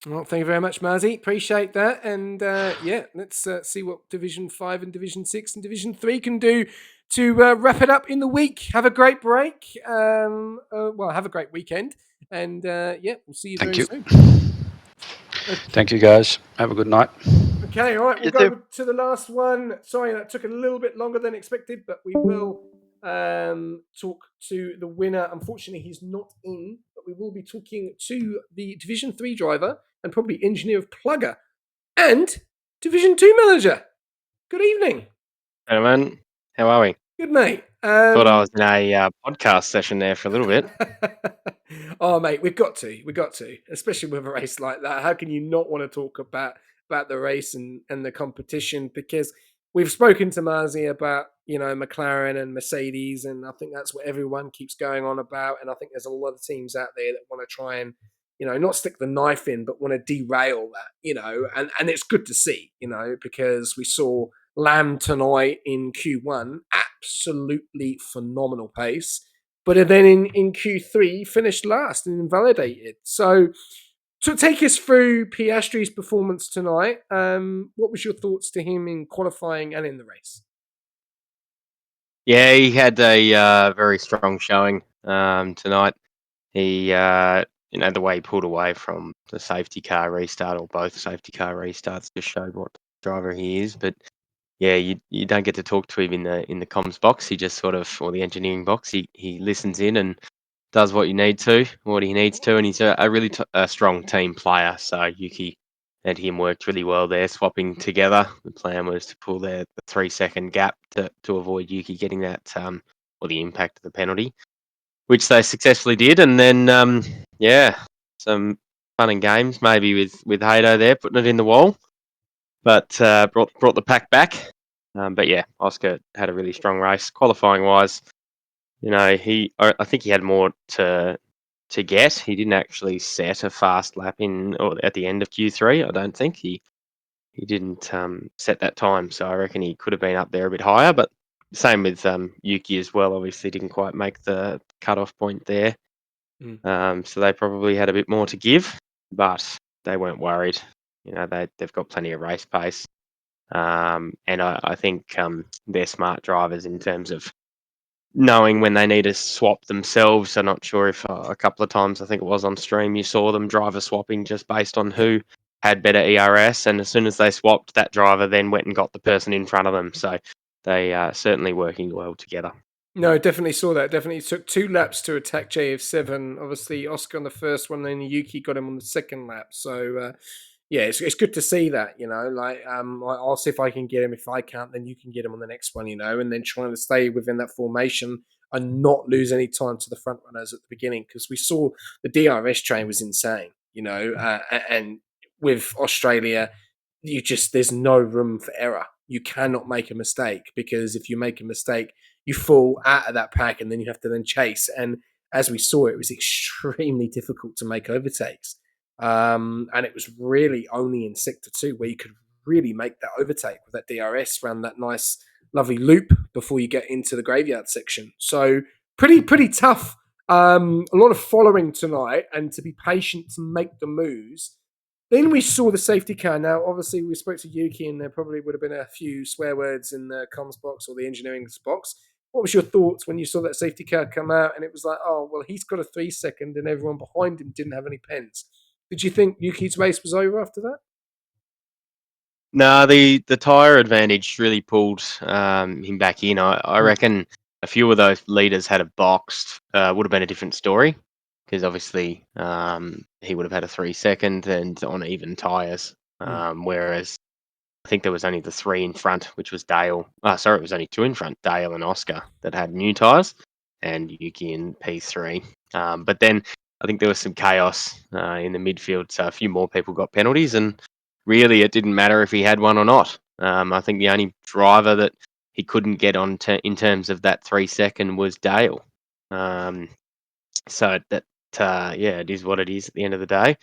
Well, thank you very much, Marzi. Appreciate that. And yeah, let's see what Division 5 and Division 6 and Division 3 can do to wrap it up in the week. Have a great break. Well, have a great weekend. And yeah, we'll see you Thank very you. soon. Thank you, guys. Have a good night. Okay, all right, we'll You go too. to the last one. Sorry, that took a little bit longer than expected, but we will talk to the winner. Unfortunately, he's not in, but we will be talking to the Division 3 driver and probably engineer of Plugger and Division 2 manager. Good evening. Gentlemen, how are we? Good, mate. Thought I was in a podcast session there for a little bit. Oh, mate, we've got to, especially with a race like that. How can you not want to talk about the race and the competition? Because we've spoken to Marzi about, you know, McLaren and Mercedes, and I think that's what everyone keeps going on about. And I think there's a lot of teams out there that want to try and, you know, not stick the knife in, but want to derail that, you know, and it's good to see, you know, because we saw Lamb tonight in Q1, absolutely phenomenal pace. But then in Q3, finished last and invalidated. So to take us through Piastri's performance tonight, what was your thoughts to him in qualifying and in the race? Yeah, he had a very strong showing tonight. He, you know, the way he pulled away from the safety car restart or both safety car restarts just showed what driver he is. But yeah, you don't get to talk to him in the comms box. He just sort of, or the engineering box. He listens in and does what he needs to, and he's a really a strong team player. So Yuki and him worked really well there, swapping together. The plan was to pull the 3-second gap to avoid Yuki getting that or the impact of the penalty, which they successfully did. And then yeah, some fun and games maybe with Hato there putting it in the wall, but brought the pack back. But yeah, Oscar had a really strong race qualifying wise. You know, I think he had more to to get. He didn't actually set a fast lap in or at the end of Q3. I don't think he didn't set that time, so I reckon he could have been up there a bit higher. But same with Yuki as well. Obviously, didn't quite make the cutoff point there. So they probably had a bit more to give, but they weren't worried. They've got plenty of race pace, and I think they're smart drivers in terms of knowing when they need to swap themselves. I'm not sure if a couple of times, I think it was on stream, you saw them driver swapping just based on who had better ERS, and as soon as they swapped, that driver then went and got the person in front of them. So they are certainly working well together. No, definitely saw that. Definitely took 2 laps to attack JF7. Obviously, Oscar on the first one, then Yuki got him on the second lap. So, yeah, it's good to see that. I'll see if I can get him. If I can't, then you can get him on the next one. And then trying to stay within that formation and not lose any time to the front runners at the beginning, because we saw the DRS train was insane. And with Australia, there's no room for error. You cannot make a mistake, because if you make a mistake, you fall out of that pack and then you have to then chase. And as we saw, it was extremely difficult to make overtakes. And it was really only in sector 2 where you could really make that overtake with that DRS around that nice, lovely loop before you get into the graveyard section. So pretty tough. A lot of following tonight, and to be patient to make the moves. Then we saw the safety car. Now, obviously, we spoke to Yuki, and there probably would have been a few swear words in the comms box or the engineering box. What was your thoughts when you saw that safety car come out and it was like, oh, well, he's got a 3-second and everyone behind him didn't have any pens? Did you think Yuki's race was over after that? No, the tyre advantage really pulled him back in. I reckon a few of those leaders had it boxed, would have been a different story, because obviously he would have had a 3-second and on even tyres, whereas I think there was only the 3 in front, which was Dale. Sorry, it was only 2 in front, Dale and Oscar, that had new tyres, and Yuki in P3. But then I think there was some chaos in the midfield, so a few more people got penalties, and really it didn't matter if he had one or not. I think the only driver that he couldn't get on in terms of that 3-second was Dale. So that, it is what it is at the end of the day.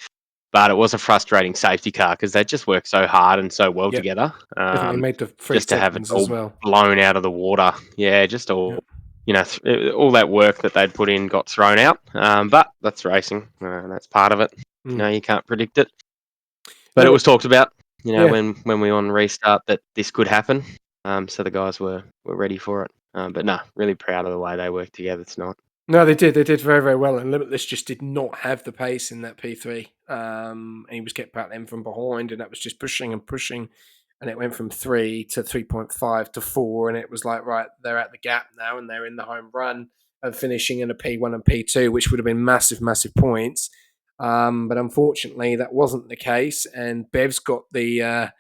But it was a frustrating safety car because they just work so hard and so well together. Definitely made the 3 Just to have it seconds all as well. blown out of the water. Yeah, just all, all that work that they'd put in got thrown out. But that's racing. That's part of it. You can't predict it. But it was talked about, when we were on restart, that this could happen. So the guys were ready for it. But really proud of the way they worked together tonight. No, they did. They did very, very well. And Limitless just did not have the pace in that P3. And he was kept battling from behind, and that was just pushing and pushing. And it went from 3 to 3.5 to 4. And it was like, right, they're at the gap now, and they're in the home run and finishing in a P1 and P2, which would have been massive, massive points. But unfortunately, that wasn't the case. And Bev's got the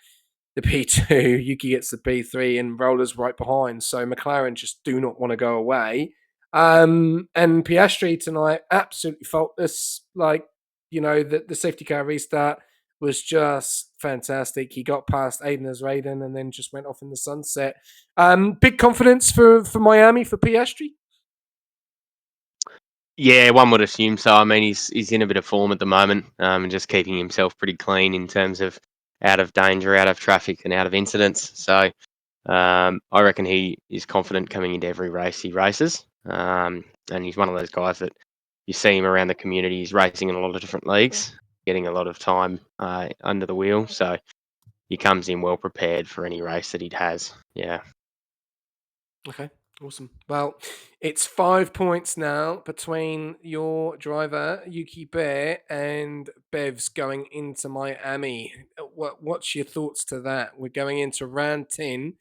P2, Yuki gets the P3, and Roller's right behind. So McLaren just do not want to go away. And Piastri tonight, absolutely faultless. The safety car restart was just fantastic. He got past Aiden as Raiden and then just went off in the sunset. Big confidence for Miami, for Piastri. Yeah, one would assume so. I mean, he's in a bit of form at the moment, and just keeping himself pretty clean in terms of out of danger, out of traffic, and out of incidents. So I reckon he is confident coming into every race he races. And he's one of those guys that you see him around the community. He's racing in a lot of different leagues, getting a lot of time under the wheel. So he comes in well prepared for any race that he has. Yeah. Okay, awesome. Well, it's 5 points now between your driver, Yuki Bear, and Bev's going into Miami. What's your thoughts to that? We're going into round 10.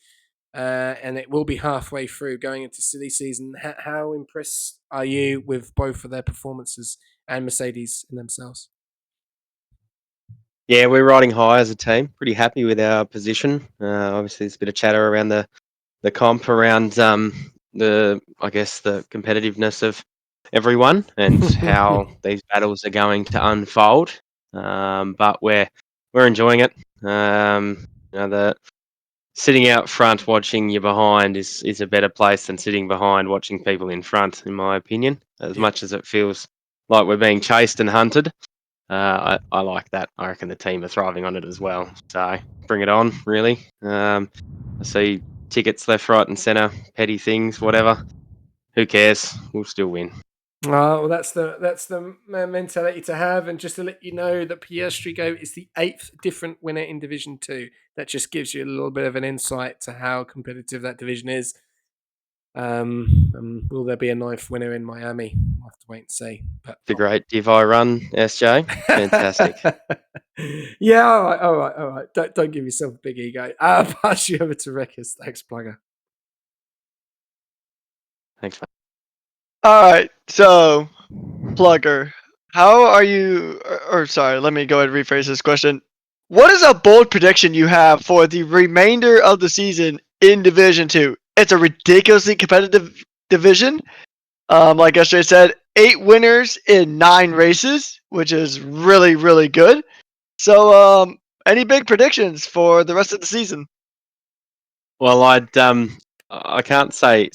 And it will be halfway through going into silly season. How impressed are you with both of their performances and Mercedes in themselves? Yeah, we're riding high as a team. Pretty happy with our position. Obviously, there's a bit of chatter around the comp around the competitiveness of everyone and how these battles are going to unfold. But we're enjoying it. The sitting out front watching you behind is a better place than sitting behind watching people in front, in my opinion. As much as it feels like we're being chased and hunted. I like that. I reckon the team are thriving on it as well. So bring it on, really. I see tickets left, right, and centre, petty things, whatever. Who cares? We'll still win. Well, that's the mentality to have, and just to let you know that Pierre Strigo is the 8th different winner in Division 2. That just gives you a little bit of an insight to how competitive that division is. Will there be a 9th winner in Miami? We'll have to wait and see. But The great Divi run, SJ. Fantastic. Yeah, all right. Don't give yourself a big ego. I'll pass you over to Rekus. Thanks, Plugger. Thanks, mate. All right, so Plugger, how are you? Or sorry, let me go ahead and rephrase this question. What is a bold prediction you have for the remainder of the season in Division Two? It's a ridiculously competitive division. Like SJ said, 8 winners in 9 races, which is really, really good. So, any big predictions for the rest of the season? Well, I can't say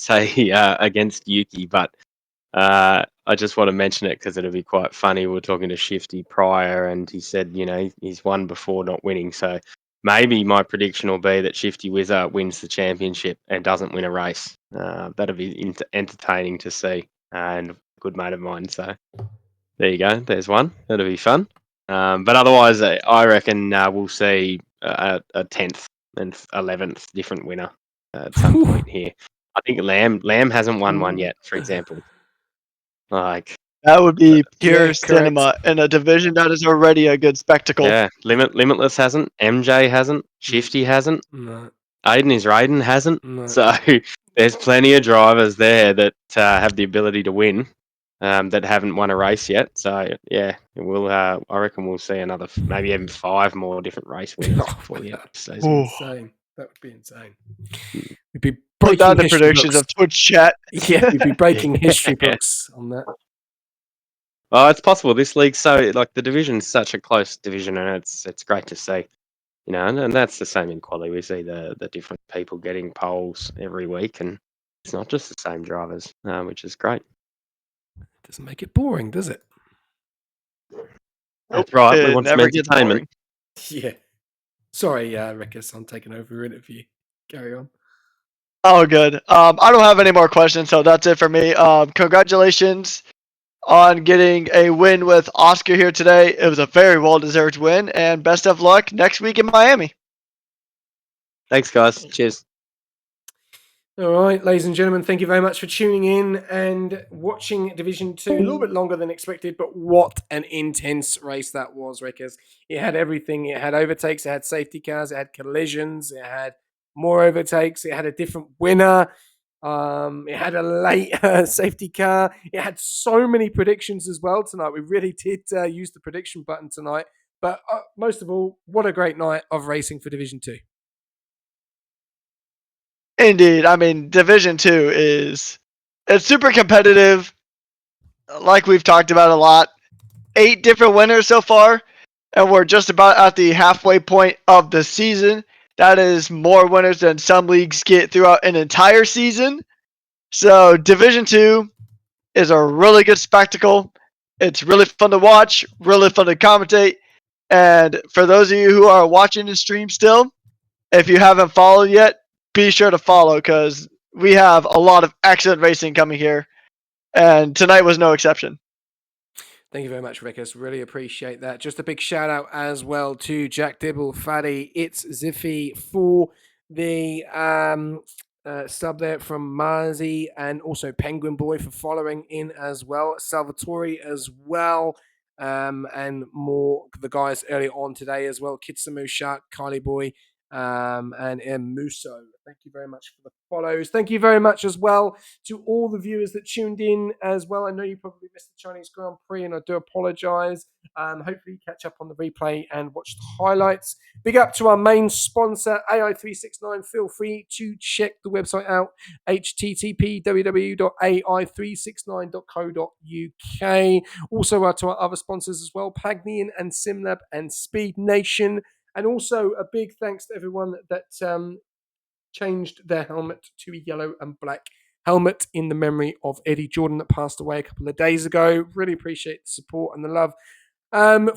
against Yuki, but I just want to mention it because it'll be quite funny. We were talking to Shifty prior, and he said, he's won before not winning. So maybe my prediction will be that Shifty Wizard wins the championship and doesn't win a race. That'll be entertaining to see, and a good mate of mine. So there you go. There's one. That'll be fun. But otherwise, I reckon we'll see a 10th and 11th different winner at some point here. I think Lamb hasn't won one yet, for example. Like, That would be pure Yeah, correct. cinema in a division that is already a good spectacle. yeah, Limitless hasn't, MJ hasn't, Shifty hasn't, No, Aiden is Raiden hasn't. no. So there's plenty of drivers there that have the ability to win that haven't won a race yet. So yeah, we'll. I reckon we'll see another, maybe even 5 more different race winners Oh, before the end of the that'd season. be Ooh. insane. That would be insane. We'd be Put down breaking the history predictions books. of Twitch chat. Yeah, we'd be breaking history Yeah. books on that. Oh, it's possible. This league's so like the division's such a close division, and it's great to see. And that's the same in quality. We see the different people getting poles every week, and it's not just the same drivers, which is great. Doesn't make it boring, does it? That's right. We It want some never gets entertainment. boring. Yeah. Sorry, Rekus, I'm taking over your interview. Carry on. Oh, good. I don't have any more questions, so that's it for me. Congratulations on getting a win with Oscar here today. It was a very well-deserved win, and best of luck next week in Miami. Thanks, guys. Cheers. All right, ladies and gentlemen, thank you very much for tuning in and watching Division 2. A little bit longer than expected, but what an intense race that was, Rickers. It had everything. It had overtakes, it had safety cars, it had collisions, it had more overtakes, it had a different winner, it had a late safety car. It had so many predictions as well tonight. We really did use the prediction button tonight. But most of all, what a great night of racing for Division 2. Indeed. I mean, Division 2 it's super competitive, like we've talked about a lot. 8 different winners so far, and we're just about at the halfway point of the season. That is more winners than some leagues get throughout an entire season. So Division 2 is a really good spectacle. It's really fun to watch, really fun to commentate. And for those of you who are watching the stream still, if you haven't followed yet, be sure to follow because we have a lot of excellent racing coming here. And tonight was no exception. Thank you very much, Rickus. Really appreciate that. Just a big shout out as well to Jack Dibble, Faddy, It's Ziffy for the sub there from Marzi, and also Penguin Boy for following in as well. Salvatore as well. And more the guys earlier on today as well. Kitsamu Shark, Kylie Boy, and Muso. Thank you very much for the follows. Thank you very much as well to all the viewers that tuned in as well. I know you probably missed the Chinese Grand Prix, and I do apologise. Hopefully, you catch up on the replay and watch the highlights. Big up to our main sponsor, AI369. Feel free to check the website out, http://www.ai369.co.uk. Also, to our other sponsors as well, Pagnian and SimLab and Speed Nation. And also, a big thanks to everyone that changed their helmet to yellow and black helmet in the memory of Eddie Jordan that passed away a couple of days ago. Really appreciate the support and the love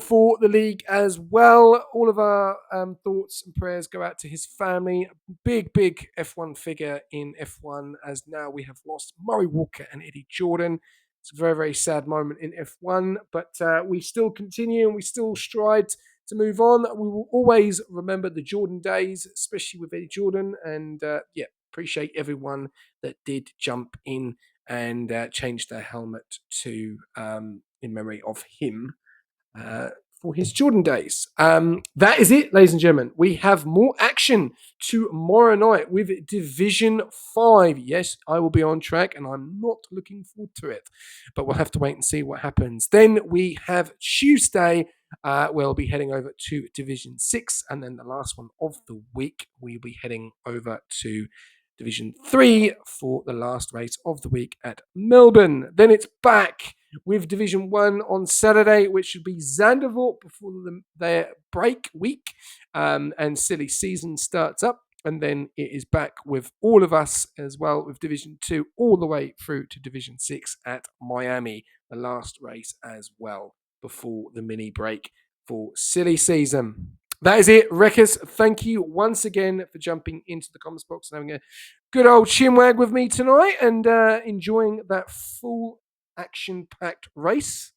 for the league as well. All of our thoughts and prayers go out to his family. Big F1 figure in F1, as now we have lost Murray Walker and Eddie Jordan. It's a very sad moment in F1, but we still continue and we still strive to move on. We will always remember the Jordan days, especially with Eddie Jordan, and appreciate everyone that did jump in and change their helmet to in memory of him for his Jordan days. That is it, ladies and gentlemen. We have more action tomorrow night with Division 5. Yes, I will be on track and I'm not looking forward to it, but we'll have to wait and see what happens. Then we have Tuesday. We'll be heading over to Division 6, and then the last one of the week, we'll be heading over to Division 3 for the last race of the week at Melbourne. Then it's back with Division 1 on Saturday, which should be Zandvoort before their break week, and silly season starts up. And then it is back with all of us as well with Division 2 all the way through to Division 6 at Miami, the last race as well before the mini break for silly season. That is it, Wreckers. Thank you once again for jumping into the comments box and having a good old chinwag with me tonight and enjoying that full action-packed race.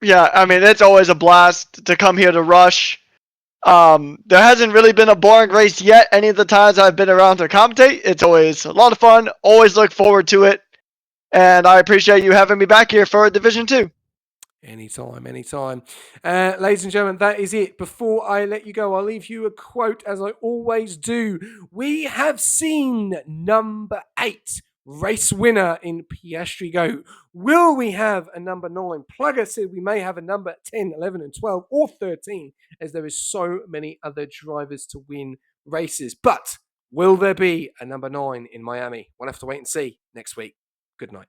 Yeah, I mean, it's always a blast to come here to Rush. There hasn't really been a boring race yet any of the times I've been around to commentate. It's always a lot of fun. Always look forward to it. And I appreciate you having me back here for Division 2. Anytime. Ladies and gentlemen, that is it. Before I let you go, I'll leave you a quote as I always do. We have seen number 8 race winner in Piastri Go. Will we have a number 9? Plugger said we may have a number 10, 11 and 12 or 13, as there is so many other drivers to win races. But will there be a number 9 in Miami? We'll have to wait and see next week. Good night.